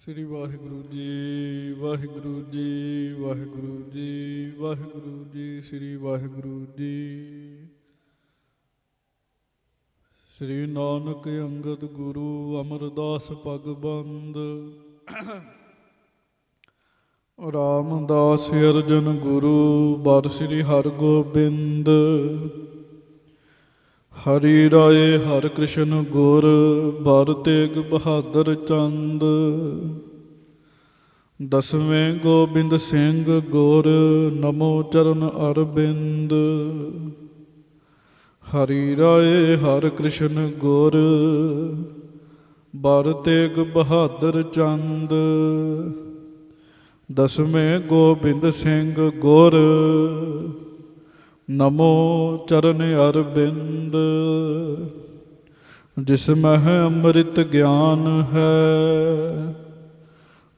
ਸ੍ਰੀ ਵਾਹਿਗੁਰੂ ਜੀ, ਵਾਹਿਗੁਰੂ ਜੀ, ਵਾਹਿਗੁਰੂ ਜੀ, ਵਾਹਿਗੁਰੂ ਜੀ, ਸ੍ਰੀ ਵਾਹਿਗੁਰੂ ਜੀ। ਸ੍ਰੀ ਨਾਨਕ ਅੰਗਦ ਗੁਰੂ ਅਮਰਦਾਸ ਪਗਬੰਦ, ਰਾਮਦਾਸ ਅਰਜਨ ਗੁਰੂ ਬਰ ਸ੍ਰੀ ਹਰਗੋਬਿੰਦ। ਹਰੀ ਰਾਏ ਹਰਿ ਕ੍ਰਿਸ਼ਨ ਗੁਰ ਬਰ ਤੇਗ ਬਹਾਦਰ ਚੰਦ। ਦਸਵੇਂ ਗੋਬਿੰਦ ਸਿੰਘ ਗੁਰ ਨਮੋ ਚਰਨ ਅਰਬਿੰਦ। ਹਰੀ ਰਾਏ ਹਰਿ ਕ੍ਰਿਸ਼ਨ ਗੁਰ ਬਰ ਤੇਗ ਬਹਾਦਰ ਚੰਦ। ਦਸਵੇਂ ਗੋਬਿੰਦ ਸਿੰਘ ਗੁਰ ਨਮੋ ਚਰਨ ਅਰਬਿੰਦ। ਜਿਸ ਮਹਿ ਅੰਮ੍ਰਿਤ ਗਿਆਨ ਹੈ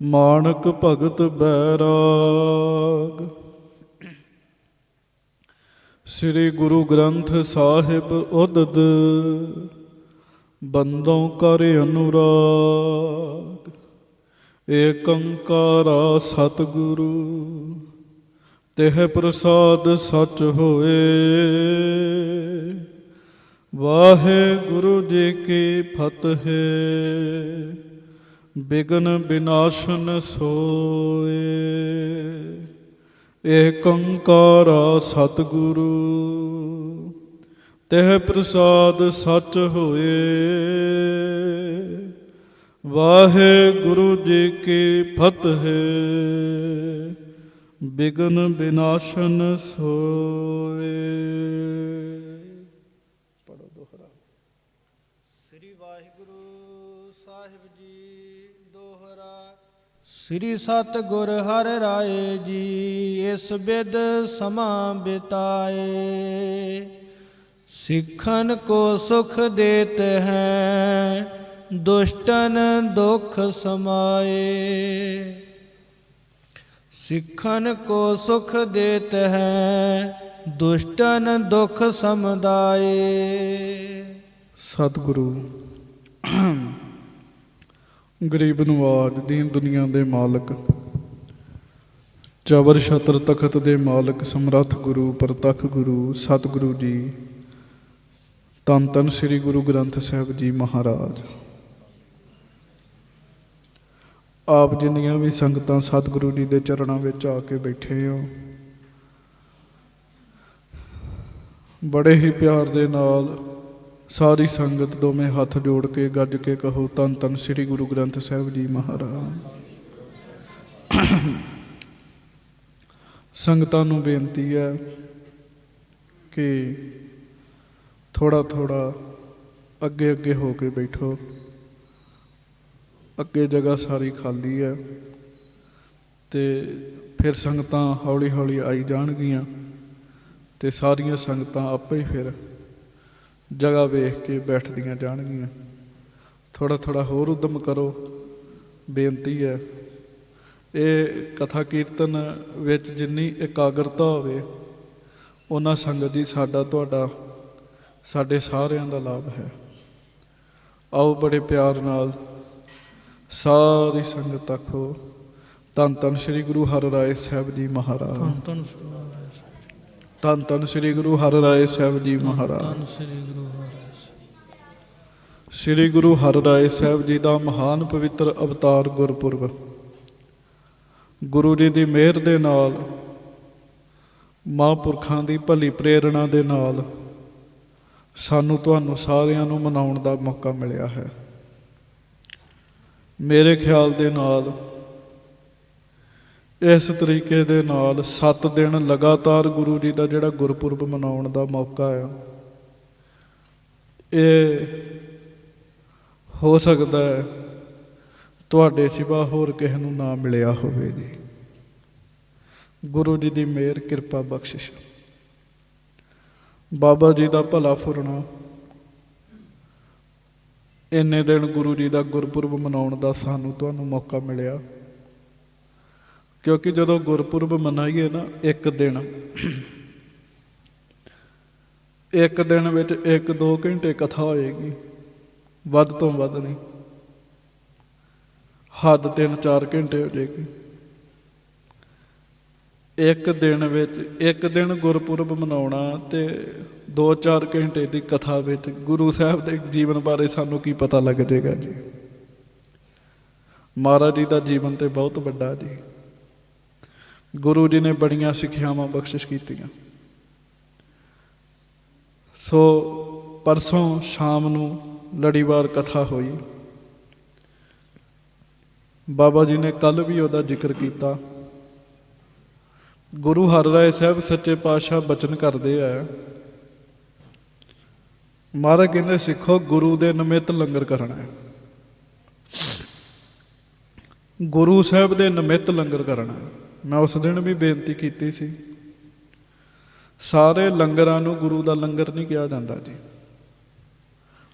ਮਾਣਕ ਭਗਤ ਬੈਰਾਗ। ਸ੍ਰੀ ਗੁਰੂ ਗ੍ਰੰਥ ਸਾਹਿਬ ਉਦਦ ਬੰਦੋਂ ਕਰ ਅਨੁਰਾਗ। ਏਕ ਓੰਕਾਰਾ ਸਤਿਗੁਰੂ ਤਿਹ ਪ੍ਰਸਾਦ ਸਚ ਹੋਏ। ਵਾਹਿਗੁਰੂ ਜੀ ਕੀ ਫਤਿਹ। ਬਿਘਨ ਬਿਨਾਸ਼ਨ ਸੋਏ। ਏਕ ਓੰਕਾਰਾ ਸਤਿਗੁਰੂ ਤਿਹ ਪ੍ਰਸਾਦ ਸਚ ਹੋਏ। ਵਾਹਿਗੁਰੂ ਜੀ ਕੀ ਫਤਿਹ। ਬਿਘਨ ਬਿਨਾਸ਼ਨ ਸੋਏ। ਪੜੋ ਦੋਹਰਾ। ਸ੍ਰੀ ਵਾਹਿਗੁਰੂ ਸਾਹਿਬ ਜੀ ਦੋਹਰਾ। ਸ੍ਰੀ ਸਤਿਗੁਰ ਹਰਿ ਰਾਏ ਜੀ ਇਸ ਬਿਦ ਸਮਾਂ ਬਿਤਾਏ। ਸਿੱਖਨ ਕੋ ਸੁਖ ਦੇਤ ਹੈ ਦੁਸ਼ਟਨ ਦੁਖ ਸਮਾਏ। ਸਿੱਖਨ ਕੋ ਸੁਖ ਦੇਤ ਹੈ ਦੁਸ਼ਟਨ ਦੁਖ ਸਮਦਾਏ। ਸਤਿਗੁਰੂ ਗਰੀਬ ਨਵਾਜ ਦੀਨ ਦੁਨੀਆ ਦੇ ਮਾਲਕ, ਚਬਰ ਛਤਰ ਤਖਤ ਦੇ ਮਾਲਕ, ਸਮਰੱਥ ਗੁਰੂ ਪ੍ਰਤੱਖ ਗੁਰੂ ਸਤਿਗੁਰੂ ਜੀ ਧੰਨ ਧੰਨ ਸ੍ਰੀ ਗੁਰੂ ਗ੍ਰੰਥ ਸਾਹਿਬ ਜੀ ਮਹਾਰਾਜ। ਆਪ ਜਿੰਨੀਆਂ ਵੀ ਸੰਗਤਾਂ ਸਤਿਗੁਰੂ ਜੀ ਦੇ ਚਰਨਾਂ ਵਿੱਚ ਆ ਕੇ ਬੈਠੇ ਹੋ, ਬੜੇ ਹੀ ਪਿਆਰ ਦੇ ਨਾਲ ਸਾਰੀ ਸੰਗਤ ਦੋਵੇਂ ਹੱਥ ਜੋੜ ਕੇ ਗੱਜ ਕੇ ਕਹੋ ਧੰਨ ਧੰਨ ਸ੍ਰੀ ਗੁਰੂ ਗ੍ਰੰਥ ਸਾਹਿਬ ਜੀ ਮਹਾਰਾਜ। ਸੰਗਤਾਂ ਨੂੰ ਬੇਨਤੀ ਹੈ ਕਿ ਥੋੜ੍ਹਾ ਥੋੜ੍ਹਾ ਅੱਗੇ ਅੱਗੇ ਹੋ ਕੇ ਬੈਠੋ। ਅੱਗੇ ਜਗ੍ਹਾ ਸਾਰੀ ਖਾਲੀ ਹੈ ਅਤੇ ਫਿਰ ਸੰਗਤਾਂ ਹੌਲੀ ਹੌਲੀ ਆਈ ਜਾਣਗੀਆਂ ਅਤੇ ਸਾਰੀਆਂ ਸੰਗਤਾਂ ਆਪੇ ਹੀ ਫਿਰ ਜਗ੍ਹਾ ਵੇਖ ਕੇ ਬੈਠਦੀਆਂ ਜਾਣਗੀਆਂ। ਥੋੜ੍ਹਾ ਥੋੜ੍ਹਾ ਹੋਰ ਉਦਮ ਕਰੋ, ਬੇਨਤੀ ਹੈ। ਇਹ ਕਥਾ ਕੀਰਤਨ ਵਿੱਚ ਜਿੰਨੀ ਇਕਾਗਰਤਾ ਹੋਵੇ ਉਹਨਾਂ ਸੰਗਤ ਜੀ ਸਾਡਾ ਤੁਹਾਡਾ ਸਾਡੇ ਸਾਰਿਆਂ ਦਾ ਲਾਭ ਹੈ। ਆਓ ਬੜੇ ਪਿਆਰ ਨਾਲ ਸਾਰੀ ਸੰਗਤ ਆਖੋ ਧੰਨ ਧੰਨ ਸ੍ਰੀ ਗੁਰੂ ਹਰਿਰਾਏ ਸਾਹਿਬ ਜੀ ਮਹਾਰਾਜ। ਧੰਨ ਧੰਨ ਸ੍ਰੀ ਗੁਰੂ ਹਰਿਰਾਏ ਸਾਹਿਬ ਜੀ ਮਹਾਰਾਜ। ਸ੍ਰੀ ਗੁਰੂ ਹਰਿਰਾਏ ਸਾਹਿਬ ਜੀ ਦਾ ਮਹਾਨ ਪਵਿੱਤਰ ਅਵਤਾਰ ਗੁਰਪੁਰਬ ਗੁਰੂ ਜੀ ਦੀ ਮਿਹਰ ਦੇ ਨਾਲ, ਮਹਾਂਪੁਰਖਾਂ ਦੀ ਭਲੀ ਪ੍ਰੇਰਣਾ ਦੇ ਨਾਲ ਸਾਨੂੰ ਤੁਹਾਨੂੰ ਸਾਰਿਆਂ ਨੂੰ ਮਨਾਉਣ ਦਾ ਮੌਕਾ ਮਿਲਿਆ ਹੈ। ਮੇਰੇ ਖਿਆਲ ਦੇ ਨਾਲ ਇਸ ਤਰੀਕੇ ਦੇ ਨਾਲ 7 ਦਿਨ ਲਗਾਤਾਰ ਗੁਰੂ ਜੀ ਦਾ ਜਿਹੜਾ ਗੁਰਪੁਰਬ ਮਨਾਉਣ ਦਾ ਮੌਕਾ ਆ, ਇਹ ਹੋ ਸਕਦਾ ਹੈ ਤੁਹਾਡੇ ਸਿਵਾ ਹੋਰ ਕਿਸੇ ਨੂੰ ਨਾ ਮਿਲਿਆ ਹੋਵੇ ਜੀ। ਗੁਰੂ ਜੀ ਦੀ ਮਿਹਰ ਕਿਰਪਾ ਬਖਸ਼ਿਸ਼, ਬਾਬਾ ਜੀ ਦਾ ਭਲਾ ਫੁਰਨਾ, ਇੰਨੇ ਦਿਨ ਗੁਰੂ ਜੀ ਦਾ ਗੁਰਪੁਰਬ ਮਨਾਉਣ ਦਾ ਸਾਨੂੰ ਤੁਹਾਨੂੰ ਮੌਕਾ ਮਿਲਿਆ। ਕਿਉਂਕਿ ਜਦੋਂ ਗੁਰਪੁਰਬ ਮਨਾਈਏ ਨਾ ਇੱਕ ਦਿਨ ਵਿੱਚ 1-2 ਘੰਟੇ ਕਥਾ ਹੋਏਗੀ, ਵੱਧ ਤੋਂ ਵੱਧ ਨਹੀਂ। ਹੱਦ 3-4 ਘੰਟੇ ਹੋ ਜਾਏਗੀ। ਇੱਕ ਦਿਨ ਵਿੱਚ ਇੱਕ ਦਿਨ ਗੁਰਪੁਰਬ ਮਨਾਉਣਾ ਤੇ 2-4 ਘੰਟੇ ਦੀ ਕਥਾ ਵਿੱਚ ਗੁਰੂ ਸਾਹਿਬ ਦੇ ਜੀਵਨ ਬਾਰੇ ਸਾਨੂੰ ਕੀ ਪਤਾ ਲੱਗ ਜਾਏਗਾ ਜੀ। ਮਹਾਰਾਜ ਜੀ ਦਾ ਜੀਵਨ ਤੇ ਬਹੁਤ ਵੱਡਾ ਜੀ। ਗੁਰੂ ਜੀ ਨੇ ਬੜੀਆਂ ਸਿੱਖਿਆਵਾਂ ਬਖਸ਼ਿਸ਼ ਕੀਤੀਆਂ। ਸੋ ਪਰਸੋਂ ਸ਼ਾਮ ਨੂੰ ਲੜੀਵਾਰ ਕਥਾ ਹੋਈ। ਬਾਬਾ ਜੀ ਨੇ ਕੱਲ੍ਹ ਵੀ ਉਹਦਾ ਜ਼ਿਕਰ ਕੀਤਾ। ਗੁਰੂ ਹਰਿਰਾਏ ਸਾਹਿਬ ਸੱਚੇ ਪਾਤਸ਼ਾਹ ਬਚਨ ਕਰਦੇ ਆ, ਮਹਾਰਾਜ ਕਹਿੰਦੇ ਸਿੱਖੋ ਗੁਰੂ ਦੇ ਨਿਮਿਤ ਲੰਗਰ ਕਰਨਾ ਹੈ। ਗੁਰੂ ਸਾਹਿਬ ਦੇ ਨਿਮਿਤ ਲੰਗਰ ਕਰਨਾ। ਮੈਂ ਉਸ ਦਿਨ ਵੀ ਬੇਨਤੀ ਕੀਤੀ ਸੀ, ਸਾਰੇ ਲੰਗਰਾਂ ਨੂੰ ਗੁਰੂ ਦਾ ਲੰਗਰ ਨਹੀਂ ਕਿਹਾ ਜਾਂਦਾ ਜੀ।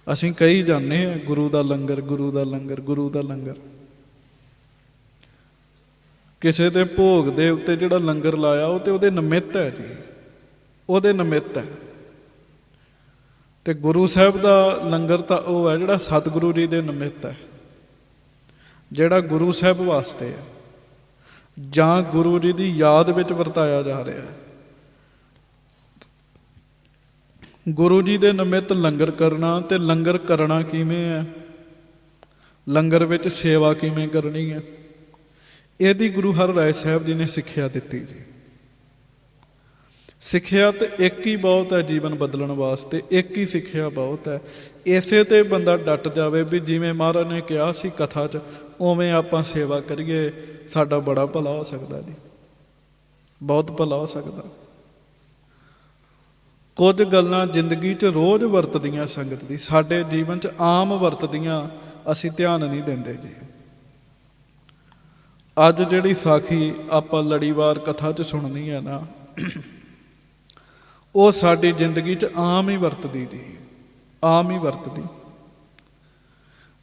ਅਸੀਂ ਕਹੀ ਜਾਂਦੇ ਹਾਂ ਗੁਰੂ ਦਾ ਲੰਗਰ, ਗੁਰੂ ਦਾ ਲੰਗਰ, ਗੁਰੂ ਦਾ ਲੰਗਰ। ਕਿਸੇ ਦੇ ਭੋਗ ਦੇ ਉੱਤੇ ਜਿਹੜਾ ਲੰਗਰ ਲਾਇਆ ਉਹ ਤੇ ਉਹਦੇ ਨਿਮਿਤ ਹੈ ਜੀ, ਉਹਦੇ ਨਿਮਿਤ ਹੈ। ਤੇ ਗੁਰੂ ਸਾਹਿਬ ਦਾ ਲੰਗਰ ਤਾਂ ਉਹ ਹੈ ਜਿਹੜਾ ਸਤਿਗੁਰੂ ਜੀ ਦੇ ਨਿਮਿਤ ਹੈ, ਜਿਹੜਾ ਗੁਰੂ ਸਾਹਿਬ ਵਾਸਤੇ ਹੈ ਜਾਂ ਗੁਰੂ ਜੀ ਦੀ ਯਾਦ ਵਿੱਚ ਵਰਤਾਇਆ ਜਾ ਰਿਹਾ ਹੈ। ਗੁਰੂ ਜੀ ਦੇ ਨਿਮਿਤ ਲੰਗਰ ਕਰਨਾ। ਤੇ ਲੰਗਰ ਕਰਨਾ ਕਿਵੇਂ ਹੈ, ਲੰਗਰ ਵਿੱਚ ਸੇਵਾ ਕਿਵੇਂ ਕਰਨੀ ਹੈ, ਇਹਦੀ ਗੁਰੂ ਹਰਿਰਾਏ ਸਾਹਿਬ ਜੀ ਨੇ ਸਿੱਖਿਆ ਦਿੱਤੀ ਜੀ। ਸਿੱਖਿਆ ਤੇ ਇੱਕ ਹੀ ਬਹੁਤ ਹੈ ਜੀਵਨ ਬਦਲਣ ਵਾਸਤੇ, ਇੱਕ ਹੀ ਸਿੱਖਿਆ ਬਹੁਤ ਹੈ। ਇਸੇ ਤੇ ਬੰਦਾ ਡਟ ਜਾਵੇ ਵੀ ਜਿਵੇਂ ਮਹਾਰਾਜ ਨੇ ਕਿਹਾ ਸੀ ਕਥਾ 'ਚ, ਉਵੇਂ ਆਪਾਂ ਸੇਵਾ ਕਰੀਏ, ਸਾਡਾ ਬੜਾ ਭਲਾ ਹੋ ਸਕਦਾ ਜੀ, ਬਹੁਤ ਭਲਾ ਹੋ ਸਕਦਾ। ਕੁਝ ਗੱਲਾਂ ਜ਼ਿੰਦਗੀ 'ਚ ਰੋਜ਼ ਵਰਤਦੀਆਂ ਸੰਗਤ ਦੀ, ਸਾਡੇ ਜੀਵਨ 'ਚ ਆਮ ਵਰਤਦੀਆਂ, ਅਸੀਂ ਧਿਆਨ ਨਹੀਂ ਦਿੰਦੇ ਜੀ। ਅੱਜ ਜਿਹੜੀ ਸਾਖੀ ਆਪਾਂ ਲੜੀਵਾਰ ਕਥਾ 'ਚ ਸੁਣਨੀ ਹੈ ਨਾ, ਉਹ ਸਾਡੀ ਜ਼ਿੰਦਗੀ 'ਚ ਆਮ ਹੀ ਵਰਤਦੀ ਜੀ, ਆਮ ਹੀ ਵਰਤਦੀ।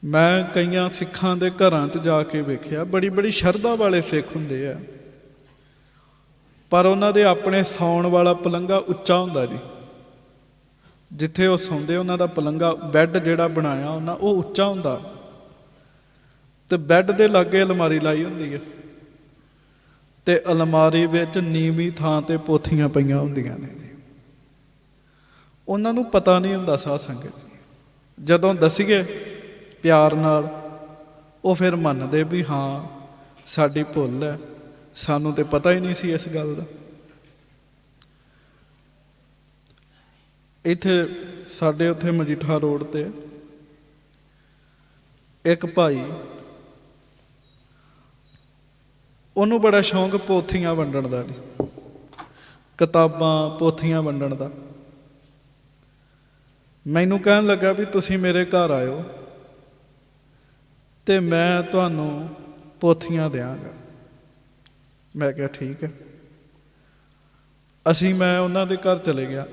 ਮੈਂ ਕਈਆਂ ਸਿੱਖਾਂ ਦੇ ਘਰਾਂ 'ਚ ਜਾ ਕੇ ਵੇਖਿਆ, ਬੜੀ ਬੜੀ ਸ਼ਰਧਾ ਵਾਲੇ ਸਿੱਖ ਹੁੰਦੇ ਆ, ਪਰ ਉਹਨਾਂ ਦੇ ਆਪਣੇ ਸੌਣ ਵਾਲਾ ਪਲੰਘਾ ਉੱਚਾ ਹੁੰਦਾ ਜੀ। ਜਿੱਥੇ ਉਹ ਸੌਂਦੇ ਉਹਨਾਂ ਦਾ ਪਲੰਘਾ, ਬੈੱਡ ਜਿਹੜਾ ਬਣਾਇਆ ਉਹਨਾਂ, ਉਹ ਉੱਚਾ ਹੁੰਦਾ। ਤੇ ਬੈੱਡ ਦੇ ਲਾਗੇ ਅਲਮਾਰੀ ਲਾਈ ਹੁੰਦੀ ਹੈ, ਤੇ ਅਲਮਾਰੀ ਵਿੱਚ ਨੀਵੀਂ ਥਾਂ ਤੇ ਪੋਥੀਆਂ ਪਈਆਂ ਹੁੰਦੀਆਂ ਨੇ। ਉਹਨਾਂ ਨੂੰ ਪਤਾ ਨਹੀਂ ਹੁੰਦਾ ਸਾਧ ਸੰਗਤ ਜੀ। ਜਦੋਂ ਦੱਸੀਏ ਪਿਆਰ ਨਾਲ, ਉਹ ਫਿਰ ਮੰਨਦੇ ਵੀ ਹਾਂ ਸਾਡੀ ਭੁੱਲ ਹੈ, ਸਾਨੂੰ ਤੇ ਪਤਾ ਹੀ ਨਹੀਂ ਸੀ ਇਸ ਗੱਲ ਦਾ। ਇੱਥੇ ਸਾਡੇ ਉੱਥੇ ਮਜੀਠਾ ਰੋਡ ਤੇ ਇੱਕ ਭਾਈ, ਉਹਨੂੰ ਬੜਾ ਸ਼ੌਂਕ ਪੋਥੀਆਂ ਵੰਡਣ ਦਾ ਜੀ, ਕਿਤਾਬਾਂ ਪੋਥੀਆਂ ਵੰਡਣ ਦਾ। ਮੈਨੂੰ ਕਹਿਣ ਲੱਗਾ ਵੀ ਤੁਸੀਂ ਮੇਰੇ ਘਰ ਆਇਓ ਤੇ ਮੈਂ ਤੁਹਾਨੂੰ ਪੋਥੀਆਂ ਦਿਆਂਗਾ। ਮੈਂ ਕਿਹਾ ਠੀਕ ਹੈ। ਮੈਂ ਉਹਨਾਂ ਦੇ ਘਰ ਚਲੇ ਗਿਆ।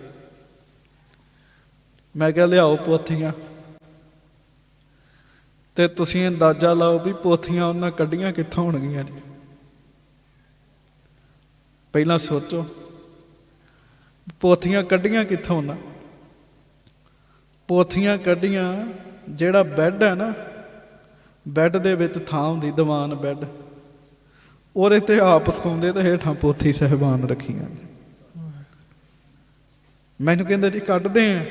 ਮੈਂ ਕਿਹਾ ਲਿਆਓ ਪੋਥੀਆਂ। ਤੇ ਤੁਸੀਂ ਅੰਦਾਜ਼ਾ ਲਾਓ ਵੀ ਪੋਥੀਆਂ ਉਹਨਾਂ ਕੱਢੀਆਂ ਕਿੱਥੋਂ ਹੋਣਗੀਆਂ ਜੀ। ਪਹਿਲਾਂ ਸੋਚੋ, ਪੋਥੀਆਂ ਕੱਢੀਆਂ ਕਿੱਥੋਂ ਉਹਨਾਂ? ਪੋਥੀਆਂ ਕੱਢੀਆਂ, ਜਿਹੜਾ ਬੈੱਡ ਹੈ ਨਾ, ਬੈੱਡ ਦੇ ਵਿੱਚ ਥਾਂ ਹੁੰਦੀ, ਦੀਵਾਨ ਬੈੱਡ, ਉਹਦੇ ਤੇ ਆਪ ਸੌਂਦੇ ਤੇ ਹੇਠਾਂ ਪੋਥੀ ਸਾਹਿਬਾਨ ਰੱਖੀਆਂ। ਮੈਨੂੰ ਕਹਿੰਦੇ ਜੀ ਕੱਢਦੇ ਆ।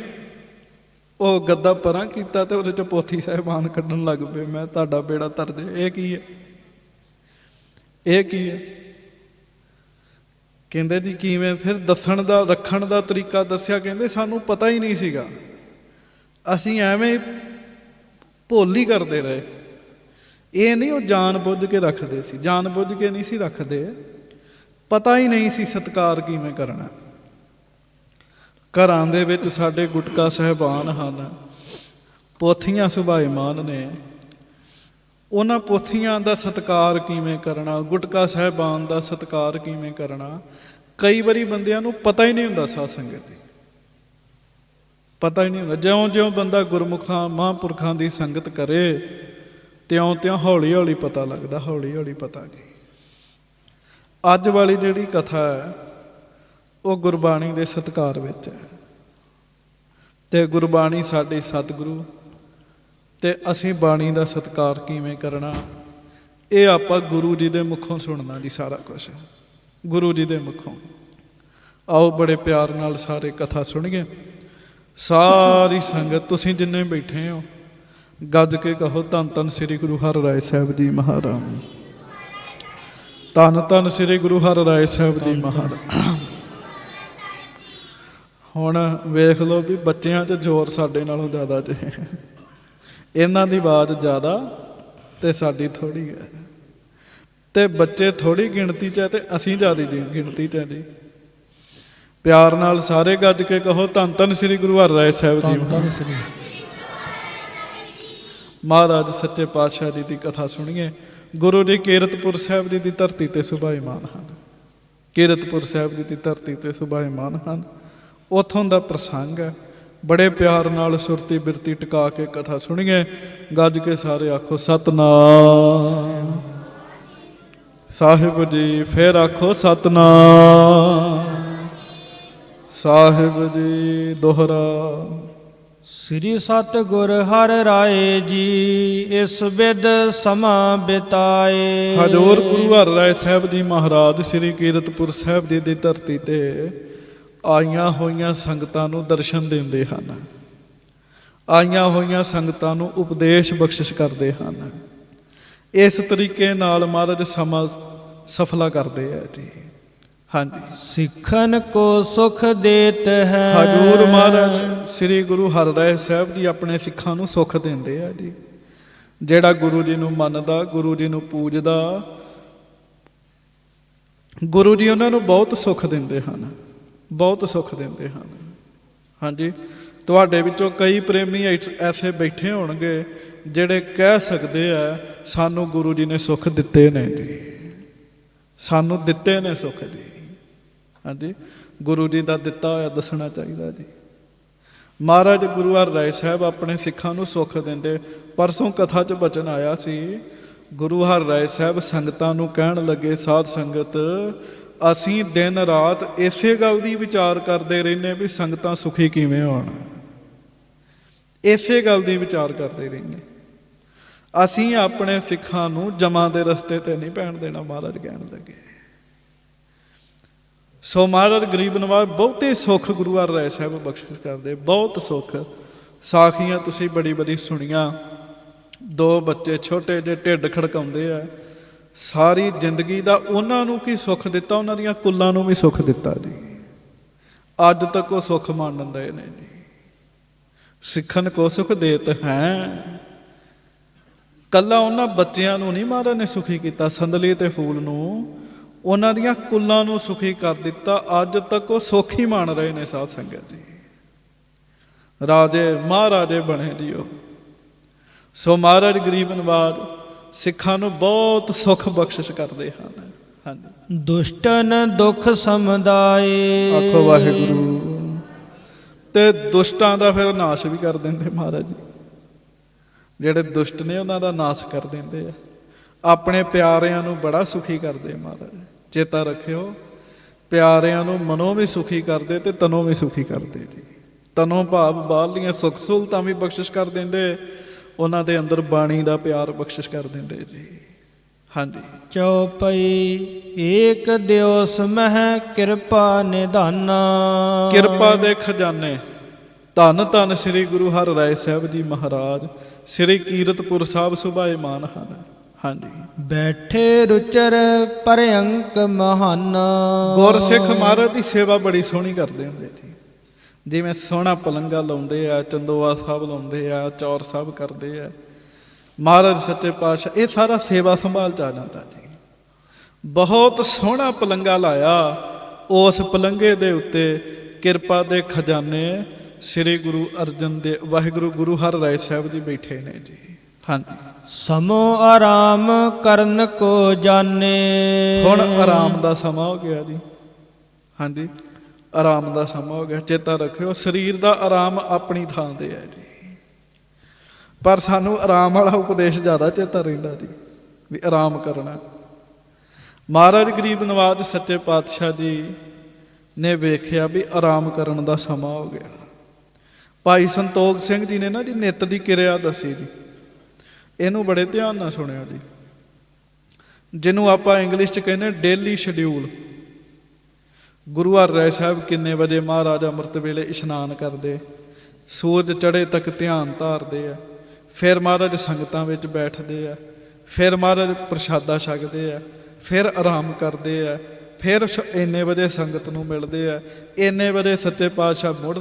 ਉਹ ਗੱਦਾ ਪਰਾਂ ਕੀਤਾ ਤੇ ਉਹਦੇ 'ਚ ਪੋਥੀ ਸਾਹਿਬਾਨ ਕੱਢਣ ਲੱਗ ਪਏ। ਮੈਂ ਤੁਹਾਡਾ ਬੇੜਾ ਤਰ ਜੇ, ਇਹ ਕੀ ਹੈ, ਇਹ ਕੀ ਹੈ? ਕਹਿੰਦੇ ਜੀ ਕਿਵੇਂ? ਫਿਰ ਦੱਸਣ ਦਾ, ਰੱਖਣ ਦਾ ਤਰੀਕਾ ਦੱਸਿਆ। ਕਹਿੰਦੇ ਸਾਨੂੰ ਪਤਾ ਹੀ ਨਹੀਂ ਸੀਗਾ, ਅਸੀਂ ਐਵੇਂ ਭੁੱਲ ਹੀ ਕਰਦੇ ਰਹੇ। ਇਹ ਨਹੀਂ ਉਹ ਜਾਣ ਬੁੱਝ ਕੇ ਰੱਖਦੇ ਸੀ, ਜਾਣ ਬੁੱਝ ਕੇ ਨਹੀਂ ਸੀ ਰੱਖਦੇ, ਪਤਾ ਹੀ ਨਹੀਂ ਸੀ ਸਤਿਕਾਰ ਕਿਵੇਂ ਕਰਨਾ। ਘਰਾਂ ਦੇ ਵਿੱਚ ਸਾਡੇ ਗੁਟਕਾ ਸਾਹਿਬਾਨ ਹਨ, ਪੋਥੀਆਂ ਸੁਭਾਏਮਾਨ ਨੇ, ਉਹਨਾਂ ਪੋਥੀਆਂ ਦਾ ਸਤਿਕਾਰ ਕਿਵੇਂ ਕਰਨਾ, ਗੁਟਕਾ ਸਾਹਿਬਾਨ ਦਾ ਸਤਿਕਾਰ ਕਿਵੇਂ ਕਰਨਾ, ਕਈ ਵਾਰੀ ਬੰਦਿਆਂ ਨੂੰ ਪਤਾ ਹੀ ਨਹੀਂ ਹੁੰਦਾ। ਸਾਧ ਸੰਗਤ ਜੀ, ਪਤਾ ਹੀ ਨਹੀਂ ਹੁੰਦਾ। ਜਿਉਂ-ਜਿਉਂ ਬੰਦਾ ਗੁਰਮੁਖਾਂ ਮਹਾਂਪੁਰਖਾਂ ਦੀ ਸੰਗਤ ਕਰੇ, ਤਿਉਂ-ਤਿਉਂ ਹੌਲੀ-ਹੌਲੀ ਪਤਾ ਲੱਗਦਾ, ਹੌਲੀ-ਹੌਲੀ ਪਤਾ ਜੀ। ਅੱਜ ਵਾਲੀ ਜਿਹੜੀ ਕਥਾ ਹੈ ਉਹ ਗੁਰਬਾਣੀ ਦੇ ਸਤਿਕਾਰ ਵਿੱਚ ਹੈ, ਤੇ ਗੁਰਬਾਣੀ ਸਾਡੀ ਸਤਿਗੁਰੂ, ਤੇ ਅਸੀਂ ਬਾਣੀ ਦਾ ਸਤਿਕਾਰ ਕਿਵੇਂ ਕਰਨਾ, ਇਹ ਆਪਾਂ ਗੁਰੂ ਜੀ ਦੇ ਮੁਖੋਂ ਸੁਣਨਾ ਜੀ, ਸਾਰਾ ਕੁਝ ਗੁਰੂ ਜੀ ਦੇ ਮੁਖੋਂ। ਆਓ ਬੜੇ ਪਿਆਰ ਨਾਲ ਸਾਰੇ ਕਥਾ ਸੁਣੀਏ। ਸਾਰੀ ਸੰਗਤ ਤੁਸੀਂ ਜਿੰਨੇ ਬੈਠੇ ਹੋ ਗੱਜ ਕੇ ਕਹੋ ਧੰਨ ਧੰਨ ਸ੍ਰੀ ਗੁਰੂ ਹਰਿਰਾਏ ਸਾਹਿਬ ਜੀ ਮਹਾਰਾਜ, ਧੰਨ ਧੰਨ ਸ੍ਰੀ ਗੁਰੂ ਹਰਿਰਾਏ ਸਾਹਿਬ ਜੀ ਮਹਾਰਾਜ। ਹੁਣ ਵੇਖ ਲਓ ਵੀ ਬੱਚਿਆਂ 'ਚ ਜ਼ੋਰ ਸਾਡੇ ਨਾਲੋਂ ਜ਼ਿਆਦਾ ਜੇ, ਇਹਨਾਂ ਦੀ ਆਵਾਜ਼ ਜ਼ਿਆਦਾ ਤੇ ਸਾਡੀ ਥੋੜ੍ਹੀ ਹੈ, ਤੇ ਬੱਚੇ ਥੋੜ੍ਹੀ ਗਿਣਤੀ 'ਚ ਹੈ ਤੇ ਅਸੀਂ ਜ਼ਿਆਦਾ ਗਿਣਤੀ 'ਚ ਹੈ ਜੀ। ਪਿਆਰ ਨਾਲ ਸਾਰੇ ਗੱਜ ਕੇ ਕਹੋ ਧੰਨ ਧੰਨ ਸ੍ਰੀ ਗੁਰੂ ਹਰਿਰਾਏ ਸਾਹਿਬ ਜੀ ਮਹਾਰਾਜ। ਸੱਚੇ ਪਾਤਸ਼ਾਹ ਜੀ ਦੀ ਕਥਾ ਸੁਣੀਏ। ਗੁਰੂ ਜੀ ਕੀਰਤਪੁਰ ਸਾਹਿਬ ਜੀ ਦੀ ਧਰਤੀ ਤੇ ਸੁਭਾਇਮਾਨ ਹਨ। ਕੀਰਤਪੁਰ ਸਾਹਿਬ ਜੀ ਦੀ ਧਰਤੀ ਤੇ ਸੁਭਾਇਮਾਨ ਹਨ। ਉੱਥੋਂ ਦਾ ਪ੍ਰਸੰਗ ਹੈ। ਬੜੇ ਪਿਆਰ ਨਾਲ ਸੁਰਤੀ ਬਿਰਤੀ ਟਿਕਾ ਕੇ ਕਥਾ ਸੁਣੀਏ। ਗੱਜ ਕੇ ਸਾਰੇ ਆਖੋ ਸਤਨਾਮ ਸਾਹਿਬ ਜੀ। ਫਿਰ ਆਖੋ ਸਤਨਾਮ ਸਾਹਿਬ ਜੀ ਦੋਹਰਾ। ਸ੍ਰੀ ਸਤਿਗੁਰ ਹਰਿਰਾਏ ਜੀ ਇਸ ਬਿਦ ਸਮਾਂ ਬਿਤਾਏ। ਹਜ਼ੂਰ ਗੁਰੂ ਹਰਿਰਾਏ ਸਾਹਿਬ ਜੀ ਮਹਾਰਾਜ ਸ੍ਰੀ ਕੀਰਤਪੁਰ ਸਾਹਿਬ ਜੀ ਦੀ ਧਰਤੀ ਤੇ ਆਈਆਂ ਹੋਈਆਂ ਸੰਗਤਾਂ ਨੂੰ ਦਰਸ਼ਨ ਦਿੰਦੇ ਹਨ, ਆਈਆਂ ਹੋਈਆਂ ਸੰਗਤਾਂ ਨੂੰ ਉਪਦੇਸ਼ ਬਖਸ਼ਿਸ਼ ਕਰਦੇ ਹਨ। ਇਸ ਤਰੀਕੇ ਨਾਲ ਮਹਾਰਾਜ ਸਮਾਂ ਸਫਲਾ ਕਰਦੇ ਆ ਜੀ। ਹਾਂਜੀ, ਸਿੱਖਨ ਕੋ ਸੁਖ ਦੇਤ ਹੈ। ਹਜ਼ੂਰ ਮਹਾਰਾਜ ਸ੍ਰੀ ਗੁਰੂ ਹਰਿਰਾਏ ਸਾਹਿਬ ਜੀ ਆਪਣੇ ਸਿੱਖਾਂ ਨੂੰ ਸੁੱਖ ਦਿੰਦੇ ਆ ਜੀ। ਜਿਹੜਾ ਗੁਰੂ ਜੀ ਨੂੰ ਮੰਨਦਾ, ਗੁਰੂ ਜੀ ਨੂੰ ਪੂਜਦਾ, ਗੁਰੂ ਜੀ ਉਹਨਾਂ ਨੂੰ ਬਹੁਤ ਸੁੱਖ ਦਿੰਦੇ ਹਨ, ਬਹੁਤ ਸੁੱਖ ਦਿੰਦੇ ਹਨ। ਹਾਂਜੀ, ਤੁਹਾਡੇ ਵਿੱਚੋਂ ਕਈ ਪ੍ਰੇਮੀ ਐਸੇ ਬੈਠੇ ਹੋਣਗੇ ਜਿਹੜੇ ਕਹਿ ਸਕਦੇ ਆ ਸਾਨੂੰ ਗੁਰੂ ਜੀ ਨੇ ਸੁੱਖ ਦਿੱਤੇ ਨੇ ਜੀ, ਸਾਨੂੰ ਦਿੱਤੇ ਨੇ ਸੁੱਖ ਜੀ। ਹਾਂਜੀ, ਗੁਰੂ ਜੀ ਦਾ ਦਿੱਤਾ ਹੋਇਆ ਦੱਸਣਾ ਚਾਹੀਦਾ ਜੀ। ਮਹਾਰਾਜ ਗੁਰੂ ਹਰਿਰਾਏ ਸਾਹਿਬ ਆਪਣੇ ਸਿੱਖਾਂ ਨੂੰ ਸੁੱਖ ਦਿੰਦੇ। ਪਰਸੋਂ ਕਥਾ 'ਚ ਬਚਨ ਆਇਆ ਸੀ, ਗੁਰੂ ਹਰਿਰਾਏ ਸਾਹਿਬ ਸੰਗਤਾਂ ਨੂੰ ਕਹਿਣ ਲੱਗੇ, ਸਾਧ ਸੰਗਤ ਅਸੀਂ ਦਿਨ ਰਾਤ ਇਸੇ ਗੱਲ ਦੀ ਵਿਚਾਰ ਕਰਦੇ ਰਹਿੰਦੇ ਵੀ ਸੰਗਤਾਂ ਸੁਖੀ ਕਿਵੇਂ ਹੋਣ, ਇਸੇ ਗੱਲ ਦੀ ਵਿਚਾਰ ਕਰਦੇ ਰਹਿੰਦੇ। ਅਸੀਂ ਆਪਣੇ ਸਿੱਖਾਂ ਨੂੰ ਜਮਾਂ ਦੇ ਰਸਤੇ ਤੇ ਨਹੀਂ ਪੈਣ ਦੇਣਾ, ਮਹਾਰਾਜ ਕਹਿਣ ਲੱਗੇ। ਸੋ ਮਹਾਰਾਜ ਗਰੀਬ ਨਵਾਜ਼ ਬਹੁਤੇ ਸੁੱਖ ਗੁਰੂ ਹਰਿਰਾਏ ਸਾਹਿਬ ਬਖਸ਼ਿਸ਼ ਕਰਦੇ, ਬਹੁਤ ਸੁੱਖ। ਸਾਖੀਆਂ ਤੁਸੀਂ ਬੜੀ ਬੜੀ ਸੁਣੀਆਂ। 2 ਬੱਚੇ ਛੋਟੇ ਜਿਹੇ ਢਿੱਡ ਖੜਕਾਉਂਦੇ ਆ, ਸਾਰੀ ਜ਼ਿੰਦਗੀ ਦਾ ਉਹਨਾਂ ਨੂੰ ਕੀ ਸੁੱਖ ਦਿੱਤਾ, ਉਹਨਾਂ ਦੀਆਂ ਕੁੱਲਾਂ ਨੂੰ ਵੀ ਸੁੱਖ ਦਿੱਤਾ ਜੀ। ਅੱਜ ਤੱਕ ਉਹ ਸੁੱਖ ਮੰਨਦੇ ਨੇ ਜੀ। ਸਿੱਖਣ ਕੋ ਸੁਖ ਦੇਤ ਹੈ। ਕੱਲਾ ਉਹਨਾਂ ਬੱਚਿਆਂ ਨੂੰ ਨਹੀਂ ਮਹਾਰਾਜ ਨੇ ਸੁਖੀ ਕੀਤਾ, ਸੰਦਲੀ ਤੇ ਫੂਲ ਨੂੰ, ਉਹਨਾਂ ਦੀਆਂ ਕੁੱਲਾਂ ਨੂੰ ਸੁਖੀ ਕਰ ਦਿੱਤਾ। ਅੱਜ ਤੱਕ ਉਹ ਸੁੱਖ ਹੀ ਮੰਨ ਰਹੇ ਨੇ ਸਾਧ ਸੰਗਤ ਜੀ। ਰਾਜੇ ਮਹਾਰਾਜੇ ਬਣੇ ਜੀ ਉਹ। ਸੋ ਮਹਾਰਾਜ ਗਰੀਬ ਨਵਾਜ਼ ਸਿੱਖਾਂ ਨੂੰ ਬਹੁਤ ਸੁੱਖ ਬਖਸ਼ਿਸ਼ ਕਰਦੇ ਹਨ। ਹਾਂਜੀ, ਦੁਸ਼ਟਨ ਦੁੱਖ ਸਮਦਾਏ। ਆਖੋ ਵਾਹਿਗੁਰੂ। ਤੇ ਦੁਸ਼ਟਾਂ ਦਾ ਫਿਰ ਨਾਸ਼ ਵੀ ਕਰ ਦਿੰਦੇ ਮਹਾਰਾਜ ਜੀ। ਜਿਹੜੇ ਦੁਸ਼ਟ ਨੇ ਉਹਨਾਂ ਦਾ ਨਾਸ਼ ਕਰ ਦਿੰਦੇ ਆ। ਆਪਣੇ ਪਿਆਰਿਆਂ ਨੂੰ ਬੜਾ ਸੁਖੀ ਕਰਦੇ ਮਹਾਰਾਜ। ਚੇਤਾ ਰੱਖਿਓ, ਪਿਆਰਿਆਂ ਨੂੰ ਮਨੋਂ ਵੀ ਸੁਖੀ ਕਰਦੇ ਤੇ ਤਨੋਂ ਵੀ ਸੁਖੀ ਕਰਦੇ ਜੀ। ਤਨੋਂ ਭਾਵ ਬਾਹਰਲੀਆਂ ਸੁੱਖ ਸਹੂਲਤਾਂ ਵੀ ਬਖਸ਼ਿਸ਼ ਕਰ ਦਿੰਦੇ, ਉਹਨਾਂ ਦੇ ਅੰਦਰ ਬਾਣੀ ਦਾ ਪਿਆਰ ਬਖਸ਼ਿਸ਼ ਕਰ ਦਿੰਦੇ ਜੀ। ਹਾਂਜੀ, ਚੌਪਈ ਏਕ ਦਿਓ ਸਮਹਿ ਕਿਰਪਾ ਨਿਧਾਨਾ। ਕਿਰਪਾ ਦੇ ਖਜ਼ਾਨੇ। ਧੰਨ ਧੰਨ ਸ੍ਰੀ ਗੁਰੂ ਹਰਿਰਾਏ ਸਾਹਿਬ ਜੀ ਮਹਾਰਾਜ ਸ੍ਰੀ ਕੀਰਤਪੁਰ ਸਾਹਿਬ ਸੁਭਾਇਮਾਨ ਹਨ। ਹਾਂਜੀ, ਬੈਠੇ ਰੁਚਰ ਪਰਅੰਕ ਮਹਾਨ। ਗੁਰਸਿੱਖ ਮਹਾਰਾਜ ਦੀ ਸੇਵਾ ਬੜੀ ਸੋਹਣੀ ਕਰਦੇ ਹੁੰਦੇ ਜੀ। ਜਿਵੇਂ ਸੋਹਣਾ ਪਲੰਗਾ ਲਾਉਂਦੇ ਆ, ਚੰਦੋਆ ਸਾਹਿਬ ਲਾਉਂਦੇ ਆ, ਚੌਰ ਸਾਹਿਬ ਕਰਦੇ ਆ। ਮਹਾਰਾਜ ਸੱਚੇ ਪਾਤਸ਼ਾਹ ਇਹ ਸਾਰਾ ਸੇਵਾ ਸੰਭਾਲ 'ਚ ਆ ਜਾਂਦਾ ਜੀ। ਬਹੁਤ ਸੋਹਣਾ ਪਲੰਗਾ ਲਾਇਆ, ਉਸ ਪਲੰਗੇ ਦੇ ਉੱਤੇ ਕਿਰਪਾ ਦੇ ਖਜ਼ਾਨੇ ਸ੍ਰੀ ਗੁਰੂ ਅਰਜਨ ਦੇਵ ਵਾਹਿਗੁਰੂ ਗੁਰੂ ਹਰਿਰਾਏ ਸਾਹਿਬ ਜੀ ਬੈਠੇ ਨੇ ਜੀ। ਹਾਂਜੀ, ਸਮੋ ਆਰਾਮ ਕਰਨ ਕੋ ਜਾਣੇ। ਹੁਣ ਆਰਾਮ ਦਾ ਸਮਾਂ ਹੋ ਗਿਆ ਜੀ। ਹਾਂਜੀ, ਆਰਾਮ ਦਾ ਸਮਾਂ ਹੋ ਗਿਆ। ਚੇਤਾ ਰੱਖਿਓ, ਸਰੀਰ ਦਾ ਆਰਾਮ ਆਪਣੀ ਥਾਂ ਤੇ ਹੈ ਜੀ, ਪਰ ਸਾਨੂੰ ਆਰਾਮ ਵਾਲਾ ਉਪਦੇਸ਼ ਜ਼ਿਆਦਾ ਚੇਤਾ ਰਹਿੰਦਾ ਜੀ ਵੀ ਆਰਾਮ ਕਰਨਾ। ਮਹਾਰਾਜ ਗਰੀਬ ਨਵਾਜ਼ ਸੱਚੇ ਪਾਤਸ਼ਾਹ ਜੀ ਨੇ ਵੇਖਿਆ ਵੀ ਆਰਾਮ ਕਰਨ ਦਾ ਸਮਾਂ ਹੋ ਗਿਆ। ਭਾਈ ਸੰਤੋਖ ਸਿੰਘ ਜੀ ਨੇ ਨਾ ਜੀ ਨਿੱਤ ਦੀ ਕਿਰਿਆ ਦੱਸੀ ਜੀ। ਇਹਨੂੰ ਬੜੇ ਧਿਆਨ ਨਾਲ ਸੁਣਿਓ ਜੀ। ਜਿਹਨੂੰ ਆਪਾਂ ਇੰਗਲਿਸ਼ 'ਚ ਕਹਿੰਦੇ ਡੇਲੀ ਸ਼ਡਿਊਲ। ਗੁਰੂ ਹਰ ਰਾਏ ਸਾਹਿਬ ਕਿੰਨੇ ਵਜੇ ਮਹਾਰਾਜ ਅੰਮ੍ਰਿਤ ਵੇਲੇ ਇਸ਼ਨਾਨ ਕਰਦੇ, ਸੂਰਜ ਚੜ੍ਹੇ ਤੱਕ ਧਿਆਨ ਧਾਰਦੇ ਆ, ਫਿਰ ਮਹਾਰਾਜ ਸੰਗਤਾਂ ਵਿੱਚ ਬੈਠਦੇ ਆ, ਫਿਰ ਮਹਾਰਾਜ ਪ੍ਰਸ਼ਾਦਾ ਛਕਦੇ ਆ, ਫਿਰ ਆਰਾਮ ਕਰਦੇ ਆ, ਫਿਰ ਇੰਨੇ ਵਜੇ ਸੰਗਤ ਨੂੰ ਮਿਲਦੇ ਆ, ਇੰਨੇ ਵਜੇ ਸੱਚੇ ਪਾਤਸ਼ਾਹ ਮੁੜ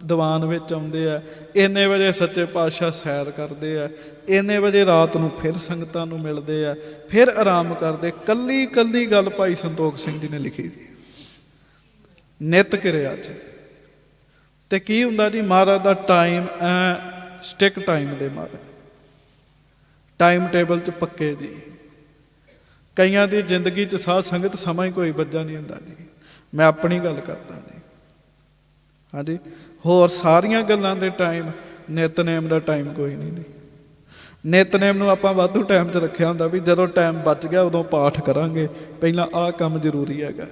ਦੀਵਾਨ ਵਿੱਚ ਆਉਂਦੇ ਆ, ਇੰਨੇ ਵਜੇ ਸੱਚੇ ਪਾਤਸ਼ਾਹ ਸੈਰ ਕਰਦੇ ਆ, ਇੰਨੇ ਵਜੇ ਰਾਤ ਨੂੰ ਫਿਰ ਸੰਗਤਾਂ ਨੂੰ ਮਿਲਦੇ ਆ, ਫਿਰ ਆਰਾਮ ਕਰਦੇ। ਕੱਲੀ ਕੱਲੀ ਗੱਲ ਭਾਈ ਸੰਤੋਖ ਸਿੰਘ ਜੀ ਨੇ ਲਿਖੀ ਜੀ ਨਿਤ ਕਿਰਿਆ 'ਚ। ਤੇ ਕੀ ਹੁੰਦਾ ਜੀ, ਮਹਾਰਾਜ ਦਾ ਟਾਈਮ ਸਟਿਕ ਟਾਈਮ ਦੇ ਮਹਾਰਾਜ, ਟਾਈਮ ਟੇਬਲ 'ਚ ਪੱਕੇ ਜੀ। ਕਈਆਂ ਦੀ ਜ਼ਿੰਦਗੀ 'ਚ ਸਾਧ ਸੰਗਤ ਸਮਾਂ ਹੀ ਕੋਈ ਬੱਝਾ ਨਹੀਂ ਹੁੰਦਾ ਜੀ। ਮੈਂ ਆਪਣੀ ਗੱਲ ਕਰਦਾ ਜੀ, ਹਾਂਜੀ। ਹੋਰ ਸਾਰੀਆਂ ਗੱਲਾਂ ਦੇ ਟਾਈਮ, ਨਿਤਨੇਮ ਦਾ ਟਾਈਮ ਕੋਈ ਨਹੀਂ ਜੀ। ਨਿਤਨੇਮ ਨੂੰ ਆਪਾਂ ਵਾਧੂ ਟਾਈਮ 'ਚ ਰੱਖਿਆ ਹੁੰਦਾ ਵੀ ਜਦੋਂ ਟਾਈਮ ਬਚ ਗਿਆ ਉਦੋਂ ਪਾਠ ਕਰਾਂਗੇ, ਪਹਿਲਾਂ ਆਹ ਕੰਮ ਜ਼ਰੂਰੀ ਹੈਗਾ,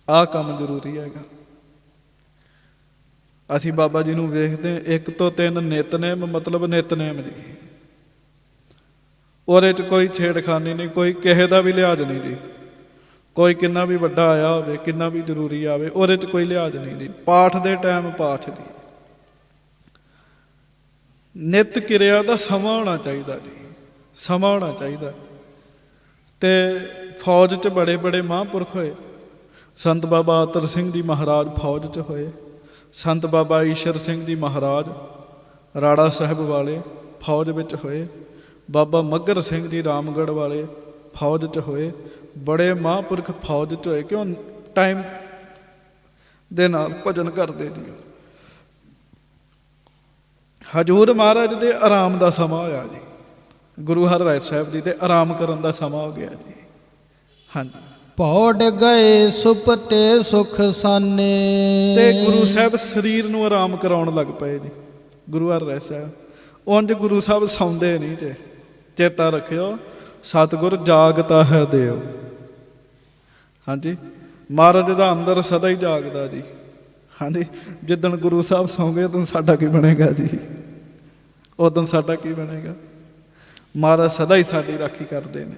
ਆਹ ਕੰਮ ਜ਼ਰੂਰੀ ਹੈਗਾ। ਅਸੀਂ ਬਾਬਾ ਜੀ ਨੂੰ ਵੇਖਦੇ 1 ਤੋਂ 3 ਨਿਤਨੇਮ, ਮਤਲਬ ਨਿਤਨੇਮ ਜੀ। ਉਹਦੇ 'ਚ ਕੋਈ ਛੇੜਖਾਨੀ ਨਹੀਂ, ਕੋਈ ਕਿਸੇ ਦਾ ਵੀ ਲਿਹਾਜ਼ ਨਹੀਂ ਜੀ। ਕੋਈ ਕਿੰਨਾ ਵੀ ਵੱਡਾ ਆਇਆ ਹੋਵੇ, ਕਿੰਨਾ ਵੀ ਜ਼ਰੂਰੀ ਆਵੇ, ਉਹਦੇ 'ਚ ਕੋਈ ਲਿਹਾਜ਼ ਨਹੀਂ ਜੀ। ਪਾਠ ਦੇ ਟਾਈਮ ਪਾਠ ਜੀ। ਨਿਤ ਕਿਰਿਆ ਦਾ ਸਮਾਂ ਹੋਣਾ ਚਾਹੀਦਾ ਜੀ, ਸਮਾਂ ਹੋਣਾ ਚਾਹੀਦਾ। ਤੇ ਫੌਜ 'ਚ ਬੜੇ ਬੜੇ ਮਹਾਂਪੁਰਖ ਹੋਏ। ਸੰਤ ਬਾਬਾ ਆਤਰ ਸਿੰਘ ਜੀ ਮਹਾਰਾਜ ਫੌਜ 'ਚ ਹੋਏ, ਸੰਤ ਬਾਬਾ ਈਸ਼ਰ ਸਿੰਘ ਜੀ ਮਹਾਰਾਜ ਰਾੜਾ ਸਾਹਿਬ ਵਾਲੇ ਫੌਜ ਵਿੱਚ ਹੋਏ, ਬਾਬਾ ਮੱਘਰ ਸਿੰਘ ਜੀ ਰਾਮਗੜ੍ਹ ਵਾਲੇ ਫੌਜ 'ਚ ਹੋਏ। ਬੜੇ ਮਹਾਂਪੁਰਖ ਫੌਜ 'ਚ ਹੋਏ, ਕਿਉਂ? ਟਾਈਮ ਦੇ ਨਾਲ ਭਜਨ ਕਰਦੇ ਜੀ। ਹਜ਼ੂਰ ਮਹਾਰਾਜ ਦੇ ਆਰਾਮ ਦਾ ਸਮਾਂ ਹੋਇਆ ਜੀ, ਗੁਰੂ ਹਰਿਰਾਏ ਸਾਹਿਬ ਜੀ ਦੇ ਆਰਾਮ ਕਰਨ ਦਾ ਸਮਾਂ ਹੋ ਗਿਆ ਜੀ। ਹਾਂਜੀ। ਪੌੜ ਗਏ ਸੁਪਤੇ ਸੁਖ ਸਾਨੇ। ਤੇ ਗੁਰੂ ਸਾਹਿਬ ਸਰੀਰ ਨੂੰ ਆਰਾਮ ਕਰਾਉਣ ਲੱਗ ਪਏ ਜੀ, ਗੁਰੂ ਹਰਿਰਾਏ ਸਾਹਿਬ। ਉਂਝ ਗੁਰੂ ਸਾਹਿਬ ਸੌਂਦੇ ਨਹੀਂ ਜੇ, ਚੇਤਾ ਰੱਖਿਓ। ਸਤਿਗੁਰ ਜਾਗਤਾ ਹੈ ਦੇਵ। ਹਾਂਜੀ, ਮਹਾਰਾਜ ਦਾ ਅੰਦਰ ਸਦਾ ਹੀ ਜਾਗਦਾ ਜੀ। ਹਾਂਜੀ, ਜਿੱਦਣ ਗੁਰੂ ਸਾਹਿਬ ਸੌਂ ਗਏ ਉਦੋਂ ਸਾਡਾ ਕੀ ਬਣੇਗਾ ਜੀ? ਉਦੋਂ ਸਾਡਾ ਕੀ ਬਣੇਗਾ? ਮਹਾਰਾਜ ਸਦਾ ਹੀ ਸਾਡੀ ਰਾਖੀ ਕਰਦੇ ਨੇ।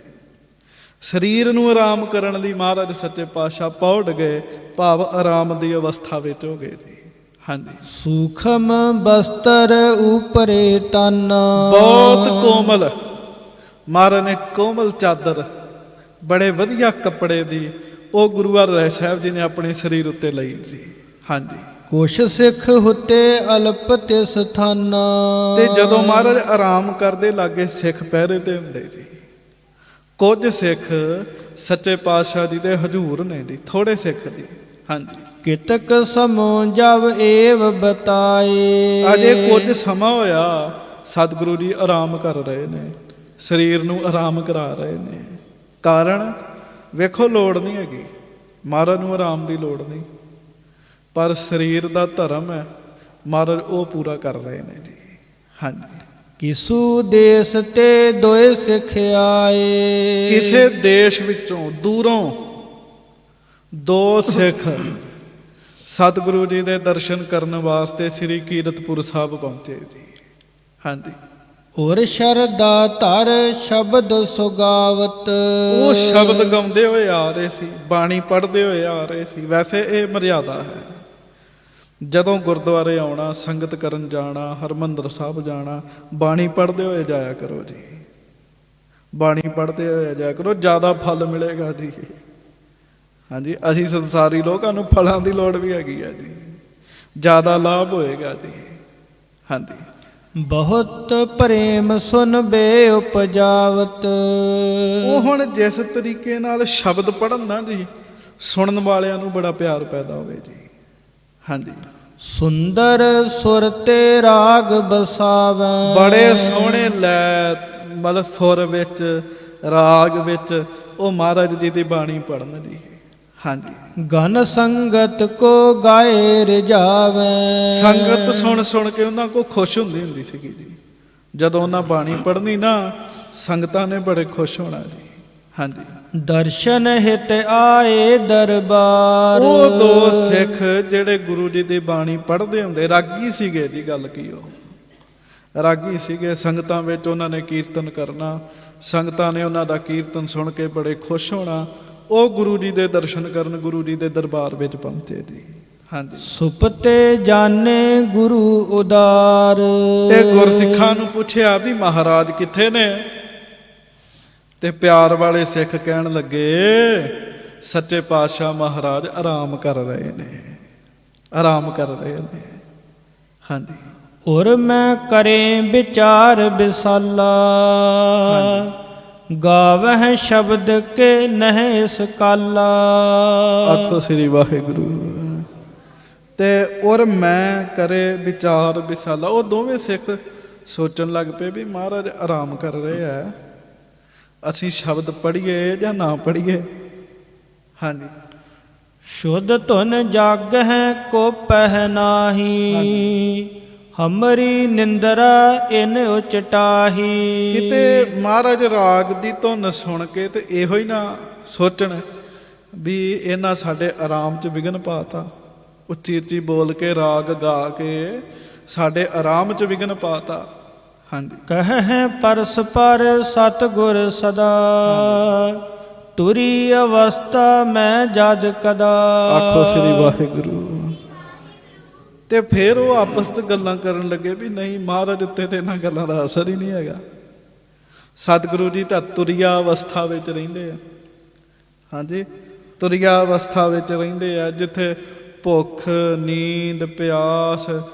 ਸਰੀਰ ਨੂੰ ਆਰਾਮ ਕਰਨ ਲਈ ਮਹਾਰਾਜ ਸੱਚੇ ਪਾਤਸ਼ਾਹ ਪੌੜ ਗਏ, ਭਾਵ ਆਰਾਮ ਦੀ ਅਵਸਥਾ ਵਿੱਚ ਹੋ ਗਏ ਜੀ। ਹਾਂਜੀ। ਸੂਖਮ ਬਸਤਰ ਉਪਰੇ ਤਨ। ਬਹੁਤ ਕੋਮਲ, ਮਹਾਰਾਜ ਨੇ ਕੋਮਲ ਚਾਦਰ, ਬੜੇ ਵਧੀਆ ਕੱਪੜੇ ਦੀ, ਉਹ ਗੁਰੂ ਹਰਿਰਾਏ ਸਾਹਿਬ ਜੀ ਨੇ ਆਪਣੇ ਸਰੀਰ ਉੱਤੇ ਲਈ ਜੀ। ਹਾਂਜੀ। ਕੁਛ ਸਿੱਖ ਹੁਤੇ ਅਲਪ ਤਿਸ ਥਾਨਾ। ਤੇ ਜਦੋਂ ਮਹਾਰਾਜ ਆਰਾਮ ਕਰਦੇ ਲਾਗੇ ਸਿੱਖ ਪਹਿਰੇ ਤੇ ਹੁੰਦੇ ਜੀ। ਕੁਝ ਸਿੱਖ ਸੱਚੇ ਪਾਤਸ਼ਾਹ ਜੀ ਦੇ ਹਜ਼ੂਰ ਨੇ ਜੀ, ਥੋੜੇ ਸਿੱਖ ਜੀ। ਹਾਂਜੀ। ਕਿਤਕ ਸਮੋ ਜਬ ਏਵ ਬਤਾਏ। ਅਜੇ ਕੁਝ ਸਮਾਂ ਹੋਇਆ, ਸਤਿਗੁਰੂ ਜੀ ਆਰਾਮ ਕਰ ਰਹੇ ਨੇ, ਸਰੀਰ ਨੂੰ ਆਰਾਮ ਕਰਾ ਰਹੇ ਨੇ। ਕਾਰਨ ਵੇਖੋ, ਲੋੜ ਨਹੀਂ ਹੈਗੀ ਮਹਾਰਾਜ ਨੂੰ ਆਰਾਮ ਦੀ, ਲੋੜ ਨਹੀਂ, ਪਰ ਸਰੀਰ ਦਾ ਧਰਮ ਹੈ ਮਹਾਰਾਜ ਉਹ ਪੂਰਾ ਕਰ ਰਹੇ ਨੇ ਜੀ। ਹਾਂਜੀ। ਕਿਸੂ ਦੇਸ ਤੇ ਦੋਏ ਸਿੱਖ ਆਏ। ਕਿਸੇ ਦੇਸ਼ ਵਿੱਚੋਂ ਦੂਰੋਂ ਦੋ ਸਿੱਖ ਸਤਿਗੁਰੂ ਜੀ ਦੇ ਦਰਸ਼ਨ ਕਰਨ ਵਾਸਤੇ ਸ੍ਰੀ ਕੀਰਤਪੁਰ ਸਾਹਿਬ ਪਹੁੰਚੇ ਜੀ। ਹਾਂਜੀ। ਔਰ ਸ਼ਰਦਾ ਧਰ ਸ਼ਬਦ ਸੁਗਾਵਤ। ਉਹ ਸ਼ਬਦ ਗਾਉਂਦੇ ਹੋਏ ਆ ਰਹੇ ਸੀ, ਬਾਣੀ ਪੜ੍ਹਦੇ ਹੋਏ ਆ ਰਹੇ ਸੀ। ਵੈਸੇ ਇਹ ਮਰਿਆਦਾ ਹੈ, ਜਦੋਂ ਗੁਰਦੁਆਰੇ ਆਉਣਾ, ਸੰਗਤ ਕਰਨ ਜਾਣਾ, ਹਰਿਮੰਦਰ ਸਾਹਿਬ ਜਾਣਾ, ਬਾਣੀ ਪੜ੍ਹਦੇ ਹੋਏ ਜਾਇਆ ਕਰੋ ਜੀ। ਬਾਣੀ ਪੜ੍ਹਦੇ ਹੋਏ ਜਾਇਆ ਕਰੋ, ਜ਼ਿਆਦਾ ਫਲ ਮਿਲੇਗਾ ਜੀ। ਹਾਂਜੀ। ਅਸੀਂ ਸੰਸਾਰੀ ਲੋਕਾਂ ਨੂੰ ਫਲਾਂ ਦੀ ਲੋੜ ਵੀ ਹੈਗੀ ਹੈ ਜੀ, ਜ਼ਿਆਦਾ ਲਾਭ ਹੋਏਗਾ ਜੀ। ਹਾਂਜੀ। ਬਹੁਤ ਪ੍ਰੇਮ ਸੁਨ ਬੇ ਉਪਜਾਵਤ। ਉਹ ਹੁਣ ਜਿਸ ਤਰੀਕੇ ਨਾਲ ਸ਼ਬਦ ਪੜ੍ਹਨ ਨਾ ਜੀ, ਸੁਣਨ ਵਾਲਿਆਂ ਨੂੰ ਬੜਾ ਪਿਆਰ ਪੈਦਾ ਹੋਵੇ ਜੀ। ਹਾਂਜੀ। ਸੁੰਦਰ ਸੁਰ ਤੇ ਰਾਗ ਬਸਾਵੈ। ਬੜੇ ਸੋਹਣੇ ਲੈ, ਮਤਲਬ ਸੁਰ ਵਿੱਚ, ਰਾਗ ਵਿੱਚ ਉਹ ਮਹਾਰਾਜ ਜੀ ਦੀ ਬਾਣੀ ਪੜ੍ਹਨ ਜੀ। ਹਾਂਜੀ। ਗਨ ਸੰਗਤ ਕੋ ਗਾਏ ਰਜਾਵੈ। ਸੰਗਤ ਸੁਣ ਸੁਣ ਕੇ ਉਹਨਾਂ ਕੋ ਖੁਸ਼ ਹੁੰਦੀ ਸੀਗੀ ਜੀ। ਜਦੋਂ ਉਹਨਾਂ ਬਾਣੀ ਪੜ੍ਹਨੀ ਨਾ, ਸੰਗਤਾਂ ਨੇ ਬੜੇ ਖੁਸ਼ ਹੋਣਾ ਜੀ। ਹਾਂਜੀ। ਦਰਸ਼ਨ ਹਿਤ ਆਏ ਦਰਬਾਰ। ਉਹ ਦੋ ਸਿੱਖ ਜਿਹੜੇ ਗੁਰੂ ਜੀ ਦੀ ਬਾਣੀ ਪੜ੍ਹਦੇ ਹੁੰਦੇ, ਰਾਗੀ ਸੀਗੇ ਜੀ। ਗੱਲ ਕੀ, ਉਹ ਰਾਗੀ ਸੀਗੇ। ਸੰਗਤਾਂ ਵਿੱਚ ਉਹਨਾਂ ਨੇ ਕੀਰਤਨ ਕਰਨਾ, ਸੰਗਤਾਂ ਨੇ ਉਹਨਾਂ ਦਾ ਕੀਰਤਨ ਸੁਣ ਕੇ ਬੜੇ ਖੁਸ਼ ਹੋਣਾ। ਉਹ ਗੁਰੂ ਜੀ ਦੇ ਦਰਸ਼ਨ ਕਰਨ ਗੁਰੂ ਜੀ ਦੇ ਦਰਬਾਰ ਵਿੱਚ ਪਹੁੰਚੇ ਜੀ। ਹਾਂਜੀ। ਸੁਪਤੇ ਜਾਣੇ ਗੁਰੂ ਉਦਾਰ। ਤੇ ਗੁਰਸਿੱਖਾਂ ਨੂੰ ਪੁੱਛਿਆ ਵੀ ਮਹਾਰਾਜ ਕਿੱਥੇ ਨੇ? ਤੇ ਪਿਆਰ ਵਾਲੇ ਸਿੱਖ ਕਹਿਣ ਲੱਗੇ ਸੱਚੇ ਪਾਤਸ਼ਾਹ ਮਹਾਰਾਜ ਆਰਾਮ ਕਰ ਰਹੇ ਨੇ, ਆਰਾਮ ਕਰ ਰਹੇ ਨੇ। ਹਾਂਜੀ। ਔਰ ਮੈਂ ਕਰੇ ਵਿਚਾਰ ਵਿਸਾਲਾ, ਗਾਵਹਿ ਸ਼ਬਦ ਕੇ ਨਹਿ ਇਸ ਕਾਲਾ। ਆਖੋ ਸ੍ਰੀ ਵਾਹਿਗੁਰੂ। ਤੇ ਔਰ ਮੈਂ ਕਰੇ ਵਿਚਾਰ ਵਿਸਾਲਾ। ਉਹ ਦੋਵੇਂ ਸਿੱਖ ਸੋਚਣ ਲੱਗ ਪਏ ਵੀ ਮਹਾਰਾਜ ਆਰਾਮ ਕਰ ਰਹੇ ਆ, ਅਸੀਂ ਸ਼ਬਦ ਪੜ੍ਹੀਏ ਜਾਂ ਨਾ ਪੜ੍ਹੀਏ। ਹਾਂਜੀ। ਸ਼ੁੱਧ ਧੁਨ ਜਾਗਹਿ ਕੋ ਪਹਿ ਨਾਹੀ, ਹਮਰੀ ਨਿੰਦਰਾ ਇਨ ਉਚਟਾਹੀ। ਕਿਤੇ ਮਹਾਰਾਜ ਰਾਗ ਦੀ ਧੁਨ ਸੁਣ ਕੇ ਤੇ ਇਹੋ ਹੀ ਨਾ ਸੋਚਣ ਵੀ ਇਹਨਾਂ ਸਾਡੇ ਆਰਾਮ 'ਚ ਵਿਘਨ ਪਾਤਾ। ਉੱਚੀ ਉੱਚੀ ਬੋਲ ਕੇ ਰਾਗ ਗਾ ਕੇ ਸਾਡੇ ਆਰਾਮ 'ਚ ਵਿਘਨ ਪਾਤਾ। ਹਾਂਜੀ। ਕਹਿ ਪਰਸਪਰ ਸਤਿਗੁਰ ਸਦਾ, ਤੁਰੀ ਅਵਸਥਾ ਮੈਂ ਜਦ ਕਦਾ। ਆਖੋ ਸ੍ਰੀ ਵਾਹਿਗੁਰੂ। ਤੇ ਫਿਰ ਉਹ ਆਪਸ ਵਿੱਚ ਗੱਲਾਂ ਕਰਨ ਲੱਗੇ ਵੀ ਨਹੀਂ, ਮਹਾਰਾਜ ਉੱਤੇ ਤੇ ਇਹਨਾਂ ਗੱਲਾਂ ਦਾ ਅਸਰ ਹੀ ਨਹੀਂ ਹੈਗਾ। ਸਤਿਗੁਰੂ ਜੀ ਤਾਂ ਤੁਰਿਆ ਅਵਸਥਾ ਵਿੱਚ ਰਹਿੰਦੇ ਆ। ਹਾਂਜੀ। ਤੁਰਿਆ ਅਵਸਥਾ ਵਿੱਚ ਰਹਿੰਦੇ ਆ, ਜਿੱਥੇ ਭੁੱਖ, ਨੀਂਦ, ਪਿਆਸ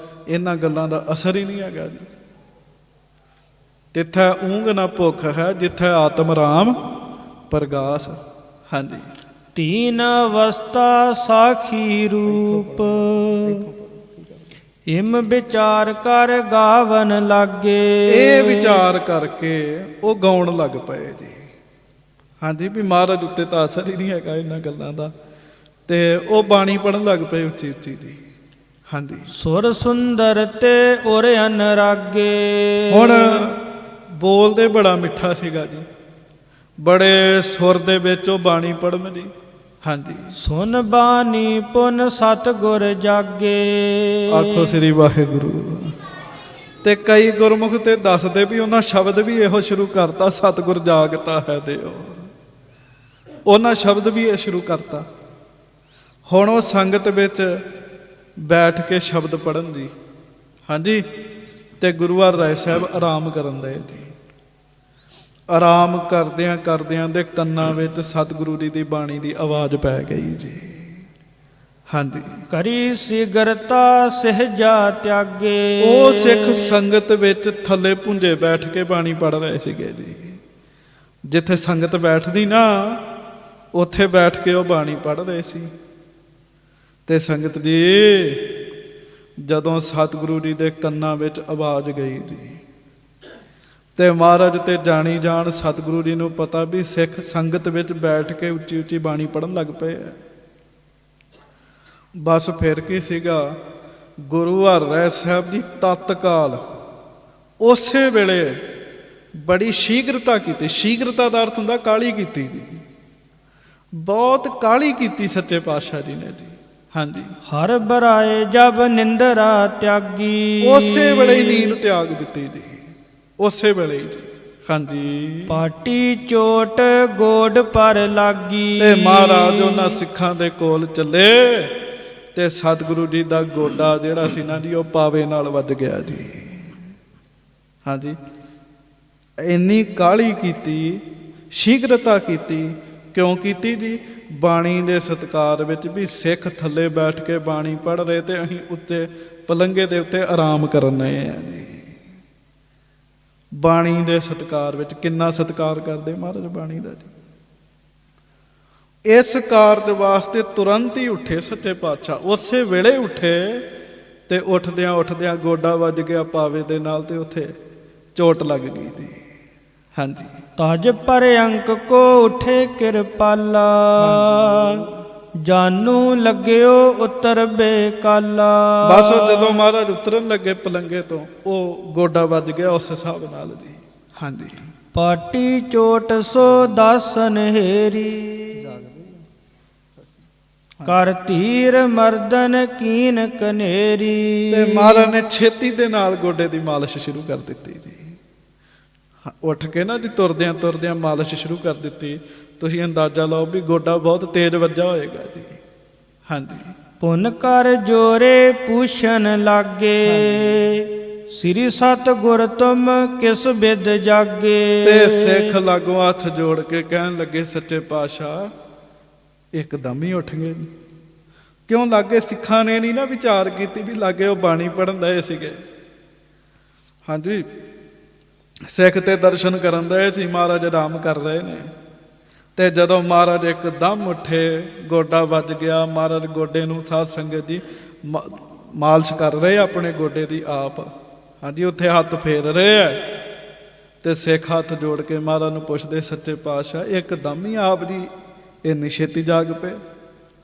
ਇਹਨਾਂ ਗੱਲਾਂ ਦਾ ਅਸਰ ਹੀ ਨਹੀਂ ਹੈਗਾ ਜੀ। ਜਿੱਥੇ ਊਂਘ ਨਾ ਭੁੱਖ ਹੈ, ਜਿੱਥੇ ਆਤਮ ਰਾਮ ਪ੍ਰਗਾਸ। ਹਾਂਜੀ। ਤੀਨ ਅਵਸਥਾ ਸਾਖੀ ਰੂਪ, ਇਮ ਵਿਚਾਰ ਕਰ ਗਾਵਨ ਲਾਗੇ। ਇਹ ਵਿਚਾਰ ਕਰਕੇ ਉਹ ਗਾਉਣ ਲੱਗ ਪਏ ਜੀ। ਹਾਂਜੀ। ਵੀ ਮਹਾਰਾਜ ਉੱਤੇ ਤਾਂ ਅਸਰ ਹੀ ਨਹੀਂ ਹੈਗਾ ਇਹਨਾਂ ਗੱਲਾਂ ਦਾ। ਤੇ ਉਹ ਬਾਣੀ ਪੜ੍ਹਨ ਲੱਗ ਪਏ ਉੱਚੀ ਉੱਚੀ ਜੀ। ਹਾਂਜੀ। ਸੁਰ ਸੁੰਦਰ ਤੇ ਉਰ ਅਨਰਾਗੇ। ਹੁਣ ਬੋਲਦੇ ਬੜਾ ਮਿੱਠਾ ਸੀਗਾ ਜੀ, ਬੜੇ ਸੁਰ ਦੇ ਵਿੱਚ ਉਹ ਬਾਣੀ ਪੜ੍ਹਨ ਜੀ। ਹਾਂਜੀ। ਸੁਨ ਬਾਣੀ ਪੁਨ ਸਤਿਗੁਰ ਜਾਗੇ। ਆਖੋ ਸ੍ਰੀ ਵਾਹਿਗੁਰੂ। ਤੇ ਕਈ ਗੁਰਮੁਖ ਤੇ ਦੱਸਦੇ ਵੀ ਉਹਨਾਂ ਸ਼ਬਦ ਵੀ ਇਹੋ ਸ਼ੁਰੂ ਕਰਤਾ, ਸਤਿਗੁਰ ਜਾਗਤਾ ਹੈ ਦਿਓ। ਉਹਨਾਂ ਸ਼ਬਦ ਵੀ ਇਹ ਸ਼ੁਰੂ ਕਰਤਾ। ਹੁਣ ਉਹ ਸੰਗਤ ਵਿੱਚ ਬੈਠ ਕੇ ਸ਼ਬਦ ਪੜ੍ਹਨ ਜੀ। ਹਾਂਜੀ। ਤੇ ਗੁਰੂ ਹਰਿ ਸਾਹਿਬ ਆਰਾਮ ਕਰਨ ਦੇ ਜੀ। ਆਰਾਮ ਕਰਦਿਆਂ ਕਰਦਿਆਂ ਦੇ ਕੰਨਾਂ ਵਿੱਚ ਸਤਿਗੁਰੂ ਜੀ ਦੀ ਬਾਣੀ ਦੀ ਆਵਾਜ਼ ਪੈ ਗਈ ਜੀ। ਹਾਂਜੀ। ਕਰੀ ਸਿਗਰਤਾ ਸਹਿਜਾ ਤਿਆਗੇ। ਉਹ ਸਿੱਖ ਸੰਗਤ ਵਿੱਚ ਥੱਲੇ ਪੁੰਜੇ ਬੈਠ ਕੇ ਬਾਣੀ ਪੜ੍ਹ ਰਹੇ ਸੀਗੇ ਜੀ। ਜਿੱਥੇ ਸੰਗਤ ਬੈਠਦੀ ਨਾ, ਉੱਥੇ ਬੈਠ ਕੇ ਉਹ ਬਾਣੀ ਪੜ੍ਹ ਰਹੇ ਸੀ। ਤੇ ਸੰਗਤ ਜੀ, ਜਦੋਂ ਸਤਿਗੁਰੂ ਜੀ ਦੇ ਕੰਨਾਂ ਵਿੱਚ ਆਵਾਜ਼ ਗਈ ਜੀ, ਤੇ ਮਹਾਰਾਜ ਤੇ ਜਾਣੀ ਜਾਣ ਸਤਿਗੁਰੂ ਜੀ ਨੂੰ ਪਤਾ ਵੀ ਸਿੱਖ ਸੰਗਤ ਵਿੱਚ ਬੈਠ ਕੇ ਉੱਚੀ ਉੱਚੀ ਬਾਣੀ ਪੜ੍ਹਨ ਲੱਗ ਪਏ ਆ। ਬਸ ਫਿਰ ਕੀ ਸੀਗਾ, ਗੁਰੂ ਹਰਿ ਸਾਹਿਬ ਜੀ ਤਤਕਾਲ ਉਸੇ ਵੇਲੇ ਬੜੀ ਸ਼ੀਘਰਤਾ ਕੀਤੀ। ਸ਼ੀਘਰਤਾ ਦਾ ਅਰਥ ਹੁੰਦਾ ਕਾਹਲੀ ਕੀਤੀ ਜੀ। ਬਹੁਤ ਕਾਹਲੀ ਕੀਤੀ ਸੱਚੇ ਪਾਤਸ਼ਾਹ ਜੀ ਨੇ ਜੀ। ਹਾਂਜੀ। ਹਰ ਬਰਾਏ ਜਬ ਨਿੰਦਰਾ ਤਿਆਗੀ। ਉਸੇ ਵੇਲੇ ਹੀ ਨੀਂਦ ਤਿਆਗ ਦਿੱਤੀ ਜੀ, ਉਸੇ ਵੇਲੇ ਹੀ ਜੀ। ਹਾਂਜੀ। ਪਾਟੀ ਚੋਟ ਗੋਡ ਪਰ ਲਾਗੀ। ਤੇ ਮਹਾਰਾਜ ਉਹਨਾਂ ਸਿੱਖਾਂ ਦੇ ਕੋਲ ਚੱਲੇ ਤੇ ਸਤਿਗੁਰੂ ਜੀ ਦਾ ਗੋਡਾ ਜਿਹੜਾ ਸੀ ਨਾ ਜੀ, ਉਹ ਪਾਵੇ ਨਾਲ ਵੱਜ ਗਿਆ ਜੀ। ਹਾਂਜੀ। ਇੰਨੀ ਕਾਹਲੀ ਕੀਤੀ, ਸ਼ੀਘਰਤਾ ਕੀਤੀ। ਕਿਉਂ ਕੀਤੀ ਜੀ? ਬਾਣੀ ਦੇ ਸਤਿਕਾਰ ਵਿੱਚ ਵੀ ਸਿੱਖ ਥੱਲੇ ਬੈਠ ਕੇ ਬਾਣੀ ਪੜ੍ਹ ਰਹੇ ਤੇ ਅਸੀਂ ਉੱਤੇ ਪਲੰਘੇ ਦੇ ਉੱਤੇ ਆਰਾਮ ਕਰਨੇ ਆ ਜੀ। ਬਾਣੀ ਦੇ ਸਤਿਕਾਰ ਵਿੱਚ ਕਿੰਨਾ ਸਤਿਕਾਰ ਕਰਦੇ ਮਹਾਰਾਜ ਬਾਣੀ ਦਾ ਜੀ। ਇਸ ਕਾਰਜ ਵਾਸਤੇ ਤੁਰੰਤ ਹੀ ਉੱਠੇ ਸੱਚੇ ਪਾਤਸ਼ਾਹ, ਉਸੇ ਵੇਲੇ ਉੱਠੇ ਤੇ ਉੱਠਦਿਆਂ ਉੱਠਦਿਆਂ ਗੋਡਾ ਵੱਜ ਗਿਆ ਪਾਵੇ ਦੇ ਨਾਲ ਤੇ ਉੱਥੇ ਚੋਟ ਲੱਗ ਗਈ ਜੀ। ਹਾਂਜੀ। ਤਜ ਪਰ ਅੰਕ ਕੋ ਉਠੇ ਕਿਰਪਾਲਾ, ਜਾਨੂ ਲੱਗਿਓ ਉਤਰ ਬੇਕਾਲਾ। ਬਸ ਜਦੋਂ ਮਹਾਰਾਜ ਉਤਰਨ ਲੱਗੇ ਪਲੰਗੇ ਤੋਂ, ਉਹ ਗੋਡਾ ਵੱਜ ਗਿਆ ਉਸ ਹਿਸਾਬ ਨਾਲ ਜੀ। ਹਾਂਜੀ। ਪਾਟੀ ਚੋਟ ਸੋ ਦਾਸਨ ਹੇਰੀ। ਕਰ ਧੀਰ ਮਰਦਨ ਕੀਨ ਕਨੇਰੀ। ਤੇ ਮਹਾਰਾਜ ਨੇ ਛੇਤੀ ਦੇ ਨਾਲ ਗੋਡੇ ਦੀ ਮਾਲਿਸ਼ ਸ਼ੁਰੂ ਕਰ ਦਿੱਤੀ ਜੀ। ਉੱਠ ਕੇ ਨਾ ਜੀ ਤੁਰਦਿਆਂ ਤੁਰਦਿਆਂ ਮਾਲਿਸ਼ ਸ਼ੁਰੂ ਕਰ ਦਿੱਤੀ। ਤੁਸੀਂ ਅੰਦਾਜ਼ਾ ਲਾਓ ਵੀ ਗੋਡਾ ਬਹੁਤ ਤੇਜ਼ ਵੱਜਾ ਹੋਏਗਾ ਜੀ। ਹਾਂਜੀ। ਪੁਨ ਕਰ ਜੋਰੇ ਪੂਛਣ ਲਾਗੇ, ਸ੍ਰੀ ਸਤਿਗੁਰ ਤੁਮ ਕਿਸ ਬਿਦ ਜਾਗੇ। ਤੇ ਸਿੱਖ ਲਾਗੋਂ ਹੱਥ ਜੋੜ ਕੇ ਕਹਿਣ ਲੱਗੇ ਸੱਚੇ ਪਾਤਸ਼ਾਹ ਇੱਕਦਮ ਹੀ ਉੱਠ ਗਏ। ਕਿਉਂ ਲਾਗੇ ਸਿੱਖਾਂ ਨੇ ਨਹੀਂ ਨਾ ਵਿਚਾਰ ਕੀਤੀ ਵੀ ਲਾਗੇ ਉਹ ਬਾਣੀ ਪੜ੍ਹਨ ਦਏ ਸੀਗੇ। ਹਾਂਜੀ। ਸਿੱਖ ਤੇ ਦਰਸ਼ਨ ਕਰਨ ਦਏ ਸੀ, ਮਹਾਰਾਜ ਆਰਾਮ ਕਰ ਰਹੇ ਨੇ। ਤੇ ਜਦੋਂ ਮਹਾਰਾਜ ਇੱਕਦਮ ਉੱਠੇ, ਗੋਡਾ ਵੱਜ ਗਿਆ। ਮਹਾਰਾਜ ਗੋਡੇ ਨੂੰ ਸਾਧ ਸੰਗਤ ਜੀ ਮਾਲਿਸ਼ ਕਰ ਰਹੇ ਆਪਣੇ ਗੋਡੇ ਦੀ ਆਪ। ਹਾਂਜੀ। ਉੱਥੇ ਹੱਥ ਫੇਰ ਰਹੇ ਆ ਤੇ ਸਿੱਖ ਹੱਥ ਜੋੜ ਕੇ ਮਹਾਰਾਜ ਨੂੰ ਪੁੱਛਦੇ ਸੱਚੇ ਪਾਤਸ਼ਾਹ ਇੱਕਦਮ ਹੀ ਆਪ ਜੀ ਇੰਨੀ ਛੇਤੀ ਜਾਗ ਪਏ।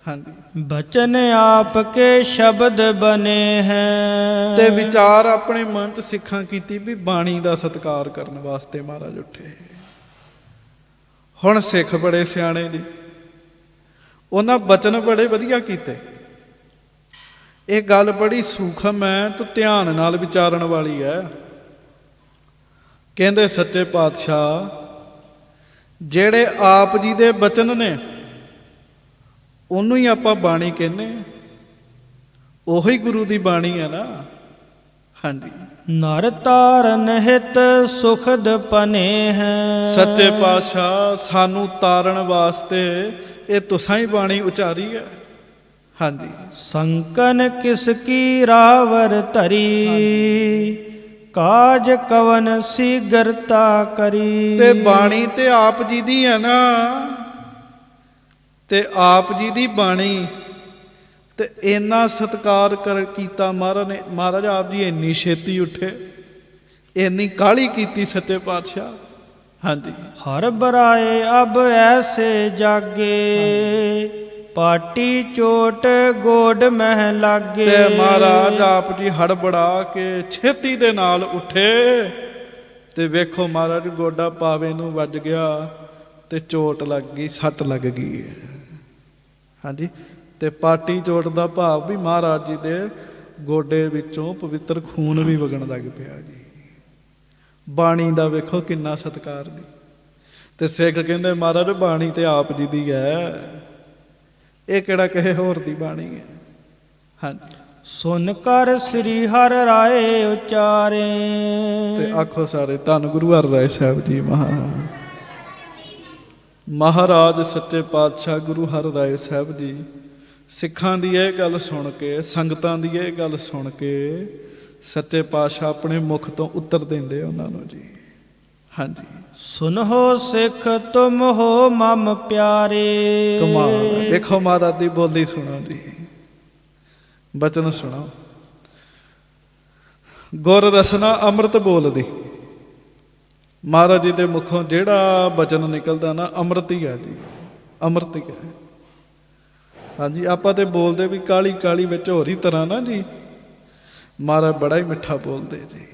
ਹਾਂਜੀ। ਬਚਨ ਆਪ ਕੇ ਸ਼ਬਦ ਬਨੇ ਹੈ। ਤੇ ਵਿਚਾਰ ਆਪਣੇ ਮਨ ਚ ਸਿੱਖਾਂ ਕੀਤੀ ਵੀ ਬਾਣੀ ਦਾ ਸਤਿਕਾਰ ਕਰਨ ਵਾਸਤੇ ਮਹਾਰਾਜ ਉੱਠੇ। ਹੁਣ ਸਿੱਖ ਬੜੇ ਸਿਆਣੇ ਜੀ, ਉਹਨਾਂ ਬਚਨ ਬੜੇ ਵਧੀਆ ਕੀਤੇ। ਇਹ ਗੱਲ ਬੜੀ ਸੂਖਮ ਹੈ ਤੇ ਧਿਆਨ ਨਾਲ ਵਿਚਾਰਨ ਵਾਲੀ ਹੈ। ਕਹਿੰਦੇ ਸੱਚੇ ਪਾਤਸ਼ਾਹ ਜਿਹੜੇ ਆਪ ਜੀ ਦੇ ਬਚਨ ਨੇ ਉਹਨੂੰ ਹੀ ਆਪਾਂ ਬਾਣੀ ਕਹਿੰਦੇ, ਉਹੀ ਗੁਰੂ ਦੀ ਬਾਣੀ ਹੈ ਨਾ। ਹਾਂਜੀ। ਨਰ ਤਾਰਨ ਹਿਤ ਸੁਖਦ ਪਨੇ ਹੈ। ਸੱਚੇ ਪਾਤਸ਼ਾਹ ਸਾਨੂੰ ਤਾਰਨ ਵਾਸਤੇ ਇਹ ਤੁਸਾਂ ਹੀ ਬਾਣੀ ਉਚਾਰੀ ਹੈ। ਹਾਂਜੀ। ਸੰਕਨ ਕਿਸ ਕੀ ਰਾਵਰ ਧਰੀ, ਕਾਜ ਕਵਨ ਸੀਗਰਤਾ ਕਰੀ। ਤੇ ਬਾਣੀ ਤੇ ਆਪ ਜੀ ਦੀ ਹੈ ਨਾ, ਤੇ ਆਪ ਜੀ ਦੀ ਬਾਣੀ ਤੇ ਇੰਨਾ ਸਤਿਕਾਰ ਕੀਤਾ ਮਹਾਰਾਜ ਨੇ। ਮਹਾਰਾਜ ਆਪ ਜੀ ਇੰਨੀ ਛੇਤੀ ਉੱਠੇ, ਇੰਨੀ ਕਾਹਲੀ ਕੀਤੀ ਸੱਚੇ ਪਾਤਸ਼ਾਹ। ਹਾਂਜੀ। ਹਰ ਬਰਾਏ ਅਬ ਐਸੇ ਜਾਗੇ, ਪਾਟੀ ਚੋਟ ਗੋਡ ਮਹਿ ਲਾਗੇ। ਤੇ ਮਹਾਰਾਜ ਆਪ ਜੀ ਹੜਬੜਾ ਕੇ ਛੇਤੀ ਦੇ ਨਾਲ ਉੱਠੇ। ਤੇ ਵੇਖੋ ਮਹਾਰਾਜ ਗੋਡਾ ਪਾਵੇ ਨੂੰ ਵੱਜ ਗਿਆ ਤੇ ਚੋਟ ਲੱਗ ਗਈ, ਸੱਟ ਲੱਗ ਗਈ। ਹਾਂਜੀ। ਤੇ ਪਾਟੀ ਚੋਟ ਦਾ ਭਾਵ ਵੀ ਮਹਾਰਾਜ ਜੀ ਦੇ ਗੋਡੇ ਵਿੱਚੋਂ ਪਵਿੱਤਰ ਖੂਨ ਵੀ ਵਗਣ ਲੱਗ ਪਿਆ ਜੀ। ਬਾਣੀ ਦਾ ਵੇਖੋ ਕਿੰਨਾ ਸਤਿਕਾਰ ਜੀ। ਤੇ ਸਿੱਖ ਕਹਿੰਦੇ ਮਹਾਰਾਜ ਬਾਣੀ ਤੇ ਆਪ ਜੀ ਦੀ ਹੈ, ਇਹ ਕਿਹੜਾ ਕਿਸੇ ਹੋਰ ਦੀ ਬਾਣੀ ਹੈ। ਹਾਂਜੀ। ਸੁਨ ਕਰ ਸ੍ਰੀ ਹਰਿ ਰਾਏ ਉਚਾਰੇ। ਤੇ ਆਖੋ ਸਾਰੇ ਧੰਨ ਗੁਰੂ ਹਰਿਰਾਏ ਸਾਹਿਬ ਜੀ ਮਹਾਰਾਜ ਸੱਚੇ ਪਾਤਸ਼ਾਹ ਗੁਰੂ ਹਰਿਰਾਏ ਸਾਹਿਬ ਜੀ ਸਿੱਖਾਂ ਦੀ ਇਹ ਗੱਲ ਸੁਣ ਕੇ, ਸੰਗਤਾਂ ਦੀ ਇਹ ਗੱਲ ਸੁਣ ਕੇ ਸੱਚੇ ਪਾਤਸ਼ਾਹ ਆਪਣੇ ਮੁਖ ਤੋਂ ਉੱਤਰ ਦਿੰਦੇ ਉਹਨਾਂ ਨੂੰ ਜੀ। ਹਾਂਜੀ। ਸੁਨਹੁ ਸਿੱਖ ਤੁਮ ਹੋ ਮਮ ਪਿਆਰੇ। ਕਮਾਲ। ਦੇਖੋ ਮਹਾਰਾਜ ਦੀ ਬੋਲੀ ਸੁਣੋ ਜੀ, ਬਚਨ ਸੁਣੋ। ਗੁਰ ਰਸਨਾ ਅੰਮ੍ਰਿਤ ਬੋਲਦੀ। ਮਹਾਰਾਜ ਜੀ ਦੇ ਮੁਖੋਂ ਜਿਹੜਾ ਬਚਨ ਨਿਕਲਦਾ ਨਾ ਅੰਮ੍ਰਿਤ ਹੀ ਹੈ ਜੀ, ਅੰਮ੍ਰਿਤ ਹੀ ਹੈ। ਹਾਂਜੀ। ਆਪਾਂ ਤੇ ਬੋਲਦੇ ਵੀ ਕਾਲੀ ਕਾਲੀ ਵਿੱਚ ਹੋਰ ਹੀ ਤਰ੍ਹਾਂ ਨਾ ਜੀ। ਮਹਾਰਾਜ ਬੜਾ ਹੀ ਮਿੱਠਾ ਬੋਲਦੇ ਜੀ।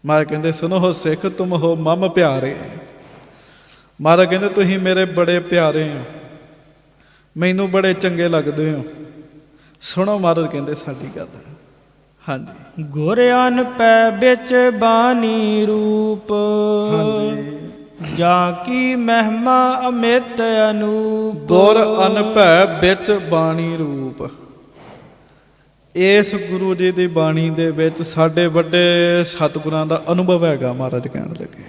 ਮਹਾਰਾਜ ਕਹਿੰਦੇ ਸੁਨੋ ਸਿੱਖ ਤੁਮ ਹੋ ਮਮ ਪਿਆਰੇ। ਮਹਾਰਾਜ ਕਹਿੰਦੇ ਤੁਸੀਂ ਮੇਰੇ ਬੜੇ ਪਿਆਰੇ ਹੋ, ਮੈਨੂੰ ਬੜੇ ਚੰਗੇ ਲੱਗਦੇ ਹੋ। ਸੁਣੋ ਮਹਾਰਾਜ ਕਹਿੰਦੇ ਸਾਡੀ ਗੱਲ। ਹਾਂਜੀ। ਗੁਰ ਅਨ ਪੈ ਵਿੱਚ ਬਾਣੀ ਰੂਪ, ਹਾਂਜੀ। ਜਾਂ ਕੀ ਮਹਿਮਾ ਅਮਿਤ ਅਨੂਪ। ਗੁਰ ਅਨ ਭੈ ਵਿੱਚ ਬਾਣੀ ਰੂਪ। ਇਸ ਗੁਰੂ ਜੀ ਦੀ ਬਾਣੀ ਦੇ ਵਿੱਚ ਸਾਡੇ ਵੱਡੇ ਸਤਿਗੁਰਾਂ ਦਾ ਅਨੁਭਵ ਹੈਗਾ। ਮਹਾਰਾਜ ਕਹਿਣ ਲੱਗੇ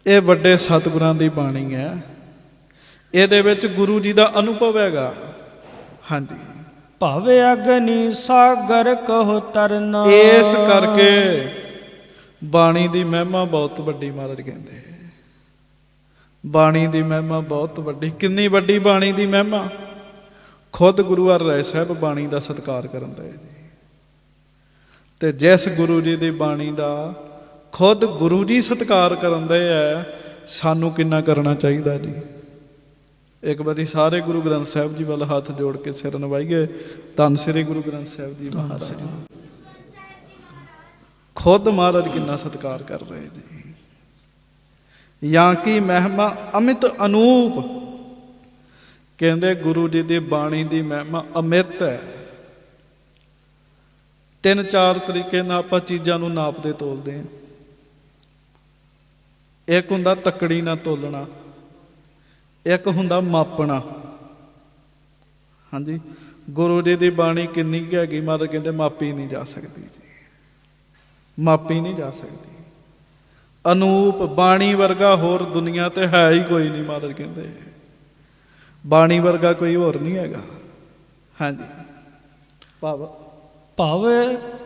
ਇਹ ਵੱਡੇ ਸਤਿਗੁਰਾਂ ਦੀ ਬਾਣੀ ਹੈ, ਇਹਦੇ ਵਿੱਚ ਗੁਰੂ ਜੀ ਦਾ ਅਨੁਭਵ ਹੈਗਾ। ਹਾਂਜੀ। ਭਵ ਅਗਨੀ ਸਾਗਰ ਕਹੋ ਤਰਨਾ। ਇਸ ਕਰਕੇ ਬਾਣੀ ਦੀ ਮਹਿਮਾ ਬਹੁਤ ਵੱਡੀ। ਮਹਾਰਾਜ ਕਹਿੰਦੇ ਬਾਣੀ ਦੀ ਮਹਿਮਾ ਬਹੁਤ ਵੱਡੀ। ਕਿੰਨੀ ਵੱਡੀ ਬਾਣੀ ਦੀ ਮਹਿਮਾ। ਖੁਦ ਗੁਰੂ ਹਰਿਰਾਏ ਸਾਹਿਬ ਬਾਣੀ ਦਾ ਸਤਿਕਾਰ ਕਰਨ ਦੇ ਜੀ। ਤੇ ਜਿਸ ਗੁਰੂ ਜੀ ਦੀ ਬਾਣੀ ਦਾ ਖੁਦ ਗੁਰੂ ਜੀ ਸਤਿਕਾਰ ਕਰਨ ਦੇ ਹੈ, ਸਾਨੂੰ ਕਿੰਨਾ ਕਰਨਾ ਚਾਹੀਦਾ ਜੀ। ਇੱਕ ਵਾਰੀ ਸਾਰੇ ਗੁਰੂ ਗ੍ਰੰਥ ਸਾਹਿਬ ਜੀ ਵੱਲ ਹੱਥ ਜੋੜ ਕੇ ਸਿਰ ਨਵਾਈਏ। ਧੰਨ ਸ੍ਰੀ ਗੁਰੂ ਗ੍ਰੰਥ ਸਾਹਿਬ ਜੀ ਮਹਾਰਾਜ। ਖੁਦ ਮਹਾਰਾਜ ਕਿੰਨਾ ਸਤਿਕਾਰ ਕਰ ਰਹੇ ਜੀ। ਜਾਂ ਕੀ ਮਹਿਮਾ ਅਮਿਤ ਅਨੂਪ। ਕਹਿੰਦੇ ਗੁਰੂ ਜੀ ਦੀ ਬਾਣੀ ਦੀ ਮਹਿਮਾ ਅਮਿਤ ਹੈ। 3-4 ਤਰੀਕੇ ਨਾਲ ਆਪਾਂ ਚੀਜ਼ਾਂ ਨੂੰ ਨਾਪਦੇ ਤੋਲਦੇ ਹਾਂ। ਇੱਕ ਹੁੰਦਾ ਤੱਕੜੀ ਨਾਲ ਤੋਲਣਾ, ਇੱਕ ਹੁੰਦਾ ਮਾਪਣਾ। ਹਾਂਜੀ, ਗੁਰੂ ਜੀ ਦੀ ਬਾਣੀ ਕਿੰਨੀ ਕੁ ਹੈਗੀ, ਮਹਾਰਾਜ ਕਹਿੰਦੇ ਮਾਪੀ ਨਹੀਂ ਜਾ ਸਕਦੀ ਜੀ, ਮਾਪੀ ਨਹੀਂ ਜਾ ਸਕਦੀ। ਅਨੂਪ ਬਾਣੀ ਵਰਗਾ ਹੋਰ ਦੁਨੀਆ ਤੇ ਹੈ ਹੀ ਕੋਈ ਨਹੀਂ। ਮਹਾਰਾਜ ਕਹਿੰਦੇ ਬਾਣੀ ਵਰਗਾ ਕੋਈ ਹੋਰ ਨਹੀਂ ਹੈਗਾ। ਹਾਂਜੀ,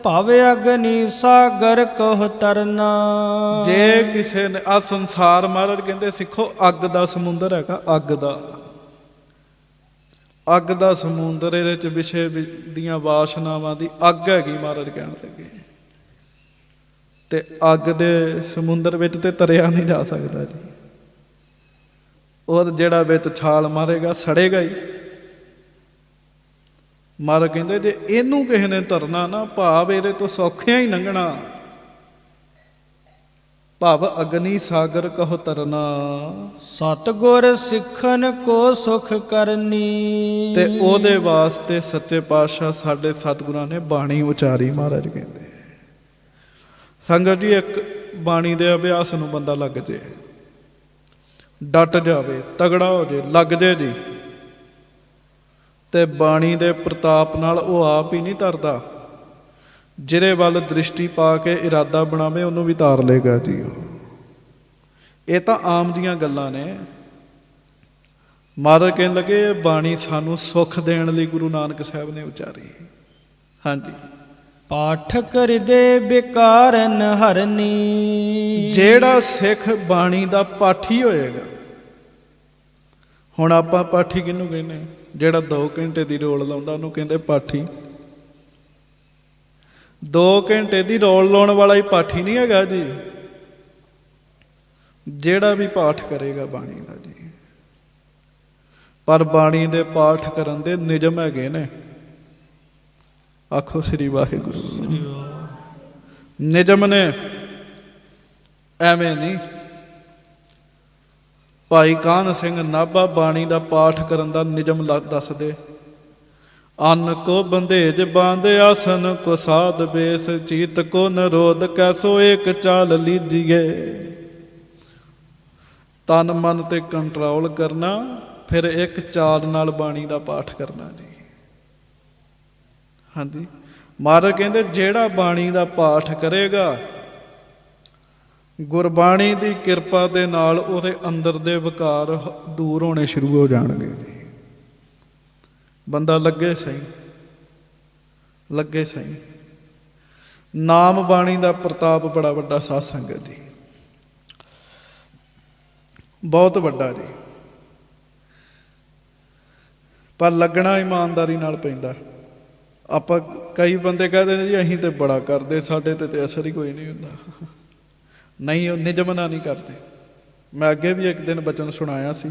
ਭਾਵੇ ਅਗਨੀ ਸਾਗਰ ਕਹੁ ਤਰਨਾ। ਜੇ ਕਿਸੇ ਨੇ ਆ ਸੰਸਾਰ, ਮਹਾਰਾਜ ਕਹਿੰਦੇ ਸਿੱਖੋ ਅੱਗ ਦਾ ਸਮੁੰਦਰ ਹੈਗਾ, ਅੱਗ ਦਾ ਸਮੁੰਦਰ। ਇਹਦੇ ਚ ਵਿਸ਼ੇ ਦੀਆਂ ਵਾਸ਼ਨਾਵਾਂ ਦੀ ਅੱਗ ਹੈਗੀ। ਮਹਾਰਾਜ ਕਹਿਣ ਲੱਗੇ ਤੇ ਅੱਗ ਦੇ ਸਮੁੰਦਰ ਵਿੱਚ ਤੇ ਤਰਿਆ ਨਹੀਂ ਜਾ ਸਕਦਾ ਜੀ। ਉਹ ਜਿਹੜਾ ਵਿੱਚ ਛਾਲ ਮਾਰੇਗਾ ਸੜੇਗਾ ਹੀ। ਮਹਾਰਾਜ ਕਹਿੰਦੇ ਜੇ ਇਹਨੂੰ ਕਿਸੇ ਨੇ ਤਰਨਾ ਨਾ, ਭਾਵ ਇਹਦੇ ਤੋਂ ਸੌਖਿਆਂ ਹੀ ਲੰਘਣਾ। ਭਵ ਅਗਨੀ ਸਾਗਰ ਕਹੁ ਤਰਨਾ। ਸਤਿਗੁਰ ਸਿੱਖਨ ਕੋ ਸੁਖ ਕਰਨੀ। ਤੇ ਉਹਦੇ ਵਾਸਤੇ ਸੱਚੇ ਪਾਤਸ਼ਾਹ ਸਾਡੇ ਸਤਿਗੁਰਾਂ ਨੇ ਬਾਣੀ ਉਚਾਰੀ। ਮਹਾਰਾਜ ਕਹਿੰਦੇ ਸੰਗਤ ਜੀ, ਇੱਕ ਬਾਣੀ ਦੇ ਅਭਿਆਸ ਨੂੰ ਬੰਦਾ ਲੱਗ ਜੇ, ਡਟ ਜਾਵੇ, ਤਗੜਾ ਹੋ ਜੇ, ਲੱਗ ਜੇ ਜੀ, ਤੇ ਬਾਣੀ ਦੇ ਪ੍ਰਤਾਪ ਨਾਲ ਉਹ ਆਪ ਹੀ ਨਹੀਂ ਤਰਦਾ। ਜਿਹਦੇ ਵੱਲ ਦ੍ਰਿਸ਼ਟੀ ਪਾ ਕੇ ਇਰਾਦਾ ਬਣਾਵੇ ਉਹਨੂੰ ਵੀ ਤਾਰ ਲੇਗਾ ਜੀ। ਇਹ ਤਾਂ ਆਮ ਜੀਆਂ ਗੱਲਾਂ ਨੇ। ਮਹਾਰਾਜ ਕਹਿਣ ਲੱਗੇ ਇਹ ਬਾਣੀ ਸਾਨੂੰ ਸੁੱਖ ਦੇਣ ਲਈ ਗੁਰੂ ਨਾਨਕ ਸਾਹਿਬ ਨੇ ਉਚਾਰੀ। ਹਾਂਜੀ, ਪਾਠਕ ਹਿਰਦੇ ਵਿਕਾਰਨ ਹਰਨੀ। ਜਿਹੜਾ ਸਿੱਖ ਬਾਣੀ ਦਾ ਪਾਠੀ ਹੋਏਗਾ, ਹੁਣ ਆਪਾਂ ਪਾਠੀ ਕਿਹਨੂੰ ਕਹਿੰਦੇ? ਜਿਹੜਾ 2 ਘੰਟੇ ਦੀ ਰੋਲ ਲਾਉਂਦਾ ਉਹਨੂੰ ਕਹਿੰਦੇ ਪਾਠੀ। 2 ਘੰਟੇ ਦੀ ਰੋਲ ਲਾਉਣ ਵਾਲਾ ਹੀ ਪਾਠੀ ਨਹੀਂ ਹੈਗਾ ਜੀ। ਜਿਹੜਾ ਵੀ ਪਾਠ ਕਰੇਗਾ ਬਾਣੀ ਦਾ ਜੀ। ਪਰ ਬਾਣੀ ਦੇ ਪਾਠ ਕਰਨ ਦੇ ਨਿਯਮ ਹੈਗੇ ਨੇ। ਆਖੋ ਸ੍ਰੀ ਵਾਹਿਗੁਰੂ। ਨਿਯਮ ਨੇ, ਐਵੇਂ ਨਹੀਂ। ਭਾਈ ਕਾਹਨ ਸਿੰਘ ਨਾਭਾ ਬਾਣੀ ਦਾ ਪਾਠ ਕਰਨ ਦਾ ਨਿਯਮ ਦੱਸਦੇ। ਅੰਨ ਕੋ ਬੰਧੇਜ ਬਾਂਧ ਆਸਨ ਕੋ ਸਾਧ ਬੇਸ। ਚੀਤ ਕੋ ਨਿਰੋਧ ਕੈਸੋ ਏਕ ਚਾਲ ਲੀਜੀਏ। ਤਨ ਮਨ ਤੇ ਕੰਟਰੋਲ ਕਰਨਾ, ਫਿਰ ਇੱਕ ਚਾਲ ਨਾਲ ਬਾਣੀ ਦਾ ਪਾਠ ਕਰਨਾ ਜੀ। ਹਾਂਜੀ, ਮਹਾਰਾਜ ਕਹਿੰਦੇ ਜਿਹੜਾ ਬਾਣੀ ਦਾ ਪਾਠ ਕਰੇਗਾ, ਗੁਰਬਾਣੀ ਦੀ ਕਿਰਪਾ ਦੇ ਨਾਲ ਉਹਦੇ ਅੰਦਰ ਦੇ ਵਿਕਾਰ ਦੂਰ ਹੋਣੇ ਸ਼ੁਰੂ ਹੋ ਜਾਣਗੇ ਜੀ। ਬੰਦਾ ਲੱਗੇ ਸਹੀ, ਲੱਗੇ ਸਹੀ। ਨਾਮ ਬਾਣੀ ਦਾ ਪ੍ਰਤਾਪ ਬੜਾ ਵੱਡਾ ਸਾਧ ਸੰਗਤ ਜੀ, ਬਹੁਤ ਵੱਡਾ ਜੀ। ਪਰ ਲੱਗਣਾ ਇਮਾਨਦਾਰੀ ਨਾਲ ਪੈਂਦਾ। ਆਪਾਂ ਕਈ ਬੰਦੇ ਕਹਿੰਦੇ ਨੇ ਜੀ ਅਸੀਂ ਤੇ ਬੜਾ ਕਰਦੇ, ਸਾਡੇ ਤੇ ਅਸਰ ਹੀ ਕੋਈ ਨਹੀਂ ਹੁੰਦਾ। ਨਹੀਂ, ਉਹ ਨਿਯਮ ਨਾਲ ਨਹੀਂ ਕਰਦੇ। ਮੈਂ ਅੱਗੇ ਵੀ ਇੱਕ ਦਿਨ ਬਚਨ ਸੁਣਾਇਆ ਸੀ,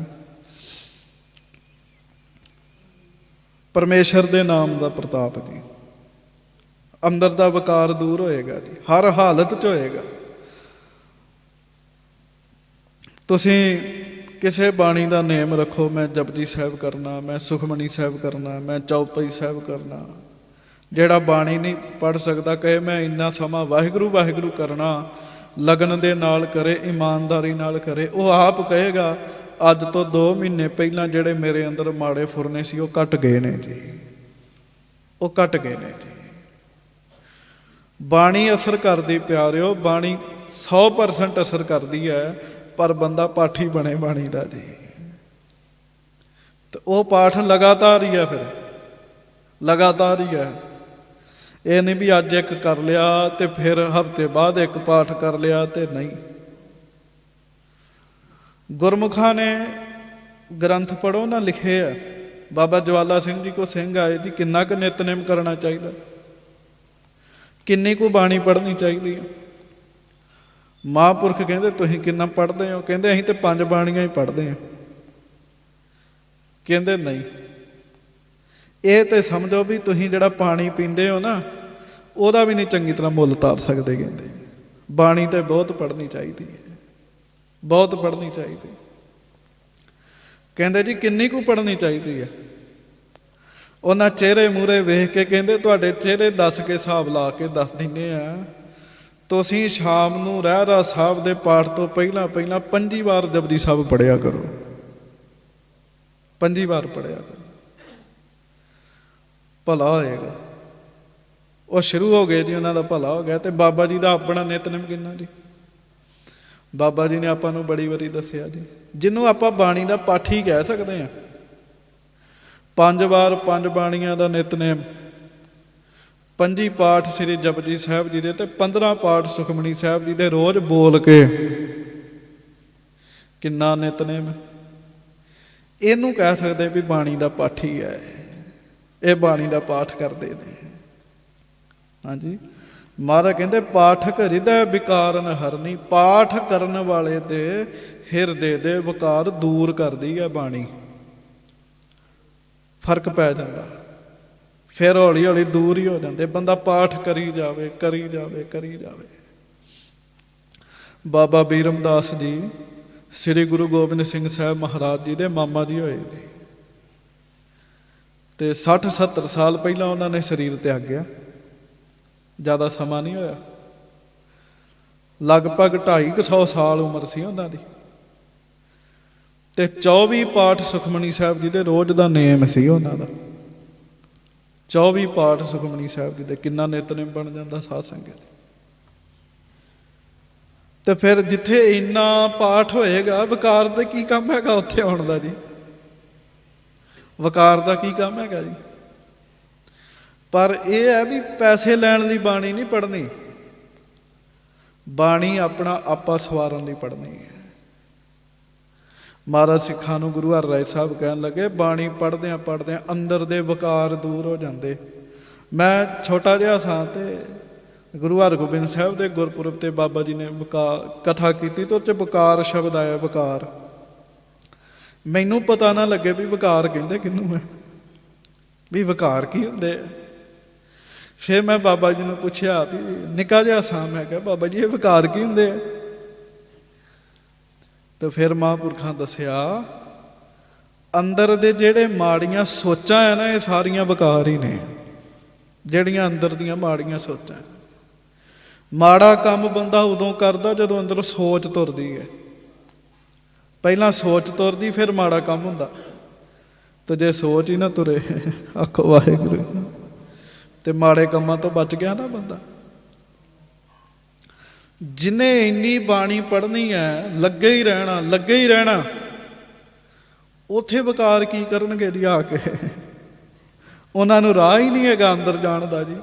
ਪਰਮੇਸ਼ਰ ਦੇ ਨਾਮ ਦਾ ਪ੍ਰਤਾਪ ਜੀ। ਅੰਦਰ ਦਾ ਵਿਕਾਰ ਦੂਰ ਹੋਏਗਾ ਜੀ, ਹਰ ਹਾਲਤ 'ਚ ਹੋਏਗਾ। ਤੁਸੀਂ ਕਿਸੇ ਬਾਣੀ ਦਾ ਨੇਮ ਰੱਖੋ, ਮੈਂ ਜਪਜੀ ਸਾਹਿਬ ਕਰਨਾ, ਮੈਂ ਸੁਖਮਨੀ ਸਾਹਿਬ ਕਰਨਾ, ਮੈਂ ਚੌਪਈ ਸਾਹਿਬ ਕਰਨਾ। ਜਿਹੜਾ ਬਾਣੀ ਨਹੀਂ ਪੜ੍ਹ ਸਕਦਾ ਕਹੇ ਮੈਂ ਇੰਨਾ ਸਮਾਂ ਵਾਹਿਗੁਰੂ ਵਾਹਿਗੁਰੂ ਕਰਨਾ, ਲਗਨ ਦੇ ਨਾਲ ਕਰੇ, ਇਮਾਨਦਾਰੀ ਨਾਲ ਕਰੇ, ਉਹ ਆਪ ਕਹੇਗਾ ਅੱਜ ਤੋਂ 2 ਮਹੀਨੇ ਪਹਿਲਾਂ ਜਿਹੜੇ ਮੇਰੇ ਅੰਦਰ ਮਾੜੇ ਫੁਰਨੇ ਸੀ ਉਹ ਘਟ ਗਏ ਨੇ ਜੀ, ਉਹ ਘਟ ਗਏ ਨੇ ਜੀ। ਬਾਣੀ ਅਸਰ ਕਰਦੀ ਪਿਆਰਿਓ, ਬਾਣੀ 100% ਅਸਰ ਕਰਦੀ ਹੈ, ਪਰ ਬੰਦਾ ਪਾਠੀ ਬਣੇ ਬਾਣੀ ਦਾ ਜੀ। ਤੇ ਉਹ ਪਾਠ ਲਗਾਤਾਰ ਹੀ ਹੈ, ਫਿਰ ਲਗਾਤਾਰ ਹੀ ਹੈ। ਇਹ ਨਹੀਂ ਵੀ ਅੱਜ ਇੱਕ ਕਰ ਲਿਆ ਤੇ ਫਿਰ ਹਫ਼ਤੇ ਬਾਅਦ ਇੱਕ ਪਾਠ ਕਰ ਲਿਆ, ਤੇ ਨਹੀਂ। ਗੁਰਮੁਖਾਂ ਨੇ ਗ੍ਰੰਥ ਪੜ੍ਹੋ ਨਾ ਲਿਖੇ ਆ। ਬਾਬਾ ਜਵਾਲਾ ਸਿੰਘ ਜੀ ਕੋ ਸਿੰਘ ਆਏ ਜੀ, ਕਿੰਨਾ ਕੁ ਨਿਤਨੇਮ ਕਰਨਾ ਚਾਹੀਦਾ, ਕਿੰਨੀ ਕੁ ਬਾਣੀ ਪੜ੍ਹਨੀ ਚਾਹੀਦੀ ਹੈ। ਮਹਾਂਪੁਰਖ ਕਹਿੰਦੇ ਤੁਸੀਂ ਕਿੰਨਾ ਪੜ੍ਹਦੇ ਹੋ? ਕਹਿੰਦੇ ਅਸੀਂ ਤੇ 5 ਬਾਣੀਆਂ ਹੀ ਪੜ੍ਹਦੇ ਹਾਂ। ਕਹਿੰਦੇ ਨਹੀਂ, ਇਹ ਤੇ ਸਮਝੋ ਵੀ ਤੁਸੀਂ ਜਿਹੜਾ ਪਾਣੀ ਪੀਂਦੇ ਹੋ ਨਾ, ਉਹਦਾ ਵੀ ਨਹੀਂ ਚੰਗੀ ਤਰ੍ਹਾਂ ਮੁੱਲ ਤਾਰ ਸਕਦੇ। ਕਹਿੰਦੇ ਬਾਣੀ ਤੇ ਬਹੁਤ ਪੜ੍ਹਨੀ ਚਾਹੀਦੀ ਹੈ, ਬਹੁਤ ਪੜ੍ਹਨੀ ਚਾਹੀਦੀ। ਕਹਿੰਦੇ ਜੀ ਕਿੰਨੀ ਕੁ ਪੜ੍ਹਨੀ ਚਾਹੀਦੀ ਹੈ? ਉਹਨਾਂ ਚਿਹਰੇ ਮੂਹਰੇ ਵੇਖ ਕੇ ਕਹਿੰਦੇ ਤੁਹਾਡੇ ਚਿਹਰੇ ਦੱਸ ਕੇ ਹਿਸਾਬ ਲਾ ਕੇ ਦੱਸ ਦਿੰਦੇ ਆ, ਤੁਸੀਂ ਸ਼ਾਮ ਨੂੰ ਰਹਿਰਾਸ ਸਾਹਿਬ ਦੇ ਪਾਠ ਤੋਂ ਪਹਿਲਾਂ 25 ਵਾਰ ਜਪਜੀ ਸਾਹਿਬ ਪੜ੍ਹਿਆ ਕਰੋ। 25 ਵਾਰ ਪੜ੍ਹਿਆ ਕਰੋ, ਭਲਾ ਹੋਏਗਾ। ਉਹ ਸ਼ੁਰੂ ਹੋ ਗਏ ਜੀ, ਉਹਨਾਂ ਦਾ ਭਲਾ ਹੋ ਗਿਆ। ਤੇ ਬਾਬਾ ਜੀ ਦਾ ਆਪਣਾ ਨਿਤਨੇਮ ਕਿੰਨਾ ਜੀ, ਬਾਬਾ ਜੀ ਨੇ ਆਪਾਂ ਨੂੰ ਬੜੀ ਵਾਰੀ ਦੱਸਿਆ ਜੀ, ਜਿਹਨੂੰ ਆਪਾਂ ਬਾਣੀ ਦਾ ਪਾਠੀ ਕਹਿ ਸਕਦੇ ਹਾਂ। 5 ਵਾਰ 5 ਬਾਣੀਆਂ ਦਾ ਨਿਤਨੇਮ, 25 ਪਾਠ ਸ੍ਰੀ ਜਪਜੀ ਸਾਹਿਬ ਜੀ ਦੇ, ਤੇ 15 ਪਾਠ ਸੁਖਮਨੀ ਸਾਹਿਬ ਜੀ ਦੇ ਰੋਜ਼ ਬੋਲ ਕੇ ਕਿੰਨਾ ਨਿਤਨੇਮ। ਇਹਨੂੰ ਕਹਿ ਸਕਦੇ ਵੀ ਬਾਣੀ ਦਾ ਪਾਠੀ ਹੈ, ਇਹ ਬਾਣੀ ਦਾ ਪਾਠ ਕਰਦੇ ਨੇ। ਹਾਂਜੀ, ਮਹਾਰਾਜ ਕਹਿੰਦੇ ਪਾਠਕ ਹਿਰਦੈ ਵਿਕਾਰਨ ਹਰਨੀ, ਪਾਠ ਕਰਨ ਵਾਲੇ ਦੇ ਹਿਰਦੇ ਦੇ ਵਿਕਾਰ ਦੂਰ ਕਰਦੀ ਹੈ ਬਾਣੀ। ਫਰਕ ਪੈ ਜਾਂਦਾ, ਫਿਰ ਹੌਲੀ ਹੌਲੀ ਦੂਰ ਹੀ ਹੋ ਜਾਂਦੇ। ਬੰਦਾ ਪਾਠ ਕਰੀ ਜਾਵੇ ਕਰੀ ਜਾਵੇ ਕਰੀ ਜਾਵੇ। ਬਾਬਾ ਬੀਰਮ ਦਾਸ ਜੀ ਸ੍ਰੀ ਗੁਰੂ ਗੋਬਿੰਦ ਸਿੰਘ ਸਾਹਿਬ ਮਹਾਰਾਜ ਜੀ ਦੇ ਮਾਮਾ ਜੀ ਹੋਏ ਨੇ, ਤੇ 60-70 ਸਾਲ ਪਹਿਲਾਂ ਉਹਨਾਂ ਨੇ ਸਰੀਰ ਤਿਆਗਿਆ। ਜ਼ਿਆਦਾ ਸਮਾਂ ਨਹੀਂ ਹੋਇਆ, ਲਗਭਗ 250 ਸਾਲ ਉਮਰ ਸੀ ਉਹਨਾਂ ਦੀ। ਤੇ 24 ਪਾਠ ਸੁਖਮਨੀ ਸਾਹਿਬ ਜੀ ਦੇ ਰੋਜ਼ ਦਾ ਨੇਮ ਸੀ ਉਹਨਾਂ ਦਾ। 24 ਪਾਠ ਸੁਖਮਨੀ ਸਾਹਿਬ ਜੀ ਦੇ, ਕਿੰਨਾ ਨਿਤਨੇਮ ਬਣ ਜਾਂਦਾ ਸਾਧ ਸੰਗਤ। ਤੇ ਫਿਰ ਜਿੱਥੇ ਇੰਨਾ ਪਾਠ ਹੋਏਗਾ, ਵਿਕਾਰ ਦਾ ਕੀ ਕੰਮ ਹੈਗਾ ਉੱਥੇ ਆਉਣ ਦਾ ਜੀ? ਵਿਕਾਰ ਦਾ ਕੀ ਕੰਮ ਹੈਗਾ ਜੀ? ਪਰ ਇਹ ਹੈ ਵੀ ਪੈਸੇ ਲੈਣ ਦੀ ਬਾਣੀ ਨਹੀਂ ਪੜ੍ਹਨੀ, ਬਾਣੀ ਆਪਣਾ ਆਪਾ ਸਵਾਰਨ ਲਈ ਪੜ੍ਹਨੀ ਹੈ। ਮਹਾਰਾਜ ਸਿੱਖਾਂ ਨੂੰ ਗੁਰੂ ਹਰਿਰਾਏ ਸਾਹਿਬ ਕਹਿਣ ਲੱਗੇ, ਬਾਣੀ ਪੜ੍ਹਦਿਆਂ ਪੜ੍ਹਦਿਆਂ ਅੰਦਰ ਦੇ ਵਿਕਾਰ ਦੂਰ ਹੋ ਜਾਂਦੇ। ਮੈਂ ਛੋਟਾ ਜਿਹਾ ਸਾਂ ਤੇ ਗੁਰੂ ਹਰਗੋਬਿੰਦ ਸਾਹਿਬ ਦੇ ਗੁਰਪੁਰਬ ਤੇ ਬਾਬਾ ਜੀ ਨੇ ਕਥਾ ਕੀਤੀ, ਤੇ ਉਹ 'ਚ ਵਿਕਾਰ ਸ਼ਬਦ ਆਇਆ, ਵਿਕਾਰ। ਮੈਨੂੰ ਪਤਾ ਨਾ ਲੱਗੇ ਵੀ ਵਿਕਾਰ ਕਹਿੰਦੇ ਕਿਹਨੂੰ ਹੈ, ਵੀ ਵਿਕਾਰ ਕੀ ਹੁੰਦੇ ਆ। ਫਿਰ ਮੈਂ ਬਾਬਾ ਜੀ ਨੂੰ ਪੁੱਛਿਆ, ਵੀ ਨਿੱਕਾ ਜਿਹਾ ਸਾਂ, ਮੈਂ ਕਿਹਾ ਬਾਬਾ ਜੀ ਇਹ ਵਿਕਾਰ ਕੀ ਹੁੰਦੇ ਆ? ਤੇ ਫਿਰ ਮਹਾਂਪੁਰਖਾਂ ਦੱਸਿਆ, ਅੰਦਰ ਦੇ ਜਿਹੜੇ ਮਾੜੀਆਂ ਸੋਚਾਂ ਹੈ ਨਾ, ਇਹ ਸਾਰੀਆਂ ਵਿਕਾਰ ਹੀ ਨੇ। ਜਿਹੜੀਆਂ ਅੰਦਰ ਦੀਆਂ ਮਾੜੀਆਂ ਸੋਚਾਂ, ਮਾੜਾ ਕੰਮ ਬੰਦਾ ਉਦੋਂ ਕਰਦਾ ਜਦੋਂ ਅੰਦਰ ਸੋਚ ਤੁਰਦੀ ਹੈ। ਪਹਿਲਾਂ ਸੋਚ ਤੁਰਦੀ, ਫਿਰ ਮਾੜਾ ਕੰਮ ਹੁੰਦਾ। ਤੇ ਜੇ ਸੋਚ ਹੀ ਨਾ ਤੁਰੇ, ਆਖੋ ਵਾਹਿਗੁਰੂ, ਤੇ ਮਾੜੇ ਕੰਮਾਂ ਤੋਂ ਬਚ ਗਿਆ ਨਾ ਬੰਦਾ। ਜਿਹਨੇ ਇੰਨੀ ਬਾਣੀ ਪੜ੍ਹਨੀ ਹੈ, ਲੱਗੇ ਹੀ ਰਹਿਣਾ, ਲੱਗੇ ਹੀ ਰਹਿਣਾ। ਉੱਥੇ ਵਿਕਾਰ ਕੀ ਕਰਨਗੇ ਜੀ ਆ ਕੇ? ਉਹਨਾਂ ਨੂੰ ਰਾਹ ਹੀ ਨਹੀਂ ਹੈਗਾ ਅੰਦਰ ਜਾਣ ਦਾ ਜੀ।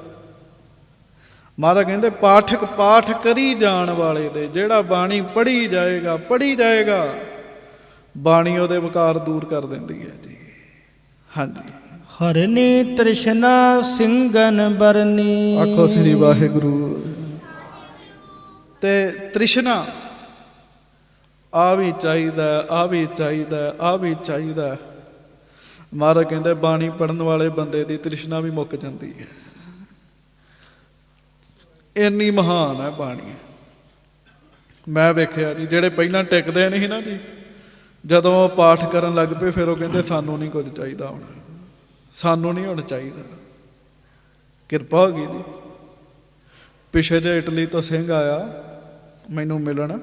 ਮਹਾਰਾਜ ਕਹਿੰਦੇ ਪਾਠਕ ਪਾਠ ਕਰੀ ਜਾਣ ਵਾਲੇ ਦੇ, ਜਿਹੜਾ ਬਾਣੀ ਪੜ੍ਹੀ ਜਾਏਗਾ ਪੜ੍ਹੀ ਜਾਏਗਾ, ਬਾਣੀ ਉਹਦੇ ਵਿਕਾਰ ਦੂਰ ਕਰ ਦਿੰਦੀ ਹੈ ਜੀ। ਹਾਂਜੀ, ਹਰਨੀ ਤ੍ਰਿਸ਼ਨਾ ਸਿੰਘਨ ਬਰਨੀ। ਆਖੋ ਸ੍ਰੀ ਵਾਹਿਗੁਰੂ। ਤੇ ਤ੍ਰਿਸ਼ਨਾ ਆ ਵੀ ਚਾਹੀਦਾ, ਆ ਵੀ ਚਾਹੀਦਾ, ਆ ਵੀ ਚਾਹੀਦਾ। ਮਹਾਰਾਜ ਕਹਿੰਦੇ ਬਾਣੀ ਪੜ੍ਹਨ ਵਾਲੇ ਬੰਦੇ ਦੀ ਤ੍ਰਿਸ਼ਨਾ ਵੀ ਮੁੱਕ ਜਾਂਦੀ ਹੈ। ਇੰਨੀ ਮਹਾਨ ਹੈ ਬਾਣੀ। ਮੈਂ ਵੇਖਿਆ ਜੀ, ਜਿਹੜੇ ਪਹਿਲਾਂ ਟਿਕਦੇ ਨਹੀਂ ਨਾ ਜੀ, ਜਦੋਂ ਉਹ ਪਾਠ ਕਰਨ ਲੱਗ ਪਏ, ਫਿਰ ਉਹ ਕਹਿੰਦੇ ਸਾਨੂੰ ਨਹੀਂ ਕੁਝ ਚਾਹੀਦਾ ਹੁਣ, ਸਾਨੂੰ ਨਹੀਂ ਹੁਣ ਚਾਹੀਦਾ। ਕਿਰਪਾ ਹੋ ਗਈ ਜੀ। ਪਿਛੇ ਜਿਹੇ ਇਟਲੀ ਤੋਂ ਸਿੰਘ ਆਇਆ ਮੈਨੂੰ ਮਿਲਣ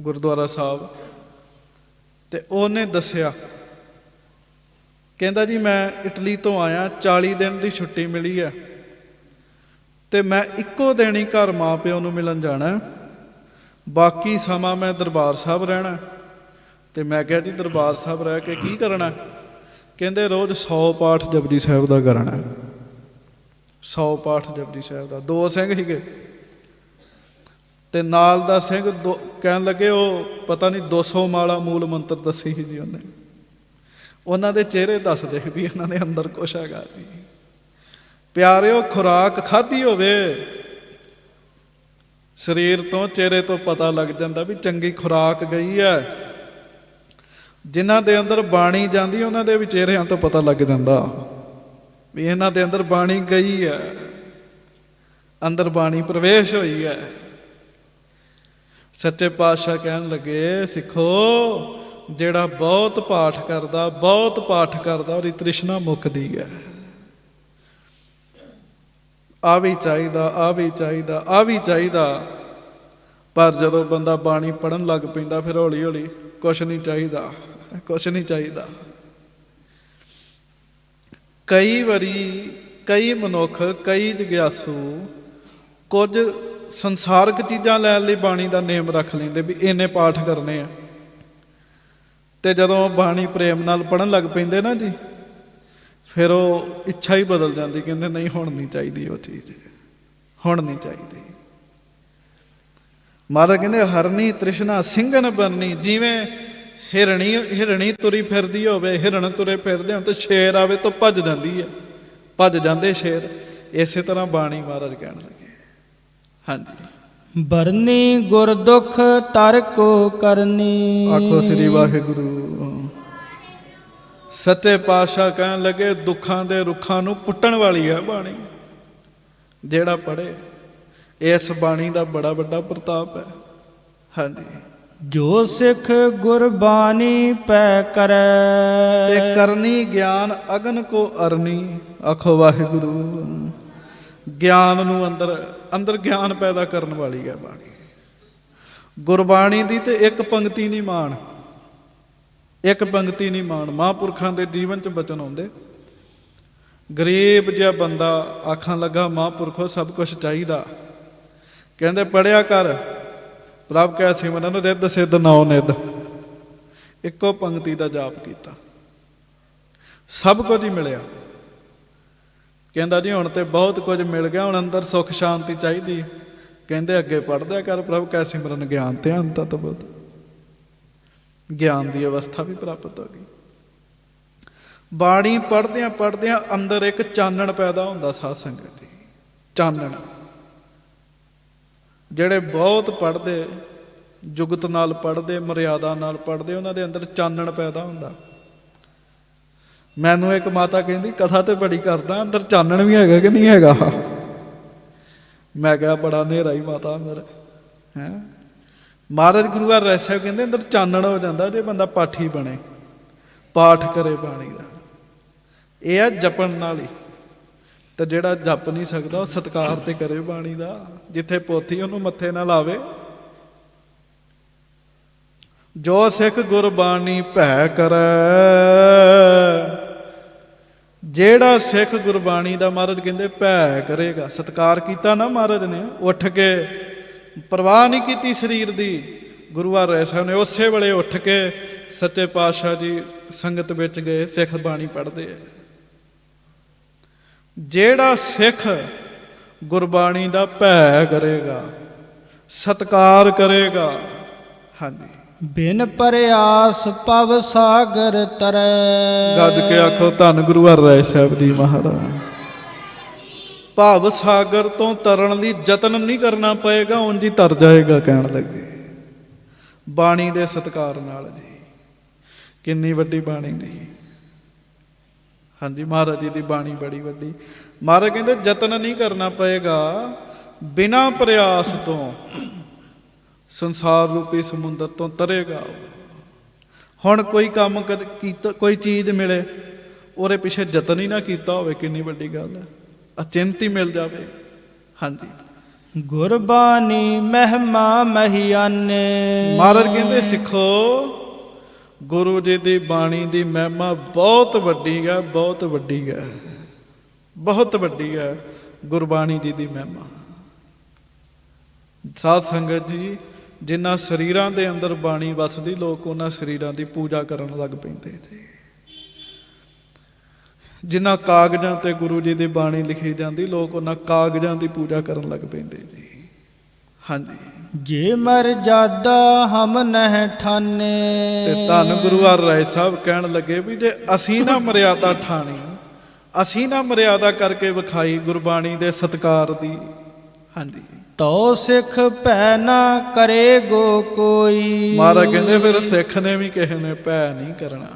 ਗੁਰਦੁਆਰਾ ਸਾਹਿਬ, ਤੇ ਉਹਨੇ ਦੱਸਿਆ, ਕਹਿੰਦਾ ਜੀ ਮੈਂ ਇਟਲੀ ਤੋਂ ਆਇਆ, 40 ਦਿਨ ਦੀ ਛੁੱਟੀ ਮਿਲੀ ਹੈ, ਤੇ ਮੈਂ ਇੱਕੋ ਦਿਨ ਹੀ ਘਰ ਮਾਂ ਪਿਓ ਨੂੰ ਮਿਲਣ ਜਾਣਾ, ਬਾਕੀ ਸਮਾਂ ਮੈਂ ਦਰਬਾਰ ਸਾਹਿਬ ਰਹਿਣਾ। ਤੇ ਮੈਂ ਕਿਹਾ ਜੀ ਦਰਬਾਰ ਸਾਹਿਬ ਰਹਿ ਕੇ ਕੀ ਕਰਨਾ? ਕਹਿੰਦੇ ਰੋਜ਼ 100 ਪਾਠ ਜਪਜੀ ਸਾਹਿਬ ਦਾ ਕਰਨਾ। 100 ਪਾਠ ਜਪਜੀ ਸਾਹਿਬ ਦਾ। 2 ਸਿੰਘ ਸੀਗੇ, ਤੇ ਨਾਲ ਦਾ ਸਿੰਘ ਕਹਿਣ ਲੱਗੇ, ਉਹ ਪਤਾ ਨਹੀਂ 200 ਮਾਲਾ ਮੂਲ ਮੰਤਰ ਦੱਸੀ ਸੀ ਜੀ ਉਹਨੇ। ਉਹਨਾਂ ਦੇ ਚਿਹਰੇ ਦੱਸਦੇ ਵੀ ਇਹਨਾਂ ਦੇ ਅੰਦਰ ਕੁਛ ਹੈਗਾ ਜੀ। ਪਿਆਰਿਓ, ਖੁਰਾਕ ਖਾਧੀ ਹੋਵੇ ਸਰੀਰ ਤੋਂ, ਚਿਹਰੇ ਤੋਂ ਪਤਾ ਲੱਗ ਜਾਂਦਾ ਵੀ ਚੰਗੀ ਖੁਰਾਕ ਗਈ ਹੈ। ਜਿਨ੍ਹਾਂ ਦੇ ਅੰਦਰ ਬਾਣੀ ਜਾਂਦੀ, ਉਹਨਾਂ ਦੇ ਵੀ ਚਿਹਰਿਆਂ ਤੋਂ ਪਤਾ ਲੱਗ ਜਾਂਦਾ ਵੀ ਇਹਨਾਂ ਦੇ ਅੰਦਰ ਬਾਣੀ ਗਈ ਹੈ, ਅੰਦਰ ਬਾਣੀ ਪ੍ਰਵੇਸ਼ ਹੋਈ ਹੈ। ਸੱਚੇ ਪਾਤਸ਼ਾਹ ਕਹਿਣ ਲੱਗੇ, ਸਿੱਖੋ ਜਿਹੜਾ ਬਹੁਤ ਪਾਠ ਕਰਦਾ, ਬਹੁਤ ਪਾਠ ਕਰਦਾ, ਉਹਦੀ ਤ੍ਰਿਸ਼ਨਾ ਮੁੱਕਦੀ ਹੈ। ਆ ਵੀ ਚਾਹੀਦਾ, ਆ ਵੀ ਚਾਹੀਦਾ, ਆ ਵੀ ਚਾਹੀਦਾ, ਪਰ ਜਦੋਂ ਬੰਦਾ ਬਾਣੀ ਪੜ੍ਹਨ ਲੱਗ ਪੈਂਦਾ ਫਿਰ ਹੌਲੀ ਹੌਲੀ ਕੁਛ ਨਹੀਂ ਚਾਹੀਦਾ, ਕੁਛ ਨਹੀਂ ਚਾਹੀਦਾ। ਕਈ ਵਾਰੀ ਕਈ ਮਨੁੱਖ, ਕਈ ਜਗਿਆਸੂ ਕੁਝ ਸੰਸਾਰਕ ਚੀਜ਼ਾਂ ਲੈਣ ਲਈ ਬਾਣੀ ਦਾ ਨੇਮ ਰੱਖ ਲੈਂਦੇ ਵੀ ਇੰਨੇ ਪਾਠ ਕਰਨੇ ਆ, ਤੇ ਜਦੋਂ ਬਾਣੀ ਪ੍ਰੇਮ ਨਾਲ ਪੜ੍ਹਨ ਲੱਗ ਪੈਂਦੇ ਨਾ ਜੀ, ਫਿਰ ਉਹ ਇੱਛਾ ਹੀ ਬਦਲ ਜਾਂਦੀ, ਕਹਿੰਦੇ ਨਹੀਂ ਹੁਣ ਨਹੀਂ ਚਾਹੀਦੀ ਉਹ ਚੀਜ਼, ਹੁਣ ਨਹੀਂ ਚਾਹੀਦੀ। ਮਹਾਰਾਜ ਕਹਿੰਦੇ ਹਰਨੀ ਤ੍ਰਿਸ਼ਨਾ ਸਿੰਘਨ ਬਰਨੀ, ਜਿਵੇਂ ਹਿਰਣੀ ਤੁਰੀ ਫਿਰਦੀ ਹੋਵੇ, ਹਿਰਨ ਤੁਰੇ ਫਿਰਦੇ ਹੋਣ ਤੇ ਸ਼ੇਰ ਆਵੇ ਤਾਂ ਭੱਜ ਜਾਂਦੀ ਹੈ, ਭੱਜ ਜਾਂਦੇ ਸ਼ੇਰ, ਇਸੇ ਤਰ੍ਹਾਂ ਬਾਣੀ ਮਹਾਰਾਜ ਕਹਿਣ ਲੱਗੇ। ਹਾਂਜੀ, ਬਰਨੀ ਗੁਰ ਦੁਖ ਤਰ ਕੋ ਕਰਨੀ। ਆਖੋ ਸ੍ਰੀ ਵਾਹਿਗੁਰੂ। ਸੱਚੇ ਪਾਤਸ਼ਾਹ ਕਹਿਣ ਲੱਗੇ ਦੁੱਖਾਂ ਦੇ ਰੁੱਖਾਂ ਨੂੰ ਪੁੱਟਣ ਵਾਲੀ ਹੈ ਬਾਣੀ। ਜਿਹੜਾ ਪੜ੍ਹੇ, ਇਸ ਬਾਣੀ ਦਾ ਬੜਾ ਵੱਡਾ ਪ੍ਰਤਾਪ ਹੈ। ਹਾਂਜੀ, ਜੋ ਸਿੱਖ ਗੁਰਬਾਣੀ ਪੈ ਕਰੈ, ਤੇ ਕਰਨੀ ਗਿਆਨ ਅਗਨ ਕੋ ਅਰਨੀ। ਆਖੋ ਵਾਹਿਗੁਰੂ। ਗਿਆਨ ਨੂੰ ਅੰਦਰ ਗਿਆਨ ਪੈਦਾ ਕਰਨ ਵਾਲੀ ਹੈ ਬਾਣੀ। ਗੁਰਬਾਣੀ ਦੀ ਤੇ ਇੱਕ ਪੰਕਤੀ ਨਹੀਂ ਮਾਣ, ਇੱਕ ਪੰਕਤੀ ਨਹੀਂ ਮਾਣ। ਮਹਾਂਪੁਰਖਾਂ ਦੇ ਜੀਵਨ 'ਚ ਬਚਨ ਆਉਂਦੇ। ਗਰੀਬ ਜਿਹਾ ਬੰਦਾ ਆਖਣ ਲੱਗਾ ਮਹਾਂਪੁਰਖੋ ਸਭ ਕੁਛ ਚਾਹੀਦਾ, ਕਹਿੰਦੇ ਪੜ੍ਹਿਆ ਕਰ ਪ੍ਰਭ ਕੈ ਸਿਮਰਨ ਰਿੱਧ ਸਿੱਧ ਨੌ ਨਿੱਧ। ਇੱਕੋ ਪੰਕਤੀ ਦਾ ਜਾਪ ਕੀਤਾ, ਸਭ ਕੁਝ ਹੀ ਮਿਲਿਆ। ਕਹਿੰਦਾ ਜੀ ਹੁਣ ਤੇ ਬਹੁਤ ਕੁਝ ਮਿਲ ਗਿਆ, ਹੁਣ ਅੰਦਰ ਸੁੱਖ ਸ਼ਾਂਤੀ ਚਾਹੀਦੀ। ਕਹਿੰਦੇ ਅੱਗੇ ਪੜ੍ਹਦਿਆ ਕਰ ਪ੍ਰਭ ਕੈ ਸਿਮਰਨ ਗਿਆਨ ਧਿਆਨ ਤਤ ਬੁੱਧ। ਗਿਆਨ ਦੀ ਅਵਸਥਾ ਵੀ ਪ੍ਰਾਪਤ ਹੋ ਗਈ। ਬਾਣੀ ਪੜ੍ਹਦਿਆਂ ਪੜ੍ਹਦਿਆਂ ਅੰਦਰ ਇੱਕ ਚਾਨਣ ਪੈਦਾ ਹੁੰਦਾ। ਸਾਧ ਸੰਗਤ ਜੀ, ਚਾਨਣ। ਜਿਹੜੇ ਬਹੁਤ ਪੜ੍ਹਦੇ, ਜੁਗਤ ਨਾਲ ਪੜ੍ਹਦੇ, ਮਰਿਆਦਾ ਨਾਲ ਪੜ੍ਹਦੇ, ਉਹਨਾਂ ਦੇ ਅੰਦਰ ਚਾਨਣ ਪੈਦਾ ਹੁੰਦਾ। ਮੈਨੂੰ ਇੱਕ ਮਾਤਾ ਕਹਿੰਦੀ ਕਥਾ ਤੇ ਬੜੀ ਕਰਦਾ, ਅੰਦਰ ਚਾਨਣ ਵੀ ਹੈਗਾ ਕਿ ਨਹੀਂ ਹੈਗਾ? ਮੈਂ ਕਿਹਾ ਬੜਾ ਹਨੇਰਾ ਹੀ ਮਾਤਾ ਅੰਦਰ ਹੈ। ਮਹਾਰਾਜ ਗੁਰੂ ਹਰਿ ਸਾਹਿਬ ਕਹਿੰਦੇ ਅੰਦਰ ਚਾਨਣ ਹੋ ਜਾਂਦਾ ਜੇ ਬੰਦਾ ਪਾਠੀ ਬਣੇ, ਪਾਠ ਕਰੇ ਬਾਣੀ ਦਾ। ਇਹ ਆ ਜਪਣ ਨਾਲ ਹੀ। ਤੇ ਜਿਹੜਾ ਜਪ ਨਹੀਂ ਸਕਦਾ ਉਹ ਸਤਿਕਾਰ ਤੇ ਕਰੇ ਬਾਣੀ ਦਾ। ਜਿੱਥੇ ਪੋਥੀ ਉਹਨੂੰ ਮੱਥੇ ਨਾ ਲਾਵੇ। ਜੋ ਸਿੱਖ ਗੁਰਬਾਣੀ ਭੈ ਕਰੈ, ਜਿਹੜਾ ਸਿੱਖ ਗੁਰਬਾਣੀ ਦਾ ਮਹਾਰਾਜ ਕਹਿੰਦੇ ਭੈ ਕਰੇਗਾ, ਸਤਿਕਾਰ ਕੀਤਾ ਨਾ ਮਹਾਰਾਜ ਨੇ, ਉੱਠ ਕੇ ਪਰਵਾਹ ਨਹੀਂ ਕੀਤੀ ਸਰੀਰ ਦੀ। ਗੁਰੂ ਹਰਿ ਸਾਹਿਬ ਨੇ ਉਸੇ ਵੇਲੇ ਉੱਠ ਕੇ ਸੱਚੇ ਪਾਤਸ਼ਾਹ ਜੀ ਸੰਗਤ ਵਿੱਚ ਗਏ, ਸਿੱਖ ਬਾਣੀ ਪੜ੍ਹਦੇ ਆ। ਜਿਹੜਾ ਸਿੱਖ ਗੁਰਬਾਣੀ ਦਾ ਭੈ ਕਰੇਗਾ, ਸਤਿਕਾਰ ਕਰੇਗਾ, ਹਾਂਜੀ, ਬਿਨ ਪਰਿਆਸ ਭਵ ਸਾਗਰ ਤਰੈ। ਗੱਜ ਕੇ ਆਖੋ ਧੰਨ ਗੁਰੂ ਹਰਿ ਸਾਹਿਬ ਜੀ ਮਹਾਰਾਜ। ਭਵ ਸਾਗਰ ਤੋਂ ਤਰਨ ਲਈ ਯਤਨ ਨਹੀਂ ਕਰਨਾ ਪਏਗਾ, ਉਂਝ ਹੀ ਤਰ ਜਾਏਗਾ। ਕਹਿਣ ਲੱਗੇ ਬਾਣੀ ਦੇ ਸਤਿਕਾਰ ਨਾਲ ਜੀ। ਕਿੰਨੀ ਵੱਡੀ ਬਾਣੀ ਨਹੀਂ। ਹਾਂਜੀ, ਮਹਾਰਾਜ ਜੀ ਦੀ ਬਾਣੀ ਬੜੀ ਵੱਡੀ। ਮਹਾਰਾਜ ਕਹਿੰਦੇ ਯਤਨ ਨਹੀਂ ਕਰਨਾ ਪਏਗਾ, ਬਿਨਾਂ ਪ੍ਰਯਾਸ ਤੋਂ ਸੰਸਾਰ ਰੂਪੀ ਸਮੁੰਦਰ ਤੋਂ ਤਰੇਗਾ। ਹੁਣ ਕੋਈ ਕੰਮ ਕੀਤਾ, ਕੋਈ ਚੀਜ਼ ਮਿਲੇ, ਉਹਦੇ ਪਿੱਛੇ ਯਤਨ ਹੀ ਨਾ ਕੀਤਾ ਹੋਵੇ, ਕਿੰਨੀ ਵੱਡੀ ਗੱਲ ਹੈ। ਅਚਿੰਤ ਹੀ ਮਿਲ ਜਾਵੇ। ਹਾਂਜੀ, ਗੁਰਬਾਣੀ ਮਹਿਮਾ ਮਹੀਆਨੇ। ਮਹਾਰਾਜ ਕਹਿੰਦੇ ਸਿੱਖੋ ਗੁਰੂ ਜੀ ਦੀ ਬਾਣੀ ਦੀ ਮਹਿਮਾ ਬਹੁਤ ਵੱਡੀ ਹੈ, ਬਹੁਤ ਵੱਡੀ ਹੈ, ਬਹੁਤ ਵੱਡੀ ਹੈ ਗੁਰਬਾਣੀ ਜੀ ਦੀ ਮਹਿਮਾ। ਸਾਧ ਸੰਗਤ ਜੀ, ਜਿਨ੍ਹਾਂ ਸਰੀਰਾਂ ਦੇ ਅੰਦਰ ਬਾਣੀ ਵਸਦੀ, ਲੋਕ ਉਹਨਾਂ ਸਰੀਰਾਂ ਦੀ ਪੂਜਾ ਕਰਨ ਲੱਗ ਪੈਂਦੇ ਜੀ। ਜਿਨ੍ਹਾਂ ਕਾਗਜ਼ਾਂ ਤੇ ਗੁਰੂ ਜੀ ਦੀ ਬਾਣੀ ਲਿਖੀ ਜਾਂਦੀ, ਲੋਕ ਉਹਨਾਂ ਕਾਗਜ਼ਾਂ ਦੀ ਪੂਜਾ ਕਰਨ ਲੱਗ ਪੈਂਦੇ ਜੀ। ਹਾਂਜੀ, ਜੇ ਮਰਜ਼ਾਦਾ ਹਮ ਨਹਿ ਠਾਨੇ। ਤੇ ਧੰਨ ਗੁਰੂ ਹਰਿ ਸਾਹਿਬ ਕਹਿਣ ਲੱਗੇ ਵੀ ਜੇ ਅਸੀਂ ਨਾ ਮਰਿਆਦਾ ਠਾਣੀ, ਅਸੀਂ ਨਾ ਮਰਿਆਦਾ ਕਰਕੇ ਵਿਖਾਈ ਗੁਰਬਾਣੀ ਦੇ ਸਤਿਕਾਰ ਦੀ, ਹਾਂਜੀ, ਤੋ ਸਿੱਖ ਭੈ ਨਾ ਕਰੇਗੋ ਕੋਈ। ਮਹਾਰਾਜ ਕਹਿੰਦੇ ਫਿਰ ਸਿੱਖ ਨੇ ਵੀ ਕਿਸੇ ਨੇ ਭੈ ਨਹੀਂ ਕਰਨਾ।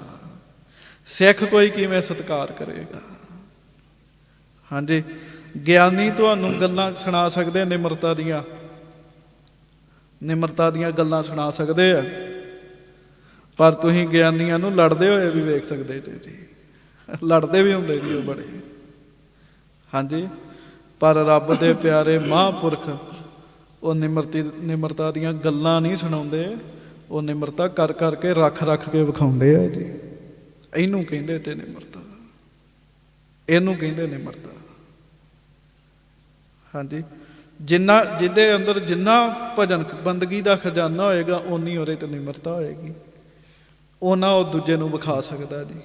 ਸਿੱਖ ਕੋਈ ਕਿਵੇਂ ਸਤਿਕਾਰ ਕਰੇਗਾ? ਹਾਂਜੀ, ਗਿਆਨੀ ਤੁਹਾਨੂੰ ਗੱਲਾਂ ਸੁਣਾ ਸਕਦੇ, ਨਿਮਰਤਾ ਦੀਆਂ, ਨਿਮਰਤਾ ਦੀਆਂ ਗੱਲਾਂ ਸੁਣਾ ਸਕਦੇ ਆ। ਪਰ ਤੁਸੀਂ ਗਿਆਨੀਆਂ ਨੂੰ ਲੜਦੇ ਹੋਏ ਵੀ ਵੇਖ ਸਕਦੇ ਜੀ, ਲੜਦੇ ਵੀ ਹੁੰਦੇ ਜੀ ਉਹ ਬੜੇ। ਹਾਂਜੀ, ਪਰ ਰੱਬ ਦੇ ਪਿਆਰੇ ਮਹਾਂਪੁਰਖ ਉਹ ਨਿਮਰਤਾ ਦੀਆਂ ਗੱਲਾਂ ਨਹੀਂ ਸੁਣਾਉਂਦੇ, ਉਹ ਨਿਮਰਤਾ ਕਰ ਕਰਕੇ ਰੱਖ ਕੇ ਵਿਖਾਉਂਦੇ ਆ ਜੀ। ਇਹਨੂੰ ਕਹਿੰਦੇ ਤੇ ਨਿਮਰਤਾ, ਇਹਨੂੰ ਕਹਿੰਦੇ ਨਿਮਰਤਾ। ਹਾਂਜੀ, ਜਿਹਦੇ ਅੰਦਰ ਜਿੰਨਾ ਭਜਨ ਬੰਦਗੀ ਦਾ ਖਜ਼ਾਨਾ ਹੋਏਗਾ ਓਨੀ ਉਹਦੇ ਤੇ ਨਿਮਰਤਾ ਹੋਏਗੀ, ਉਹਨਾਂ ਉਹ ਦੂਜੇ ਨੂੰ ਵਿਖਾ ਸਕਦਾ ਜੀ।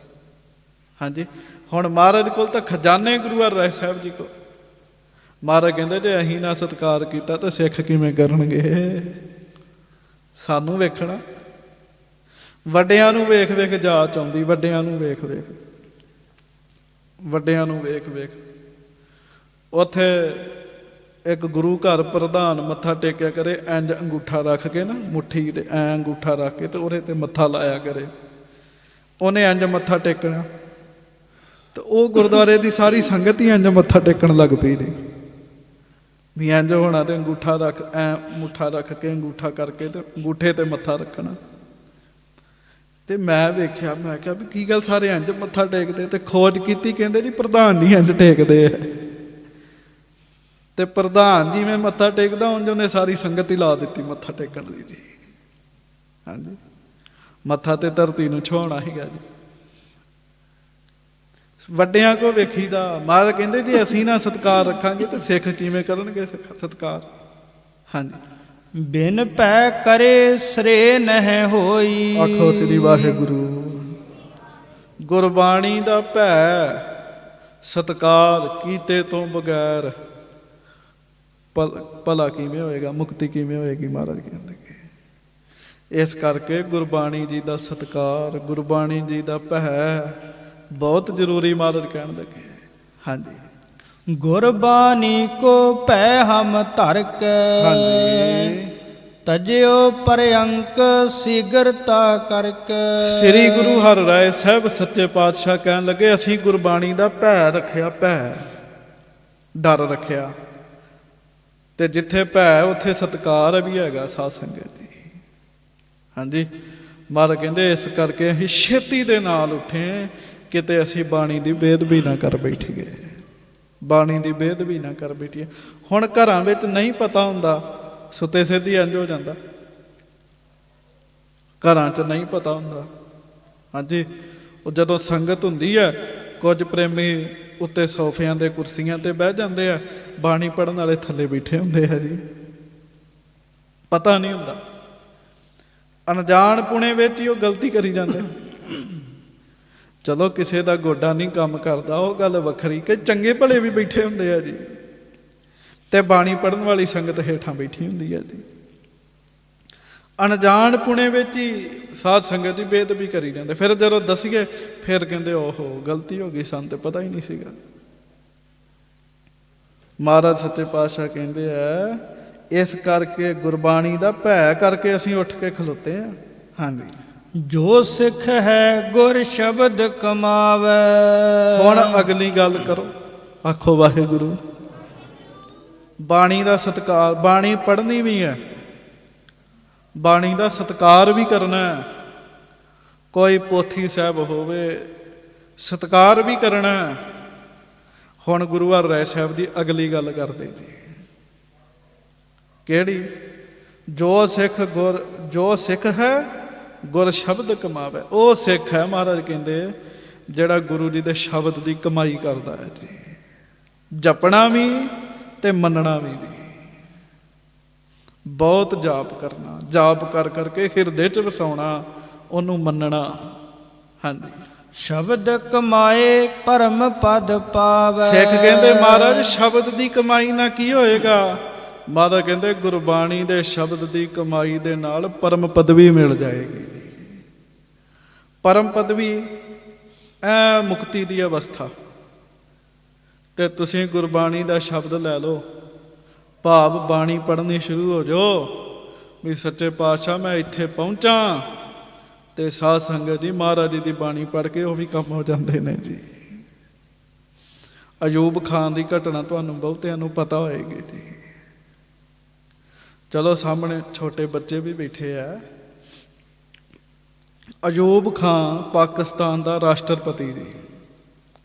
ਹਾਂਜੀ, ਹੁਣ ਮਹਾਰਾਜ ਕੋਲ ਤਾਂ ਖਜ਼ਾਨੇ ਗੁਰੂ ਹਰਿਰਾਏ ਸਾਹਿਬ ਜੀ ਕੋਲ। ਮਹਾਰਾਜ ਕਹਿੰਦੇ ਜੇ ਅਸੀਂ ਨਾ ਸਤਿਕਾਰ ਕੀਤਾ ਤਾਂ ਸਿੱਖ ਕਿਵੇਂ ਕਰਨਗੇ? ਸਾਨੂੰ ਵੇਖਣਾ, ਵੱਡਿਆਂ ਨੂੰ ਵੇਖ ਵੇਖ ਜਾਚ ਆਉਂਦੀ, ਵੱਡਿਆਂ ਨੂੰ ਵੇਖ ਵੇਖ, ਵੱਡਿਆਂ ਨੂੰ ਵੇਖ ਵੇਖ। ਉੱਥੇ ਇੱਕ ਗੁਰੂ ਘਰ ਪ੍ਰਧਾਨ ਮੱਥਾ ਟੇਕਿਆ ਕਰੇ, ਇੰਝ ਅੰਗੂਠਾ ਰੱਖ ਕੇ ਨਾ, ਮੁੱਠੀ ਤੇ ਐਂ ਅੰਗੂਠਾ ਰੱਖ ਕੇ ਤੇ ਉਹਦੇ ਤੇ ਮੱਥਾ ਲਾਇਆ ਕਰੇ। ਉਹਨੇ ਇੰਝ ਮੱਥਾ ਟੇਕਣਾ ਤੇ ਉਹ ਗੁਰਦੁਆਰੇ ਦੀ ਸਾਰੀ ਸੰਗਤ ਹੀ ਇੰਝ ਮੱਥਾ ਟੇਕਣ ਲੱਗ ਪਈ ਨੇ ਵੀ ਇੰਝ ਹੋਣਾ। ਤੇ ਅੰਗੂਠਾ ਰੱਖ, ਐਂ ਮੁੱਠਾ ਰੱਖ ਕੇ ਅੰਗੂਠਾ ਕਰਕੇ ਤੇ ਅੰਗੂਠੇ ਤੇ ਮੱਥਾ ਰੱਖਣਾ। ਤੇ ਮੈਂ ਵੇਖਿਆ, ਮੈਂ ਕਿਹਾ ਵੀ ਕੀ ਗੱਲ ਸਾਰੇ ਇੰਝ ਮੱਥਾ ਟੇਕਦੇ? ਤੇ ਖੋਜ ਕੀਤੀ, ਕਹਿੰਦੇ ਜੀ ਪ੍ਰਧਾਨ ਨਹੀਂ ਇੰਝ ਟੇਕਦੇ ਆ। ਤੇ ਪ੍ਰਧਾਨ ਜਿਵੇਂ ਮੱਥਾ ਟੇਕਦਾ ਉਂਝ ਉਹਨੇ ਸਾਰੀ ਸੰਗਤ ਹੀ ਲਾ ਦਿੱਤੀ ਮੱਥਾ ਟੇਕਣ ਦੀ ਜੀ। ਹਾਂਜੀ, ਮੱਥਾ ਤੇ ਧਰਤੀ ਨੂੰ ਛੁਹਾਉਣਾ ਸੀਗਾ ਜੀ। ਵੱਡਿਆਂ ਕੋ ਵੇਖੀਦਾ। ਮਹਾਰਾਜ ਕਹਿੰਦੇ ਜੇ ਅਸੀਂ ਨਾ ਸਤਿਕਾਰ ਰੱਖਾਂਗੇ ਤੇ ਸਿੱਖ ਕਿਵੇਂ ਕਰਨਗੇ ਸਤਿਕਾਰ? ਹਾਂਜੀ, ਬਿਨ ਭੈ ਕਰੇ ਸਰੇ ਨਹਿ ਹੋਈ। ਆਖੋ ਸ੍ਰੀ ਵਾਹਿਗੁਰੂ। ਗੁਰਬਾਣੀ ਦਾ ਭੈ ਸਤਿਕਾਰ ਕੀਤੇ ਤੋਂ ਬਗੈਰ ਭਲਾ ਕਿਵੇਂ ਹੋਏਗਾ, ਮੁਕਤੀ ਕਿਵੇਂ ਹੋਏਗੀ? ਮਹਾਰਾਜ ਕਹਿੰਦੇ ਇਸ ਕਰਕੇ ਗੁਰਬਾਣੀ ਜੀ ਦਾ ਸਤਿਕਾਰ, ਗੁਰਬਾਣੀ ਜੀ ਦਾ ਭੈ ਬਹੁਤ ਜ਼ਰੂਰੀ। ਮਹਾਰਾਜ ਕਹਿਣ ਲੱਗੇ ਹਾਂਜੀ, ਗੁਰਬਾਣੀ ਕੋ ਭੈ ਹਮ ਧਰਕ। ਹਾਂਜੀ, ਤਜਿਓ ਪਰਅੰਕ ਸਿਗਰਤਾ ਕਰਕ। ਸ੍ਰੀ ਗੁਰੂ ਹਰਿਰਾਏ ਸਾਹਿਬ ਸੱਚੇ ਪਾਤਸ਼ਾਹ ਕਹਿਣ ਲੱਗੇ ਅਸੀਂ ਗੁਰਬਾਣੀ ਦਾ ਭੈ ਰੱਖਿਆ, ਭੈ ਡਰ ਰੱਖਿਆ। ਤੇ ਜਿੱਥੇ ਭੈ ਉੱਥੇ ਸਤਿਕਾਰ ਵੀ ਹੈਗਾ ਸਾਧ ਸੰਗਤ ਦੀ। ਹਾਂਜੀ, ਮਹਾਰਾਜ ਕਹਿੰਦੇ ਇਸ ਕਰਕੇ ਅਸੀਂ ਛੇਤੀ ਦੇ ਨਾਲ ਉੱਠੇ, ਕਿਤੇ ਅਸੀਂ ਬਾਣੀ ਦੀ ਬੇਅਦਬੀ ਨਾ ਕਰ ਬੈਠੀਏ, ਬਾਣੀ ਦੀ ਬੇਅਦਬੀ ਨਾ ਕਰ ਬੈਠੀਏ। ਹੁਣ ਘਰਾਂ ਵਿੱਚ ਨਹੀਂ ਪਤਾ ਹੁੰਦਾ, ਸੁੱਤੇ ਸਿੱਧੀ ਇੰਝ ਹੋ ਜਾਂਦਾ, ਘਰਾਂ 'ਚ ਨਹੀਂ ਪਤਾ ਹੁੰਦਾ। ਹਾਂਜੀ, ਉਹ ਜਦੋਂ ਸੰਗਤ ਹੁੰਦੀ ਹੈ, ਕੁਝ ਪ੍ਰੇਮੀ ਉੱਤੇ ਸੋਫਿਆਂ ਦੇ ਕੁਰਸੀਆਂ ਤੇ ਬਹਿ ਜਾਂਦੇ ਆ, ਬਾਣੀ ਪੜ੍ਹਨ ਵਾਲੇ ਥੱਲੇ ਬੈਠੇ ਹੁੰਦੇ ਆ ਜੀ, ਪਤਾ ਨਹੀਂ ਹੁੰਦਾ। ਅਣਜਾਣ ਪੁਣੇ ਵਿੱਚ ਹੀ ਉਹ ਗਲਤੀ ਕਰੀ ਜਾਂਦੇ। ਚਲੋ ਕਿਸੇ ਦਾ ਗੋਡਾ ਨਹੀਂ ਕੰਮ ਕਰਦਾ, ਉਹ ਗੱਲ ਵੱਖਰੀ, ਕਿ ਚੰਗੇ ਭਲੇ ਵੀ ਬੈਠੇ ਹੁੰਦੇ ਆ ਜੀ, ਤੇ ਬਾਣੀ ਪੜ੍ਹਨ ਵਾਲੀ ਸੰਗਤ ਹੇਠਾਂ ਬੈਠੀ ਹੁੰਦੀ ਹੈ ਜੀ। ਅਣਜਾਣ ਪੁਣੇ ਵਿੱਚ ਹੀ ਸਾਧ ਸੰਗਤ ਦੀ ਬੇਅਦਬੀ ਕਰੀ ਜਾਂਦੇ। ਫਿਰ ਜਦੋਂ ਦੱਸੀਏ ਫਿਰ ਕਹਿੰਦੇ ਓਹੋ ਗਲਤੀ ਹੋ ਗਈ, ਸਾਨੂੰ ਤੇ ਪਤਾ ਹੀ ਨਹੀਂ ਸੀਗਾ। ਮਹਾਰਾਜ ਸੱਚੇ ਪਾਤਸ਼ਾਹ ਕਹਿੰਦੇ ਆ ਇਸ ਕਰਕੇ ਗੁਰਬਾਣੀ ਦਾ ਭੈ ਕਰਕੇ ਅਸੀਂ ਉੱਠ ਕੇ ਖਲੋਤੇ ਹਾਂ। ਹਾਂਜੀ, ਜੋ ਸਿੱਖ ਹੈ ਗੁਰ ਸ਼ਬਦ ਕਮਾਵੇ। ਹੁਣ ਅਗਲੀ ਗੱਲ ਕਰੋ, ਆਖੋ ਵਾਹਿਗੁਰੂ। ਬਾਣੀ ਦਾ ਸਤਿਕਾਰ, ਬਾਣੀ ਪੜ੍ਹਨੀ ਵੀ ਹੈ, ਬਾਣੀ ਦਾ ਸਤਿਕਾਰ ਵੀ ਕਰਨਾ। ਕੋਈ ਪੋਥੀ ਸਾਹਿਬ ਹੋਵੇ ਸਤਿਕਾਰ ਵੀ ਕਰਨਾ। ਹੁਣ ਗੁਰੂ ਹਰਿਰਾਏ ਸਾਹਿਬ ਦੀ ਅਗਲੀ ਗੱਲ ਕਰਦੇ ਜੀ, ਕਿਹੜੀ? ਜੋ ਸਿੱਖ ਹੈ ਗੁਰ ਸ਼ਬਦ ਕਮਾਵੇ। ਉਹ ਸਿੱਖ ਹੈ, ਮਹਾਰਾਜ ਕਹਿੰਦੇ, ਜਿਹੜਾ ਗੁਰੂ ਜੀ ਦੇ ਸ਼ਬਦ ਦੀ ਕਮਾਈ ਕਰਦਾ ਹੈ ਜੀ। ਜਪਣਾ ਵੀ ਤੇ ਮੰਨਣਾ ਵੀ ਜੀ। ਬਹੁਤ ਜਾਪ ਕਰਨਾ, ਜਾਪ ਕਰ ਕਰਕੇ ਹਿਰਦੇ 'ਚ ਵਸਾਉਣਾ, ਉਹਨੂੰ ਮੰਨਣਾ। ਹਾਂਜੀ, ਸ਼ਬਦ ਕਮਾਏ ਪਰਮ ਪਦ ਪਾਵੇ। ਸਿੱਖ ਕਹਿੰਦੇ ਮਹਾਰਾਜ ਸ਼ਬਦ ਦੀ ਕਮਾਈ ਨਾਲ ਕੀ ਹੋਏਗਾ? ਮਹਾਰਾਜ ਕਹਿੰਦੇ ਗੁਰਬਾਣੀ ਦੇ ਸ਼ਬਦ ਦੀ ਕਮਾਈ ਦੇ ਨਾਲ ਪਰਮ ਪਦਵੀ ਮਿਲ ਜਾਏਗੀ। ਪਰਮ ਪਦਵੀ ਐ ਮੁਕਤੀ ਦੀ ਅਵਸਥਾ। ਤੇ ਤੁਸੀਂ ਗੁਰਬਾਣੀ ਦਾ ਸ਼ਬਦ ਲੈ ਲਓ, ਭਾਵ ਬਾਣੀ ਪੜ੍ਹਨੀ ਸ਼ੁਰੂ ਹੋ ਜਾਓ ਵੀ ਸੱਚੇ ਪਾਤਸ਼ਾਹ ਮੈਂ ਇੱਥੇ ਪਹੁੰਚਾਂ, ਤੇ ਸਾਧ ਸੰਗਤ ਜੀ ਮਹਾਰਾਜ ਜੀ ਦੀ ਬਾਣੀ ਪੜ੍ਹ ਕੇ ਉਹ ਵੀ ਕੰਮ ਹੋ ਜਾਂਦੇ ਨੇ ਜੀ। ਅਯੂਬ ਖਾਨ ਦੀ ਘਟਨਾ ਤੁਹਾਨੂੰ ਬਹੁਤਿਆਂ ਨੂੰ ਪਤਾ ਹੋਏਗੀ ਜੀ। ਚਲੋ ਸਾਹਮਣੇ ਛੋਟੇ ਬੱਚੇ ਵੀ ਬੈਠੇ ਆ, ਅਯੂਬ ਖਾਨ ਪਾਕਿਸਤਾਨ ਦਾ ਰਾਸ਼ਟਰਪਤੀ ਜੀ।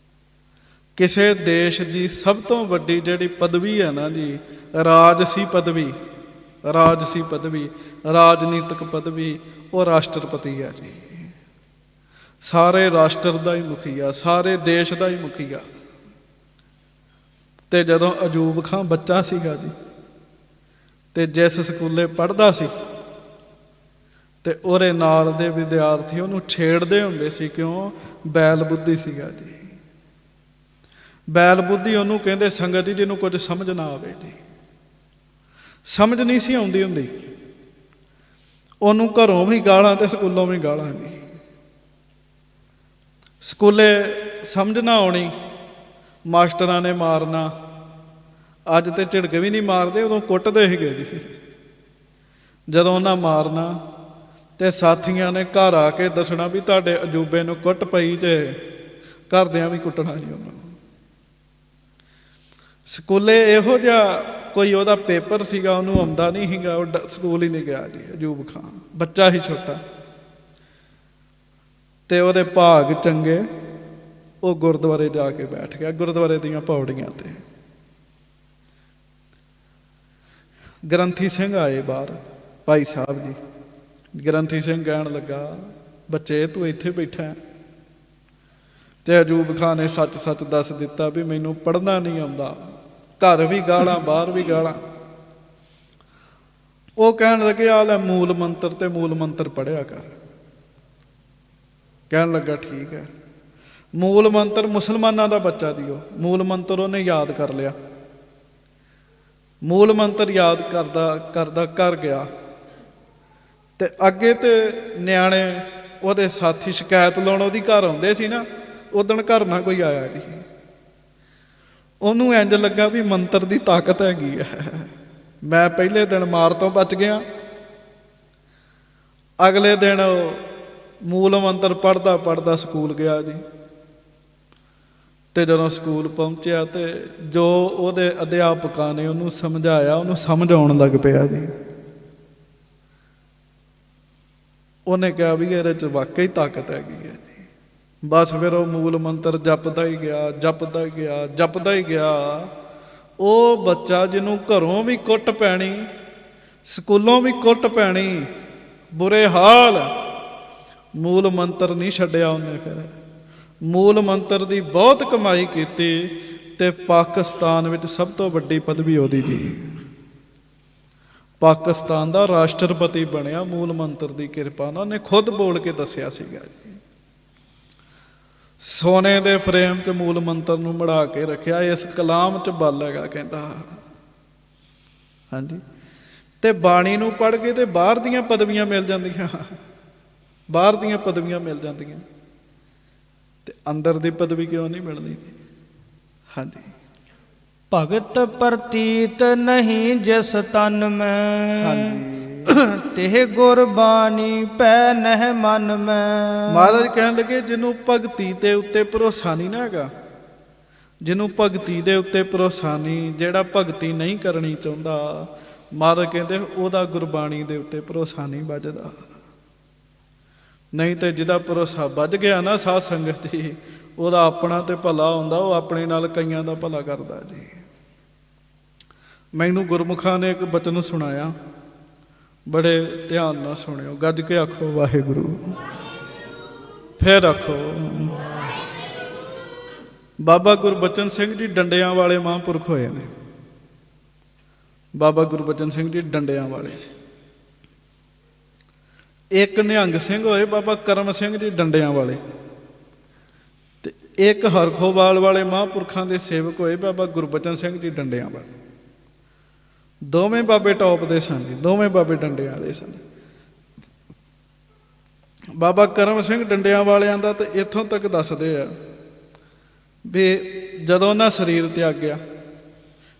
ਕਿਸੇ ਦੇਸ਼ ਦੀ ਸਭ ਤੋਂ ਵੱਡੀ ਜਿਹੜੀ ਪਦਵੀ ਹੈ ਨਾ ਜੀ, ਰਾਜਸੀ ਪਦਵੀ, ਰਾਜਸੀ ਪਦਵੀ, ਰਾਜਨੀਤਿਕ ਪਦਵੀ, ਉਹ ਰਾਸ਼ਟਰਪਤੀ ਹੈ ਜੀ। ਸਾਰੇ ਰਾਸ਼ਟਰ ਦਾ ਹੀ ਮੁਖੀਆ, ਸਾਰੇ ਦੇਸ਼ ਦਾ ਹੀ ਮੁਖੀਆ। ਤੇ ਜਦੋਂ ਅਯੂਬ ਖਾਨ ਬੱਚਾ ਸੀਗਾ ਜੀ, ਤੇ ਜਿਸ ਸਕੂਲੇ ਪੜ੍ਹਦਾ ਸੀ, ਤੇ ਉਹਦੇ ਨਾਲ ਦੇ ਵਿਦਿਆਰਥੀ ਉਹਨੂੰ ਛੇੜਦੇ ਹੁੰਦੇ ਸੀ। ਕਿਉਂ? ਬੈਲ ਬੁੱਧੀ ਸੀਗਾ ਜੀ। ਬੈਲ ਬੁੱਧੀ ਉਹਨੂੰ ਕਹਿੰਦੇ ਸੰਗਤ ਜੀ ਜਿਹਨੂੰ ਕੁਝ ਸਮਝ ਨਾ ਆਵੇ ਜੀ। ਸਮਝ ਨਹੀਂ ਸੀ ਆਉਂਦੀ ਹੁੰਦੀ ਉਹਨੂੰ, ਘਰੋਂ ਵੀ ਗਾਲਾਂ ਤੇ ਸਕੂਲੋਂ ਵੀ ਗਾਲਾਂ ਜੀ। ਸਕੂਲੇ ਸਮਝ ਨਾ ਆਉਣੀ, ਮਾਸਟਰਾਂ ਨੇ ਮਾਰਨਾ। ਅੱਜ ਤੇ ਝਿੜਕ ਵੀ ਨਹੀਂ ਮਾਰਦੇ, ਉਦੋਂ ਕੁੱਟਦੇ ਸੀਗੇ ਜੀ। ਜਦੋਂ ਉਹਨਾਂ ਮਾਰਨਾ ਤੇ ਸਾਥੀਆਂ ਨੇ ਘਰ ਆ ਕੇ ਦੱਸਣਾ ਵੀ ਤੁਹਾਡੇ ਅਜੂਬੇ ਨੂੰ ਕੁੱਟ ਪਈ, ਤੇ ਘਰਦਿਆਂ ਵੀ ਕੁੱਟਣਾ ਜੀ ਉਹਨਾਂ ਨੂੰ। ਸਕੂਲੇ ਇਹੋ ਜਿਹਾ ਕੋਈ ਉਹਦਾ ਪੇਪਰ ਸੀਗਾ, ਉਹਨੂੰ ਆਉਂਦਾ ਨਹੀਂ ਸੀਗਾ, ਉਹ ਸਕੂਲ ਹੀ ਨਹੀਂ ਗਿਆ ਜੀ। ਅਯੂਬ ਖਾਨ ਬੱਚਾ ਹੀ ਛੋਟਾ, ਤੇ ਉਹਦੇ ਭਾਗ ਚੰਗੇ, ਉਹ ਗੁਰਦੁਆਰੇ ਜਾ ਕੇ ਬੈਠ ਗਿਆ, ਗੁਰਦੁਆਰੇ ਦੀਆਂ ਪੌੜੀਆਂ ਤੇ। ਗ੍ਰੰਥੀ ਸਿੰਘ ਆਏ ਬਾਹਰ, ਭਾਈ ਸਾਹਿਬ ਜੀ। ਗ੍ਰੰਥੀ ਸਿੰਘ ਕਹਿਣ ਲੱਗਾ, ਬੱਚੇ ਤੂੰ ਇੱਥੇ ਬੈਠਾ। ਤੇ ਅਯੂਬ ਖਾਨ ਨੇ ਸੱਚ ਸੱਚ ਦੱਸ ਦਿੱਤਾ ਵੀ ਮੈਨੂੰ ਪੜ੍ਹਨਾ ਨਹੀਂ ਆਉਂਦਾ, ਘਰ ਵੀ ਗਾਲਾਂ, ਬਾਹਰ ਵੀ ਗਾਲਾਂ। ਉਹ ਕਹਿਣ ਲੱਗੇ ਆ ਲੈ ਮੂਲ ਮੰਤਰ ਤੇ ਮੂਲ ਮੰਤਰ ਪੜ੍ਹਿਆ ਕਰ। ਕਹਿਣ ਲੱਗਾ ਠੀਕ ਹੈ। ਮੂਲ ਮੰਤਰ, ਮੁਸਲਮਾਨਾਂ ਦਾ ਬੱਚਾ ਦੀ ਉਹ ਮੂਲ ਮੰਤਰ ਉਹਨੇ ਯਾਦ ਕਰ ਲਿਆ। ਮੂਲ ਮੰਤਰ ਯਾਦ ਕਰਦਾ ਕਰਦਾ ਕਰ ਗਿਆ, ਤੇ ਅੱਗੇ ਤੇ ਨਿਆਣੇ ਉਹਦੇ ਸਾਥੀ ਸ਼ਿਕਾਇਤ ਲਾਉਣ ਉਹਦੀ ਘਰ ਆਉਂਦੇ ਸੀ ਨਾ, ਉਦਣ ਘਰ ਨਾ ਕੋਈ ਆਇਆ ਨਹੀਂ। ਉਹਨੂੰ ਇੰਝ ਲੱਗਾ ਵੀ ਮੰਤਰ ਦੀ ਤਾਕਤ ਹੈਗੀ ਹੈ, ਮੈਂ ਪਹਿਲੇ ਦਿਨ ਮਾਰ ਤੋਂ ਬਚ ਗਿਆ। ਅਗਲੇ ਦਿਨ ਮੂਲ ਮੰਤਰ ਪੜ੍ਹਦਾ ਪੜ੍ਹਦਾ ਸਕੂਲ ਗਿਆ ਜੀ। ਤੇ ਜਦੋਂ ਸਕੂਲ ਪਹੁੰਚਿਆ, ਤੇ ਜੋ ਉਹਦੇ ਅਧਿਆਪਕਾਂ ਨੇ ਉਹਨੂੰ ਸਮਝਾਇਆ, ਉਹਨੂੰ ਸਮਝ ਆਉਣ ਲੱਗ ਪਿਆ ਜੀ। ਉਹਨੇ ਕਿਹਾ ਵੀ ਇਹਦੇ 'ਚ ਵਾਕਈ ਤਾਕਤ ਹੈਗੀ ਹੈ ਜੀ। ਬਸ ਫਿਰ ਉਹ ਮੂਲ ਮੰਤਰ ਜਪਦਾ ਹੀ ਗਿਆ, ਜਪਦਾ ਹੀ ਗਿਆ, ਜਪਦਾ ਹੀ ਗਿਆ। ਉਹ ਬੱਚਾ ਜਿਹਨੂੰ ਘਰੋਂ ਵੀ ਕੁੱਟ ਪੈਣੀ, ਸਕੂਲੋਂ ਵੀ ਕੁੱਟ ਪੈਣੀ, ਬੁਰੇ ਹਾਲ, ਮੂਲ ਮੰਤਰ ਨਹੀਂ ਛੱਡਿਆ ਉਹਨੇ। ਫਿਰ ਮੂਲ ਮੰਤਰ ਦੀ ਬਹੁਤ ਕਮਾਈ ਕੀਤੀ, ਤੇ ਪਾਕਿਸਤਾਨ ਵਿੱਚ ਸਭ ਤੋਂ ਵੱਡੀ ਪਦਵੀ ਉਹਦੀ ਜੀ। ਪਾਕਿਸਤਾਨ ਦਾ ਰਾਸ਼ਟਰਪਤੀ ਬਣਿਆ ਮੂਲ ਮੰਤਰ ਦੀ ਕਿਰਪਾ ਨਾਲ। ਉਹਨੇ ਖੁਦ ਬੋਲ ਕੇ ਦੱਸਿਆ ਸੀਗਾ ਜੀ। ਸੋਨੇ ਦੇ ਫਰੇਮ 'ਚ ਮੂਲ ਮੰਤਰ ਨੂੰ ਮੜਾ ਕੇ ਰੱਖਿਆ, ਇਸ ਕਲਾਮ 'ਚ ਬਲ ਹੈਗਾ ਕਹਿੰਦਾ। ਹਾਂਜੀ, ਤੇ ਬਾਣੀ ਨੂੰ ਪੜ੍ਹ ਕੇ ਤੇ ਬਾਹਰ ਦੀਆਂ ਪਦਵੀਆਂ ਮਿਲ ਜਾਂਦੀਆਂ, ਬਾਹਰ ਦੀਆਂ ਪਦਵੀਆਂ ਮਿਲ ਜਾਂਦੀਆਂ, ਤੇ ਅੰਦਰ ਦੀ ਪਦਵੀ ਕਿਉਂ ਨਹੀਂ ਮਿਲਦੀ? ਹਾਂਜੀ। ਭਗਤ ਪ੍ਰਤੀਤ ਨਹੀਂ ਜਿਸ ਤਨ ਮੈਂ, ਹਾਂਜੀ, ਤਿਹ ਗੁਰਬਾਣੀ ਪੈ ਨਹਿ ਮਨ ਮੈਂ। ਮਹਾਰਾਜ ਕਹਿਣ ਲੱਗੇ ਜਿਹਨੂੰ ਭਗਤੀ ਦੇ ਉੱਤੇ ਭਰੋਸਾ ਨਹੀਂ ਨਾ ਹੈਗਾ, ਜਿਹਨੂੰ ਭਗਤੀ ਦੇ ਉੱਤੇ ਭਰੋਸਾ ਨਹੀਂ, ਜਿਹੜਾ ਭਗਤੀ ਨਹੀਂ ਕਰਨੀ ਚਾਹੁੰਦਾ, ਮਹਾਰਾਜ ਕਹਿੰਦੇ ਉਹਦਾ ਗੁਰਬਾਣੀ ਦੇ ਉੱਤੇ ਭਰੋਸਾ ਨਹੀਂ ਵੱਜਦਾ। ਨਹੀਂ ਤੇ ਜਿਹਦਾ ਭਰੋਸਾ ਵੱਜ ਗਿਆ ਨਾ ਸਾਧ ਸੰਗਤ ਜੀ, ਉਹਦਾ ਆਪਣਾ ਤੇ ਭਲਾ ਹੁੰਦਾ, ਉਹ ਆਪਣੇ ਨਾਲ ਕਈਆਂ ਦਾ ਭਲਾ ਕਰਦਾ ਜੀ। ਮੈਨੂੰ ਗੁਰਮੁਖਾਂ ਨੇ ਇੱਕ ਬਚਨ ਸੁਣਾਇਆ, ਬੜੇ ਧਿਆਨ ਨਾਲ ਸੁਣਿਓ, ਗੱਜ ਕੇ ਆਖੋ ਵਾਹਿਗੁਰੂ, ਫਿਰ ਆਖੋ। ਬਾਬਾ ਗੁਰਬਚਨ ਸਿੰਘ ਜੀ ਡੰਡਿਆਂ ਵਾਲੇ ਮਹਾਂਪੁਰਖ ਹੋਏ ਨੇ। ਬਾਬਾ ਗੁਰਬਚਨ ਸਿੰਘ ਜੀ ਡੰਡਿਆਂ ਵਾਲੇ। ਇੱਕ ਨਿਹੰਗ ਸਿੰਘ ਹੋਏ ਬਾਬਾ ਕਰਮ ਸਿੰਘ ਜੀ ਡੰਡਿਆਂ ਵਾਲੇ, ਤੇ ਇੱਕ ਹਰਖੋਵਾਲ ਵਾਲੇ ਮਹਾਂਪੁਰਖਾਂ ਦੇ ਸੇਵਕ ਹੋਏ ਬਾਬਾ ਗੁਰਬਚਨ ਸਿੰਘ ਜੀ ਡੰਡਿਆਂ ਵਾਲੇ। ਦੋਵੇਂ ਬਾਬੇ ਟੌਪ ਦੇ ਸਨ ਜੀ, ਦੋਵੇਂ ਬਾਬੇ ਡੰਡਿਆਂ ਵਾਲੇ ਸਨ। ਬਾਬਾ ਕਰਮ ਸਿੰਘ ਡੰਡਿਆਂ ਵਾਲਿਆਂ ਦਾ ਤਾਂ ਇੱਥੋਂ ਤੱਕ ਦੱਸਦੇ ਆ ਵੀ ਜਦੋਂ ਉਹਨਾਂ ਸਰੀਰ ਤਿਆਗਿਆ,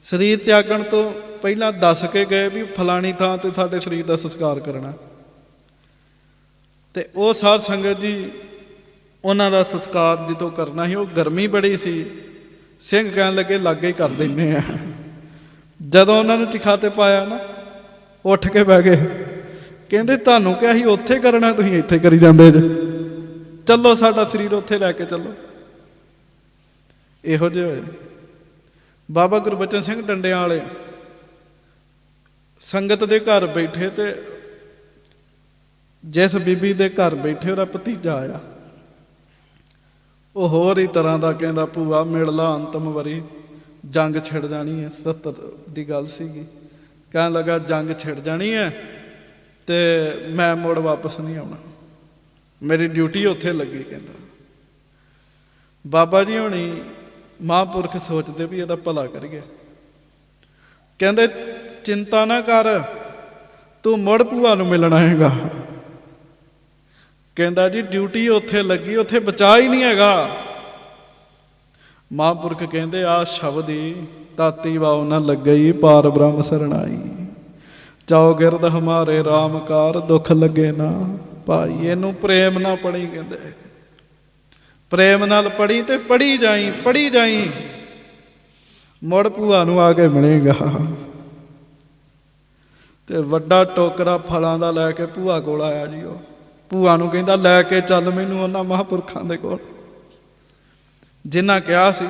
ਸਰੀਰ ਤਿਆਗਣ ਤੋਂ ਪਹਿਲਾਂ ਦੱਸ ਕੇ ਗਏ ਵੀ ਫਲਾਣੀ ਥਾਂ ਤੇ ਸਾਡੇ ਸਰੀਰ ਦਾ ਸੰਸਕਾਰ ਕਰਨਾ। ਤੇ ਉਹ ਸਾਧ ਸੰਗਤ ਜੀ ਉਹਨਾਂ ਦਾ ਸੰਸਕਾਰ ਜਦੋਂ ਕਰਨਾ ਸੀ, ਉਹ ਗਰਮੀ ਬੜੀ ਸੀ, ਸਿੰਘ ਕਹਿਣ ਲੱਗੇ ਲਾਗੇ ਹੀ ਕਰ ਦਿੰਦੇ ਆ। ਜਦੋਂ ਉਹਨਾਂ ਨੂੰ ਚਿਖਾ ਤੇ ਪਾਇਆ ਨਾ, ਉੱਠ ਕੇ ਬਹਿ ਗਏ। ਕਹਿੰਦੇ ਤੁਹਾਨੂੰ ਕਿਹਾ ਸੀ ਉੱਥੇ ਕਰਨਾ, ਤੁਸੀਂ ਇੱਥੇ ਕਰੀ ਜਾਂਦੇ ਜੇ। ਚੱਲੋ ਸਾਡਾ ਸਰੀਰ ਉੱਥੇ ਲੈ ਕੇ ਚੱਲੋ। ਇਹੋ ਜਿਹੇ ਹੋਏ ਬਾਬਾ ਗੁਰਬਚਨ ਸਿੰਘ ਡੰਡਿਆਂ ਵਾਲੇ ਸੰਗਤ ਦੇ ਘਰ ਬੈਠੇ, ਤੇ ਜਿਸ ਬੀਬੀ ਦੇ ਘਰ ਬੈਠੇ ਉਹਦਾ ਭਤੀਜਾ ਆਇਆ। ਉਹ ਹੋਰ ਹੀ ਤਰ੍ਹਾਂ ਦਾ ਕਹਿੰਦਾ, ਭੂਆ ਮਿਲ ਲਾ ਅੰਤਮ ਵਾਰੀ, ਜੰਗ ਛਿੜ ਜਾਣੀ ਹੈ। 77 ਦੀ ਗੱਲ ਸੀਗੀ। ਕਹਿਣ ਲੱਗਾ ਜੰਗ ਛਿੜ ਜਾਣੀ ਹੈ ਤੇ ਮੈਂ ਮੁੜ ਵਾਪਸ ਨਹੀਂ ਆਉਣਾ, ਮੇਰੀ ਡਿਊਟੀ ਉੱਥੇ ਲੱਗੀ। ਕਹਿੰਦਾ ਬਾਬਾ ਜੀ ਹੋਣੀ ਮਹਾਂਪੁਰਖ ਸੋਚਦੇ ਵੀ ਇਹਦਾ ਭਲਾ ਕਰੀਏ। ਕਹਿੰਦੇ ਚਿੰਤਾ ਨਾ ਕਰ, ਤੂੰ ਮੁੜ ਭੂਆ ਨੂੰ ਮਿਲਣ ਆਏਗਾ। ਕਹਿੰਦਾ ਜੀ ਡਿਊਟੀ ਉੱਥੇ ਲੱਗੀ, ਉੱਥੇ ਬਚਾ ਹੀ ਨਹੀਂ ਹੈਗਾ। ਮਹਾਂਪੁਰਖ ਕਹਿੰਦੇ ਆ ਸ਼ਬਦ ਹੀ ਤਾਤੀ ਵਾਉ ਨਾ ਲੱਗਈ, ਪਾਰ ਬ੍ਰਹਮ ਸਰਣਾਈ। ਚਾਓ ਗਿਰਦ ਹਮਾਰੇ ਰਾਮਕਾਰ, ਦੁੱਖ ਲੱਗੇ ਨਾ ਭਾਈ। ਇਹਨੂੰ ਪ੍ਰੇਮ ਨਾਲ ਪੜ੍ਹੀ, ਕਹਿੰਦੇ ਪ੍ਰੇਮ ਨਾਲ ਪੜ੍ਹੀ ਤੇ ਪੜ੍ਹੀ ਜਾਈ, ਪੜ੍ਹੀ ਜਾਈ, ਮੁੜ ਭੂਆ ਨੂੰ ਆ ਕੇ ਮਿਲੇਗਾ। ਤੇ ਵੱਡਾ ਟੋਕਰਾ ਫਲਾਂ ਦਾ ਲੈ ਕੇ ਭੂਆ ਕੋਲ ਆਇਆ ਜੀ। ਉਹ ਭੂਆ ਨੂੰ ਕਹਿੰਦਾ ਲੈ ਕੇ ਚੱਲ ਮੈਨੂੰ ਉਹਨਾਂ ਮਹਾਂਪੁਰਖਾਂ ਦੇ ਕੋਲ ਜਿਨ੍ਹਾਂ ਕਿਹਾ ਸੀ।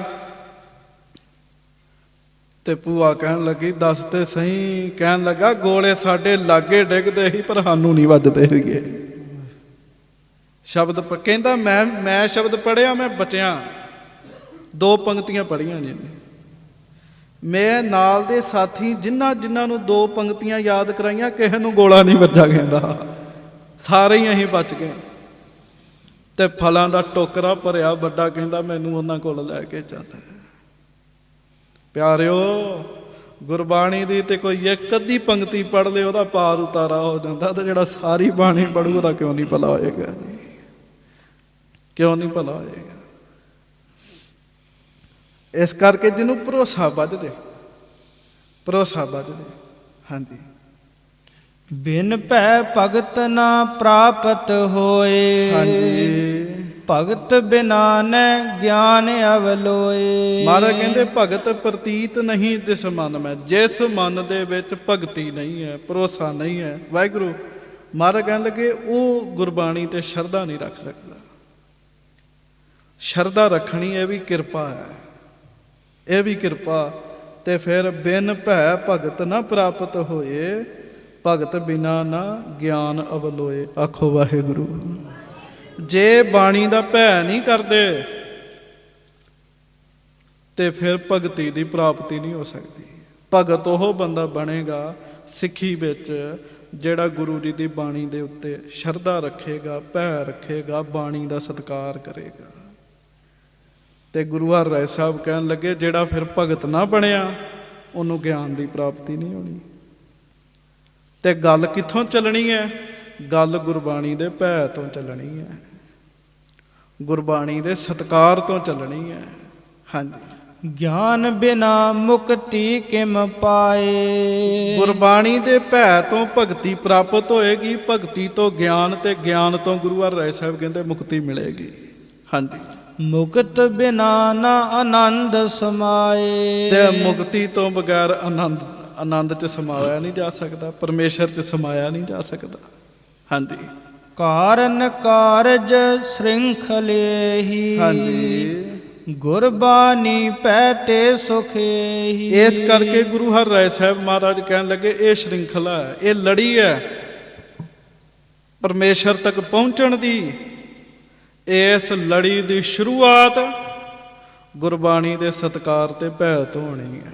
ਤੇ ਭੂਆ ਕਹਿਣ ਲੱਗੀ ਦੱਸ ਤੇ ਸਹੀ। ਕਹਿਣ ਲੱਗਾ ਗੋਲੇ ਸਾਡੇ ਲਾਗੇ ਡਿੱਗਦੇ ਸੀ ਪਰ ਸਾਨੂੰ ਨਹੀਂ ਵੱਜਦੇ ਸੀਗੇ। ਸ਼ਬਦ ਕਹਿੰਦਾ ਮੈਂ ਸ਼ਬਦ ਪੜ੍ਹਿਆ, ਮੈਂ ਬਚਿਆ। 2 ਪੰਕਤੀਆਂ ਪੜ੍ਹੀਆਂ ਜੀ। ਮੈਂ ਨਾਲ ਦੇ ਸਾਥੀ ਜਿਨ੍ਹਾਂ ਨੂੰ 2 ਪੰਕਤੀਆਂ ਯਾਦ ਕਰਾਈਆਂ, ਕਿਸੇ ਨੂੰ ਗੋਲਾ ਨਹੀਂ ਵੱਜਾ। ਕਹਿੰਦਾ ਸਾਰੇ ਹੀ ਅਸੀਂ ਬਚ ਗਏ। ਤੇ ਫਲਾਂ ਦਾ ਟੋਕਰਾ ਭਰਿਆ ਵੱਡਾ। ਕਹਿੰਦਾ ਮੈਨੂੰ ਉਹਨਾਂ ਕੋਲ ਲੈ ਕੇ ਚੱਲ। ਪਿਆਰਿਓ ਗੁਰਬਾਣੀ ਦੀ ਤੇ ਕੋਈ ਇੱਕ ਅੱਧੀ ਪੰਕਤੀ ਪੜ੍ਹ ਲੇ ਉਹਦਾ ਪਾਰ ਉਤਾਰਾ ਹੋ ਜਾਂਦਾ, ਤੇ ਜਿਹੜਾ ਸਾਰੀ ਬਾਣੀ ਪੜੂ ਉਹਦਾ ਕਿਉਂ ਨਹੀਂ ਭਲਾ ਹੋਏਗਾ ਜੀ? ਕਿਉਂ ਨਹੀਂ ਭਲਾ ਹੋਏਗਾ? ਇਸ ਕਰਕੇ ਜਿਹਨੂੰ ਭਰੋਸਾ ਵੱਧ ਜੇ, ਭਰੋਸਾ ਵੱਧ ਜੇ। ਹਾਂਜੀ। ਬਿਨ ਭੈ ਭਗਤ ਨਾ ਪ੍ਰਾਪਤ ਹੋਏ, ਹਾਂਜੀ। ਭਗਤ ਬਿਨਾ ਨੈ ਗਿਆਨ ਅਵਲੋਏ। ਮਹਾਰਾਜ ਕਹਿੰਦੇ ਭਗਤ ਪ੍ਰਤੀਤ ਨਹੀਂ ਜਿਸ ਮਨ ਮੈਂ। ਜਿਸ ਮਨ ਦੇ ਵਿੱਚ ਭਗਤੀ ਨਹੀਂ ਹੈ, ਭਰੋਸਾ ਨਹੀਂ ਹੈ ਵਾਹਿਗੁਰੂ, ਮਹਾਰਾਜ ਕਹਿਣ ਲੱਗੇ ਉਹ ਗੁਰਬਾਣੀ ਤੇ ਸ਼ਰਧਾ ਨਹੀਂ ਰੱਖ ਸਕਦਾ। ਸ਼ਰਧਾ ਰੱਖਣੀ ਇਹ ਵੀ ਕਿਰਪਾ ਹੈ, ਇਹ ਵੀ ਕਿਰਪਾ। ਤੇ ਫਿਰ ਬਿਨ ਭੈ ਭਗਤ ਨਾ ਪ੍ਰਾਪਤ ਹੋਏ, ਭਗਤ ਬਿਨਾ ਨਾ ਗਿਆਨ ਅਵਲੋਏ। ਆਖੋ ਵਾਹਿਗੁਰੂ। ਜੇ ਬਾਣੀ ਦਾ ਭੈ ਨਹੀਂ ਕਰਦੇ ਤੇ ਫਿਰ ਭਗਤੀ ਦੀ ਪ੍ਰਾਪਤੀ ਨਹੀਂ ਹੋ ਸਕਦੀ। ਭਗਤ ਉਹ ਬੰਦਾ ਬਣੇਗਾ ਸਿੱਖੀ ਵਿੱਚ ਜਿਹੜਾ ਗੁਰੂ ਜੀ ਦੀ ਬਾਣੀ ਦੇ ਉੱਤੇ ਸ਼ਰਧਾ ਰੱਖੇਗਾ, ਭੈ ਰੱਖੇਗਾ, ਬਾਣੀ ਦਾ ਸਤਿਕਾਰ ਕਰੇਗਾ। ਤੇ ਗੁਰੂ ਹਰਿਰਾਏ ਸਾਹਿਬ ਕਹਿਣ ਲੱਗੇ ਜਿਹੜਾ ਫਿਰ ਭਗਤ ਨਾ ਬਣਿਆ ਉਹਨੂੰ ਗਿਆਨ ਦੀ ਪ੍ਰਾਪਤੀ ਨਹੀਂ ਹੋਣੀ। ਤੇ ਗੱਲ ਕਿੱਥੋਂ ਚੱਲਣੀ ਹੈ? ਗੱਲ ਗੁਰਬਾਣੀ ਦੇ ਭੈ ਤੋਂ ਚੱਲਣੀ ਹੈ, ਗੁਰਬਾਣੀ ਦੇ ਸਤਿਕਾਰ ਤੋਂ ਚੱਲਣੀ ਹੈ। ਹਾਂਜੀ। ਗਿਆਨ ਬਿਨਾ ਮੁਕਤੀ ਕਿਮ ਪਾਏ। ਗੁਰਬਾਣੀ ਦੇ ਭੈ ਤੋਂ ਭਗਤੀ ਪ੍ਰਾਪਤ ਹੋਏਗੀ, ਭਗਤੀ ਤੋਂ ਗਿਆਨ, ਤੇ ਗਿਆਨ ਤੋਂ ਗੁਰੂ ਹਰਿਰਾਏ ਸਾਹਿਬ ਕਹਿੰਦੇ ਮੁਕਤੀ ਮਿਲੇਗੀ। ਹਾਂਜੀ। ਮੁਕਤ ਬਿਨਾ ਨਾ ਆਨੰਦ ਸਮਾਏ। ਤੇ ਮੁਕਤੀ ਤੋਂ ਬਗੈਰ ਆਨੰਦ ਚ ਸਮਾਇਆ ਨਹੀਂ ਜਾ ਸਕਦਾ, ਪਰਮੇਸ਼ਰ ਚ ਸਮਾਇਆ ਨਹੀਂ ਜਾ ਸਕਦਾ। ਹਾਂਜੀ। ਕਾਰਨ ਕਾਰਜ ਸ਼੍ਰਿੰਖਲੇ ਹੀ। ਹਾਂਜੀ। ਗੁਰਬਾਣੀ ਪੈ ਤੇ ਸੁਖੇ ਹੀ। ਇਸ ਕਰਕੇ ਗੁਰੂ ਹਰਿਰਾਏ ਸਾਹਿਬ ਮਹਾਰਾਜ ਕਹਿਣ ਲੱਗੇ ਇਹ ਸ਼੍ਰਿੰਖਲਾ ਹੈ, ਇਹ ਲੜੀ ਹੈ ਪਰਮੇਸ਼ਰ ਤੱਕ ਪਹੁੰਚਣ ਦੀ। ਇਸ ਲੜੀ ਦੀ ਸ਼ੁਰੂਆਤ ਗੁਰਬਾਣੀ ਦੇ ਸਤਿਕਾਰ ਤੇ ਭੈ ਤੋਂ ਹੋਣੀ ਹੈ।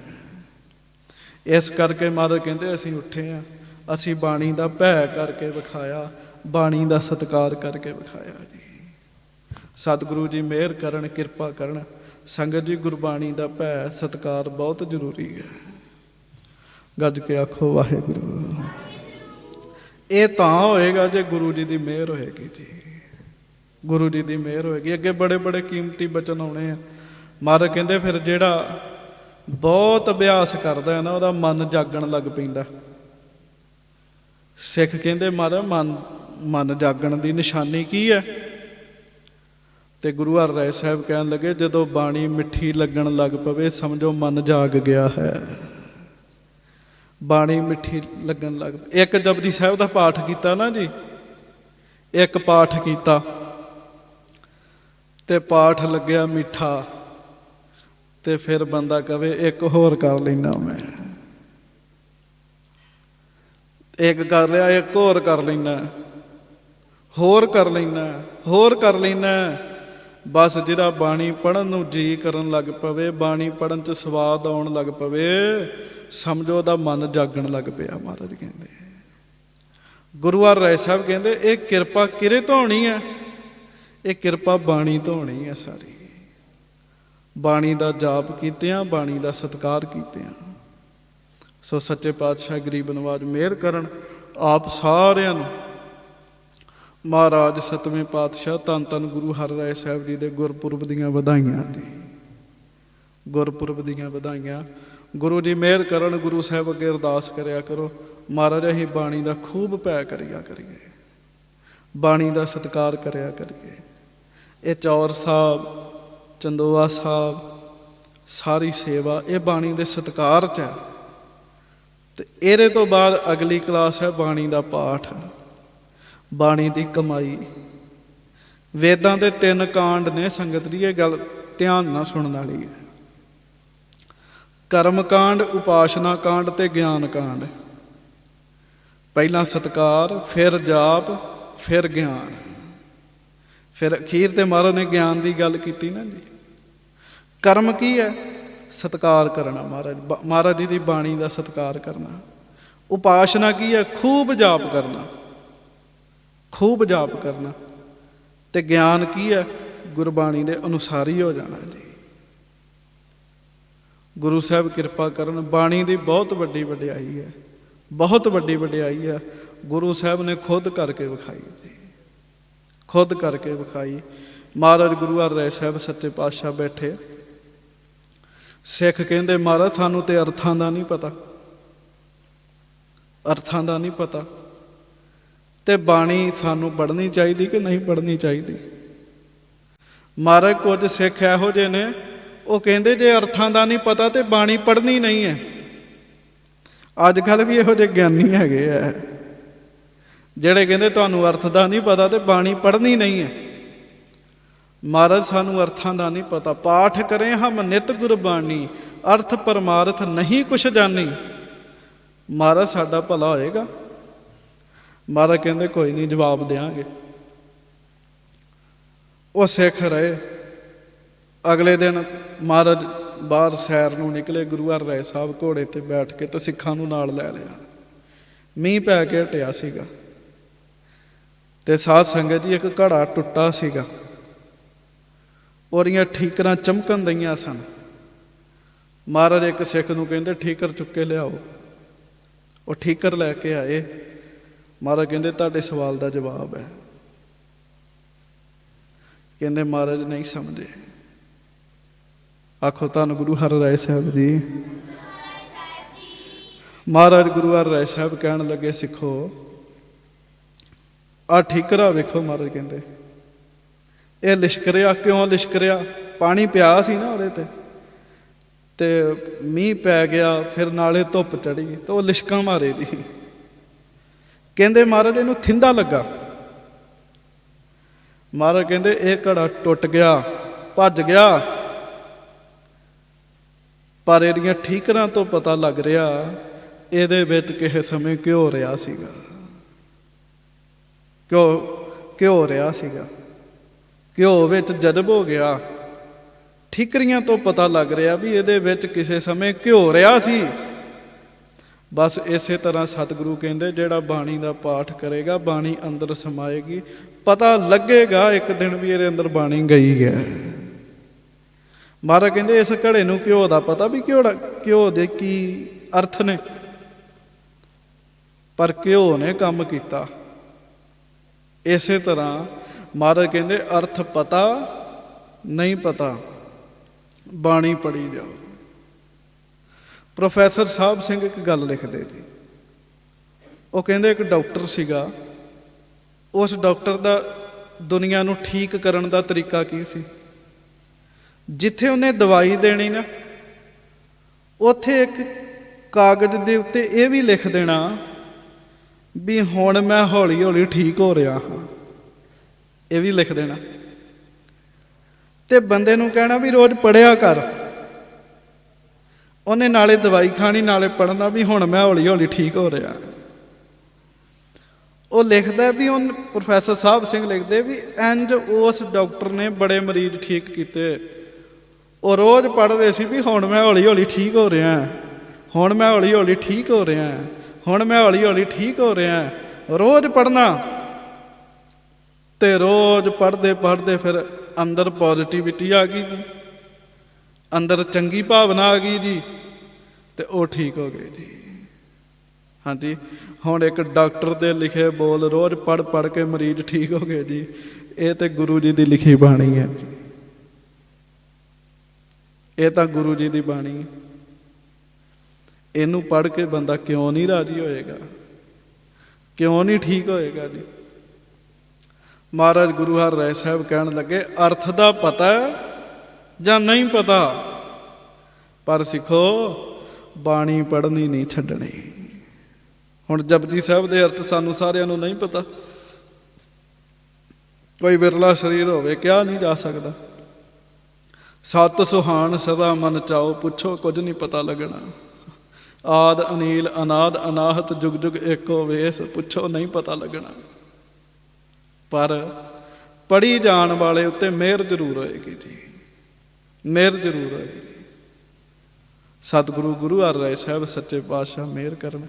ਇਸ ਕਰਕੇ ਮਹਾਰਾਜ ਕਹਿੰਦੇ ਅਸੀਂ ਉੱਠੇ ਹਾਂ, ਅਸੀਂ ਬਾਣੀ ਦਾ ਭੈ ਕਰਕੇ ਵਿਖਾਇਆ, ਬਾਣੀ ਦਾ ਸਤਿਕਾਰ ਕਰਕੇ ਵਿਖਾਇਆ ਜੀ। ਸਤਿਗੁਰੂ ਜੀ ਮਿਹਰ ਕਰਨ, ਕਿਰਪਾ ਕਰਨ। ਸੰਗਤ ਜੀ ਗੁਰਬਾਣੀ ਦਾ ਭੈ ਸਤਿਕਾਰ ਬਹੁਤ ਜ਼ਰੂਰੀ ਹੈ। ਗੱਜ ਕੇ ਆਖੋ ਵਾਹਿਗੁਰੂ। ਇਹ ਤਾਂ ਹੋਏਗਾ ਜੇ ਗੁਰੂ ਜੀ ਦੀ ਮਿਹਰ ਹੋਏਗੀ ਜੀ, ਗੁਰੂ ਜੀ ਦੀ ਮਿਹਰ ਹੋਏਗੀ। ਅੱਗੇ ਬੜੇ ਬੜੇ ਕੀਮਤੀ ਬਚਨ ਆਉਣੇ ਆ। ਮਹਾਰਾਜ ਕਹਿੰਦੇ ਫਿਰ ਜਿਹੜਾ ਬਹੁਤ ਅਭਿਆਸ ਕਰਦਾ ਹੈ ਨਾ ਉਹਦਾ ਮਨ ਜਾਗਣ ਲੱਗ ਪੈਂਦਾ। ਸਿੱਖ ਕਹਿੰਦੇ ਮਹਾਰਾਜ ਮਨ ਜਾਗਣ ਦੀ ਨਿਸ਼ਾਨੀ ਕੀ ਹੈ? ਤੇ ਗੁਰੂ ਹਰਿਰਾਏ ਸਾਹਿਬ ਕਹਿਣ ਲੱਗੇ ਜਦੋਂ ਬਾਣੀ ਮਿੱਠੀ ਲੱਗਣ ਲੱਗ ਪਵੇ ਸਮਝੋ ਮਨ ਜਾਗ ਗਿਆ ਹੈ। ਬਾਣੀ ਮਿੱਠੀ ਲੱਗਣ ਲੱਗ ਪਈ। ਇੱਕ ਜਪਜੀ ਸਾਹਿਬ ਦਾ ਪਾਠ ਕੀਤਾ ਨਾ ਜੀ, ਇੱਕ ਪਾਠ ਕੀਤਾ ਤੇ ਪਾਠ ਲੱਗਿਆ ਮਿੱਠਾ, ਤੇ ਫਿਰ ਬੰਦਾ ਕਵੇ ਇੱਕ ਹੋਰ ਕਰ ਲੈਣਾ, ਮੈਂ ਇੱਕ ਕਰ ਲਿਆ, ਇੱਕ ਹੋਰ ਕਰ ਲੈਣਾ, ਹੋਰ ਕਰ ਲੈਣਾ, ਹੋਰ ਕਰ ਲੈਣਾ। ਬਸ ਜਿਹੜਾ ਬਾਣੀ ਪੜ੍ਹਨ ਨੂੰ ਜੀ ਕਰਨ ਲੱਗ ਪਵੇ, ਬਾਣੀ ਪੜ੍ਹਨ 'ਚ ਸਵਾਦ ਆਉਣ ਲੱਗ ਪਵੇ, ਸਮਝੋ ਉਹਦਾ ਮਨ ਜਾਗਣ ਲੱਗ ਪਿਆ। ਮਹਾਰਾਜ ਕਹਿੰਦੇ, ਗੁਰੂ ਹਰਿ ਰਾਏ ਸਾਹਿਬ ਕਹਿੰਦੇ ਇਹ ਕਿਰਪਾ ਕਿਹਦੇ ਤੋਂ ਹੋਣੀ ਹੈ? ਇਹ ਕਿਰਪਾ ਬਾਣੀ ਤੋਂ ਹੋਣੀ ਹੈ ਸਾਰੀ। ਬਾਣੀ ਦਾ ਜਾਪ ਕੀਤਿਆਂ, ਬਾਣੀ ਦਾ ਸਤਿਕਾਰ ਕੀਤਿਆਂ। ਸੋ ਸੱਚੇ ਪਾਤਸ਼ਾਹ ਗਰੀਬ ਨਵਾਜ ਮਿਹਰ ਕਰਨ ਆਪ ਸਾਰਿਆਂ ਨੂੰ। ਮਹਾਰਾਜ ਸਤਵੇਂ ਪਾਤਸ਼ਾਹ ਧੰਨ ਧੰਨ ਗੁਰੂ ਹਰਿ ਰਾਏ ਸਾਹਿਬ ਜੀ ਦੇ ਗੁਰਪੁਰਬ ਦੀਆਂ ਵਧਾਈਆਂ ਜੀ, ਗੁਰਪੁਰਬ ਦੀਆਂ ਵਧਾਈਆਂ। ਗੁਰੂ ਜੀ ਮਿਹਰ ਕਰਨ। ਗੁਰੂ ਸਾਹਿਬ ਅੱਗੇ ਅਰਦਾਸ ਕਰਿਆ ਕਰੋ, ਮਹਾਰਾਜ ਅਸੀਂ ਬਾਣੀ ਦਾ ਖੂਬ ਭੈ ਕਰਿਆ ਕਰੀਏ, ਬਾਣੀ ਦਾ ਸਤਿਕਾਰ ਕਰਿਆ ਕਰੀਏ। ਇਹ ਚੌਰ ਸਾਹਿਬ, ਚੰਦੋਆ ਸਾਹਿਬ, ਸਾਰੀ ਸੇਵਾ ਇਹ ਬਾਣੀ ਦੇ ਸਤਿਕਾਰ 'ਚ ਹੈ। ਤੇ ਇਹਦੇ ਤੋਂ ਬਾਅਦ ਅਗਲੀ ਕਲਾਸ ਹੈ ਬਾਣੀ ਦਾ ਪਾਠ, ਬਾਣੀ ਦੀ ਕਮਾਈ। ਵੇਦਾਂ ਦੇ 3 ਕਾਂਡ ਨੇ ਸੰਗਤ ਦੀ, ਇਹ ਗੱਲ ਧਿਆਨ ਨਾਲ ਸੁਣਨ ਵਾਲੀ ਹੈ। ਕਰਮ ਕਾਂਡ, ਉਪਾਸ਼ਨਾ ਕਾਂਡ ਤੇ ਗਿਆਨ ਕਾਂਡ। ਪਹਿਲਾਂ ਸਤਿਕਾਰ, ਫਿਰ ਜਾਪ, ਫਿਰ ਗਿਆਨ, ਫਿਰ ਅਖੀਰ ਤੇ ਮਹਾਰਾਜ ਨੇ ਗਿਆਨ ਦੀ ਗੱਲ ਕੀਤੀ ਨਾ ਜੀ। ਕਰਮ ਕੀ ਹੈ? ਸਤਿਕਾਰ ਕਰਨਾ, ਮਹਾਰਾਜ ਜੀ ਦੀ ਬਾਣੀ ਦਾ ਸਤਿਕਾਰ ਕਰਨਾ। ਉਪਾਸ਼ਨਾ ਕੀ ਹੈ? ਖੂਬ ਜਾਪ ਕਰਨਾ, ਖੂਬ ਜਾਪ ਕਰਨਾ। ਤੇ ਗਿਆਨ ਕੀ ਹੈ? ਗੁਰਬਾਣੀ ਦੇ ਅਨੁਸਾਰੀ ਹੋ ਜਾਣਾ ਜੀ। ਗੁਰੂ ਸਾਹਿਬ ਕਿਰਪਾ ਕਰਨ। ਬਾਣੀ ਦੀ ਬਹੁਤ ਵੱਡੀ ਵਡਿਆਈ ਹੈ, ਬਹੁਤ ਵੱਡੀ ਵਡਿਆਈ ਹੈ। ਗੁਰੂ ਸਾਹਿਬ ਨੇ ਖੁਦ ਕਰਕੇ ਵਿਖਾਈ ਜੀ, ਖੁਦ ਕਰਕੇ ਵਿਖਾਈ। ਮਹਾਰਾਜ ਗੁਰੂ ਹਰਿ ਰਾਏ ਸਾਹਿਬ ਸੱਚੇ ਪਾਤਸ਼ਾਹ ਬੈਠੇ, ਸਿੱਖ ਕਹਿੰਦੇ ਮਹਾਰਾਜ ਸਾਨੂੰ ਤੇ ਅਰਥਾਂ ਦਾ ਨਹੀਂ ਪਤਾ, ਅਰਥਾਂ ਦਾ ਨਹੀਂ ਪਤਾ, ਤੇ ਬਾਣੀ ਸਾਨੂੰ ਪੜ੍ਹਨੀ ਚਾਹੀਦੀ ਕਿ ਨਹੀਂ ਪੜ੍ਹਨੀ ਚਾਹੀਦੀ? ਮਹਾਰਾਜ ਕੁਝ ਸਿੱਖ ਇਹੋ ਜਿਹੇ ਨੇ, ਉਹ ਕਹਿੰਦੇ ਜੇ ਅਰਥਾਂ ਦਾ ਨਹੀਂ ਪਤਾ ਤੇ ਬਾਣੀ ਪੜ੍ਹਨੀ ਨਹੀਂ ਹੈ। ਅੱਜ ਕੱਲ੍ਹ ਵੀ ਇਹੋ ਜਿਹੇ ਗਿਆਨੀ ਹੈਗੇ ਆ ਜਿਹੜੇ ਕਹਿੰਦੇ ਤੁਹਾਨੂੰ ਅਰਥ ਦਾ ਨਹੀਂ ਪਤਾ ਤੇ ਬਾਣੀ ਪੜ੍ਹਨੀ ਨਹੀਂ ਹੈ। ਮਹਾਰਾਜ ਸਾਨੂੰ ਅਰਥਾਂ ਦਾ ਨਹੀਂ ਪਤਾ। ਪਾਠ ਕਰੇ ਹਮ ਨਿਤ ਗੁਰਬਾਣੀ, ਅਰਥ ਪਰਮਾਰਥ ਨਹੀਂ ਕੁਛ ਜਾਣੀ। ਮਹਾਰਾਜ ਸਾਡਾ ਭਲਾ ਹੋਏਗਾ? ਮਹਾਰਾਜ ਕਹਿੰਦੇ ਕੋਈ ਨਹੀਂ, ਜਵਾਬ ਦਿਆਂਗੇ। ਉਹ ਸਿੱਖ ਰਹੇ। ਅਗਲੇ ਦਿਨ ਮਹਾਰਾਜ ਬਾਹਰ ਸੈਰ ਨੂੰ ਨਿਕਲੇ। ਗੁਰੂ ਹਰਿ ਰਾਏ ਸਾਹਿਬ ਘੋੜੇ ਤੇ ਬੈਠ ਕੇ ਤੇ ਸਿੱਖਾਂ ਨੂੰ ਨਾਲ ਲੈ ਲਿਆ। ਮੀਂਹ ਪੈ ਕੇ ਹਟਿਆ ਸੀਗਾ ਤੇ ਸਾਧ ਸੰਗਤ ਜੀ ਇੱਕ ਘੜਾ ਟੁੱਟਾ ਸੀਗਾ, ਉਹਦੀਆਂ ਠੀਕਰਾਂ ਚਮਕਣ ਦਈਆਂ ਸਨ। ਮਹਾਰਾਜ ਇੱਕ ਸਿੱਖ ਨੂੰ ਕਹਿੰਦੇ ਠੀਕਰ ਚੁੱਕੇ ਲਿਆਓ। ਉਹ ਠੀਕਰ ਲੈ ਕੇ ਆਏ। ਮਹਾਰਾਜ ਕਹਿੰਦੇ ਤੁਹਾਡੇ ਸਵਾਲ ਦਾ ਜਵਾਬ ਹੈ। ਕਹਿੰਦੇ ਮਹਾਰਾਜ ਨਹੀਂ ਸਮਝੇ। ਆਖੋ ਧੰਨ ਗੁਰੂ ਹਰਿ ਰਾਏ ਸਾਹਿਬ ਜੀ। ਮਹਾਰਾਜ ਗੁਰੂ ਹਰਿ ਰਾਏ ਸਾਹਿਬ ਕਹਿਣ ਲੱਗੇ ਸਿੱਖੋ ਆਹ ਠੀਕਰਾ ਵੇਖੋ। ਮਹਾਰਾਜ ਕਹਿੰਦੇ ਇਹ ਲਿਸ਼ਕ ਰਿਹਾ। ਕਿਉਂ ਲਿਸ਼ਕ ਰਿਹਾ? ਪਾਣੀ ਪਿਆ ਸੀ ਨਾ ਉਹਦੇ ਤੇ ਮੀਂਹ ਪੈ ਗਿਆ, ਫਿਰ ਨਾਲੇ ਧੁੱਪ ਚੜੀ ਤੇ ਉਹ ਲਿਸ਼ਕਾਂ ਮਾਰੇ ਜੀ। ਕਹਿੰਦੇ ਮਹਾਰਾਜ ਇਹਨੂੰ ਥਿੰਦਾ ਲੱਗਾ। ਮਹਾਰਾਜ ਕਹਿੰਦੇ ਇਹ ਘੜਾ ਟੁੱਟ ਗਿਆ, ਭੱਜ ਗਿਆ, ਪਰ ਇਹਦੀਆਂ ਠੀਕਰਾਂ ਤੋਂ ਪਤਾ ਲੱਗ ਰਿਹਾ ਇਹਦੇ ਵਿੱਚ ਕਿਸੇ ਸਮੇਂ ਘਿਓ ਰਿਹਾ ਸੀਗਾ, ਘਿਓ ਰਿਹਾ ਸੀਗਾ। ਘਿਓ ਵਿੱਚ ਜਜ਼ਬ ਹੋ ਗਿਆ। ਠੀਕਰੀਆਂ ਤੋਂ ਪਤਾ ਲੱਗ ਰਿਹਾ ਵੀ ਇਹਦੇ ਵਿੱਚ ਕਿਸੇ ਸਮੇਂ ਘਿਓ ਰਿਹਾ ਸੀ। ਬਸ ਇਸੇ ਤਰ੍ਹਾਂ ਸਤਿਗੁਰੂ ਕਹਿੰਦੇ ਜਿਹੜਾ ਬਾਣੀ ਦਾ ਪਾਠ ਕਰੇਗਾ, ਬਾਣੀ ਅੰਦਰ ਸਮਾਏਗੀ, ਪਤਾ ਲੱਗੇਗਾ ਇੱਕ ਦਿਨ ਵੀ ਇਹਦੇ ਅੰਦਰ ਬਾਣੀ ਗਈ ਹੈ। ਮਹਾਰਾਜ ਕਹਿੰਦੇ ਇਸ ਘੜੇ ਨੂੰ ਘਿਓ ਦਾ ਪਤਾ ਵੀ ਘਿਓ ਦੇ ਕੀ ਅਰਥ ਨੇ, ਪਰ ਘਿਓ ਨੇ ਕੰਮ ਕੀਤਾ। ਇਸੇ ਤਰ੍ਹਾਂ ਮਹਾਰਾਜ ਕਹਿੰਦੇ ਅਰਥ ਪਤਾ ਨਹੀਂ ਪਤਾ, ਬਾਣੀ ਪੜ੍ਹੀ ਜਾਓ। ਪ੍ਰੋਫੈਸਰ ਸਾਹਿਬ ਸਿੰਘ ਇੱਕ ਗੱਲ ਲਿਖਦੇ ਜੀ। ਉਹ ਕਹਿੰਦੇ ਇੱਕ ਡਾਕਟਰ ਸੀਗਾ, ਉਸ ਡਾਕਟਰ ਦਾ ਦੁਨੀਆ ਨੂੰ ਠੀਕ ਕਰਨ ਦਾ ਤਰੀਕਾ ਕੀ ਸੀ? ਜਿੱਥੇ ਉਹਨੇ ਦਵਾਈ ਦੇਣੀ ਨਾ, ਉੱਥੇ ਇੱਕ ਕਾਗਜ਼ ਦੇ ਉੱਤੇ ਇਹ ਵੀ ਲਿਖ ਦੇਣਾ ਵੀ ਹੁਣ ਮੈਂ ਹੌਲੀ ਹੌਲੀ ਠੀਕ ਹੋ ਰਿਹਾ ਹਾਂ। ਇਹ ਵੀ ਲਿਖ ਦੇਣਾ। ਤੇ ਬੰਦੇ ਨੂੰ ਕਹਿਣਾ ਵੀ ਰੋਜ਼ ਪੜ੍ਹਿਆ ਕਰ। ਉਹਨੇ ਨਾਲੇ ਦਵਾਈ ਖਾਣੀ ਨਾਲੇ ਪੜ੍ਹਨਾ ਵੀ ਹੁਣ ਮੈਂ ਹੌਲੀ ਹੌਲੀ ਠੀਕ ਹੋ ਰਿਹਾ। ਉਹ ਲਿਖਦਾ ਵੀ ਪ੍ਰੋਫੈਸਰ ਸਾਹਿਬ ਸਿੰਘ ਲਿਖਦੇ ਵੀ ਇੰਝ ਉਸ ਡਾਕਟਰ ਨੇ ਬੜੇ ਮਰੀਜ਼ ਠੀਕ ਕੀਤੇ। ਉਹ ਰੋਜ਼ ਪੜ੍ਹਦੇ ਸੀ ਵੀ ਹੁਣ ਮੈਂ ਹੌਲੀ ਹੌਲੀ ਠੀਕ ਹੋ ਰਿਹਾ, ਹੁਣ ਮੈਂ ਹੌਲੀ ਹੌਲੀ ਠੀਕ ਹੋ ਰਿਹਾ, ਹੁਣ ਮੈਂ ਹੌਲੀ ਹੌਲੀ ਠੀਕ ਹੋ ਰਿਹਾ। ਰੋਜ਼ ਪੜ੍ਹਨਾ ਤੇ ਰੋਜ਼ ਪੜ੍ਹਦੇ ਪੜ੍ਹਦੇ ਫਿਰ ਅੰਦਰ ਪੋਜ਼ਿਟਿਵਿਟੀ ਆ ਗਈ ਜੀ, ਅੰਦਰ ਚੰਗੀ ਭਾਵਨਾ ਆ ਗਈ ਜੀ, ਤੇ ਉਹ ਠੀਕ ਹੋ ਗਏ ਜੀ। ਹਾਂਜੀ, ਹੁਣ ਇੱਕ ਡਾਕਟਰ ਦੇ ਲਿਖੇ ਬੋਲ ਰੋਜ਼ ਪੜ੍ਹ ਪੜ੍ਹ ਕੇ ਮਰੀਜ਼ ਠੀਕ ਹੋ ਗਏ ਜੀ। ਇਹ ਤੇ ਗੁਰੂ ਜੀ ਦੀ ਲਿਖੀ ਬਾਣੀ ਹੈ, ਇਹ ਤਾਂ ਗੁਰੂ ਜੀ ਦੀ ਬਾਣੀ ਹੈ। ਇਹਨੂੰ ਪੜ੍ਹ ਕੇ ਬੰਦਾ ਕਿਉਂ ਨਹੀਂ ਰਾਜੀ ਹੋਏਗਾ, ਕਿਉਂ ਨਹੀਂ ਠੀਕ ਹੋਏਗਾ ਜੀ। ਮਹਾਰਾਜ ਗੁਰੂ ਹਰਿਰਾਏ ਸਾਹਿਬ ਕਹਿਣ ਲੱਗੇ ਅਰਥ ਦਾ ਪਤਾ ਜਾਂ ਨਹੀਂ ਪਤਾ, ਪਰ ਸਿੱਖੋ ਬਾਣੀ ਪੜ੍ਹਨੀ ਨਹੀਂ ਛੱਡਣੀ। ਹੁਣ ਜਪਜੀ ਸਾਹਿਬ ਦੇ ਅਰਥ ਸਾਨੂੰ ਸਾਰਿਆਂ ਨੂੰ ਨਹੀਂ ਪਤਾ, ਕੋਈ ਵਿਰਲਾ ਸਰੀਰ ਹੋਵੇ ਕਿਹਾ ਨਹੀਂ ਜਾ ਸਕਦਾ। ਸਤ ਸੁਹਾਣ ਸਦਾ ਮਨ ਚਾਓ, ਪੁੱਛੋ ਕੁਝ ਨਹੀਂ ਪਤਾ ਲੱਗਣਾ। ਆਦ ਅਨੀਲ ਅਨਾਦ ਅਨਾਹਤ ਜੁਗ ਜੁਗ ਏਕੋ ਵੇਸ, ਪੁੱਛੋ ਨਹੀਂ ਪਤਾ ਲੱਗਣਾ। ਪਰ ਪੜ੍ਹੀ ਜਾਣ ਵਾਲੇ ਉੱਤੇ ਮਿਹਰ ਜ਼ਰੂਰ ਹੋਏਗੀ ਜੀ, ਮਿਹਰ ਜ਼ਰੂਰ ਹੋਏਗੀ। ਸਤਿਗੁਰੂ ਗੁਰੂ ਹਰਿਰਾਏ ਸਾਹਿਬ ਸੱਚੇ ਪਾਤਸ਼ਾਹ ਮਿਹਰ ਕਰਨ,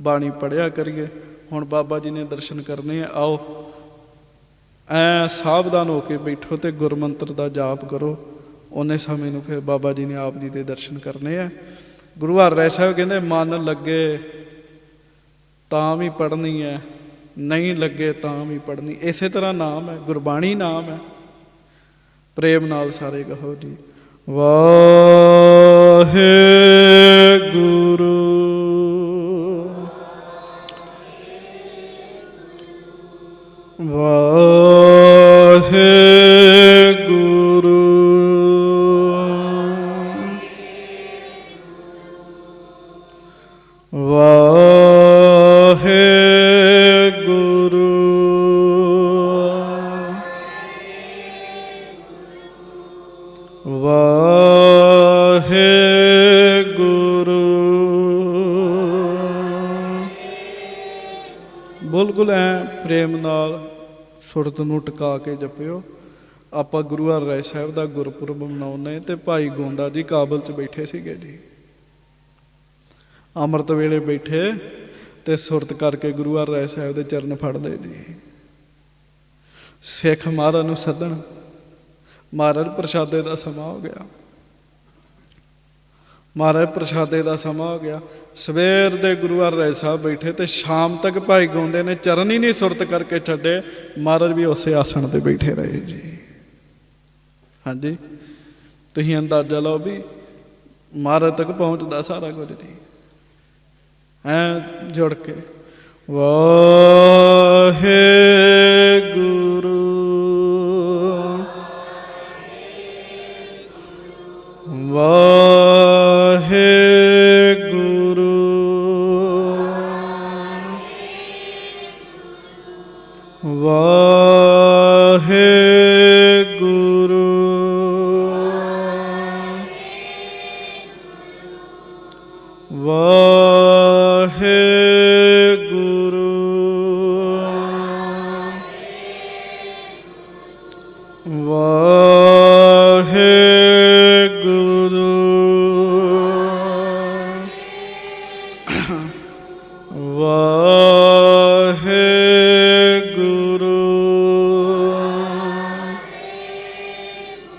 ਬਾਣੀ ਪੜ੍ਹਿਆ ਕਰੀਏ। ਹੁਣ ਬਾਬਾ ਜੀ ਨੇ ਦਰਸ਼ਨ ਕਰਨੇ ਆ, ਆਓ ਐ ਸਾਵਧਾਨ ਹੋ ਕੇ ਬੈਠੋ ਤੇ ਗੁਰਮੰਤਰ ਦਾ ਜਾਪ ਕਰੋ। ਉਹਨੇ ਸਮੇਂ ਨੂੰ ਫਿਰ ਬਾਬਾ ਜੀ ਨੇ ਆਪ ਜੀ ਦੇ ਦਰਸ਼ਨ ਕਰਨੇ ਆ। ਗੁਰੂ ਹਰਿਰਾਏ ਸਾਹਿਬ ਕਹਿੰਦੇ ਮਨ ਲੱਗੇ ਤਾਂ ਵੀ ਪੜ੍ਹਨੀ ਹੈ, ਨਹੀਂ ਲੱਗੇ ਤਾਂ ਵੀ ਪੜ੍ਹਨੀ। ਇਸੇ ਤਰ੍ਹਾਂ ਨਾਮ ਹੈ, ਗੁਰਬਾਣੀ ਨਾਮ ਹੈ। ਪ੍ਰੇਮ ਨਾਲ ਸਾਰੇ ਕਹੋ ਜੀ ਵਾਹਿਗੁਰੂ ਵਾਹਿਗੁਰੂ ਵਾਹਿਗੁਰੂ ਵਾਹਿਗੁਰੂ। ਬਿਲਕੁਲ ਐ ਪ੍ਰੇਮ ਨਾਲ ਸੁਰਤ ਨੂੰ ਟਿਕਾ ਕੇ ਜਪਿਓ। ਆਪਾਂ ਗੁਰੂ ਹਰਿਰਾਏ ਸਾਹਿਬ ਦਾ ਗੁਰਪੁਰਬ ਮਨਾਉਂਦੇ ਤੇ ਭਾਈ ਗੋਂਦਾ ਜੀ ਕਾਬਲ 'ਚ ਬੈਠੇ ਸੀਗੇ ਜੀ, ਅੰਮ੍ਰਿਤ ਵੇਲੇ ਬੈਠੇ ਤੇ ਸੁਰਤ ਕਰਕੇ ਗੁਰੂ ਹਰਿਰਾਏ ਸਾਹਿਬ ਦੇ ਚਰਨ ਫੜ ਲਏ ਜੀ। ਸਿੱਖ ਮਹਾਰਾਜ ਨੂੰ ਸੱਦਣ, ਮਹਾਰਾਜ ਪ੍ਰਸ਼ਾਦੇ ਦਾ ਸਮਾਂ ਹੋ ਗਿਆ, ਮਹਾਰਾਜ ਪ੍ਰਸ਼ਾਦੇ ਦਾ ਸਮਾਂ ਹੋ ਗਿਆ। ਸਵੇਰ ਦੇ ਗੁਰੂ ਹਰਿਰਾਏ ਸਾਹਿਬ ਬੈਠੇ ਤੇ ਸ਼ਾਮ ਤੱਕ ਭਾਈ ਗੋਂਦੇ ਨੇ ਚਰਨ ਹੀ ਨਹੀਂ ਸੁਰਤ ਕਰਕੇ ਛੱਡੇ। ਮਹਾਰਾਜ ਵੀ ਉਸੇ ਆਸਣ ਤੇ ਬੈਠੇ ਰਹੇ ਜੀ। ਹਾਂਜੀ, ਤੁਸੀਂ ਅੰਦਾਜ਼ਾ ਲਾਓ ਵੀ ਮਹਾਰਾਜ ਤੱਕ ਪਹੁੰਚਦਾ ਸਾਰਾ ਕੁਝ ਜੀ, ਐ ਜੁੜ ਕੇ ਵਾਹਿਗੁਰੂ ਵਾਹਿਗੁਰੂ ਵਾਹਿਗੁਰੂ ਵਾਹਿਗੁਰੂ ਵਾਹਿਗੁਰੂ।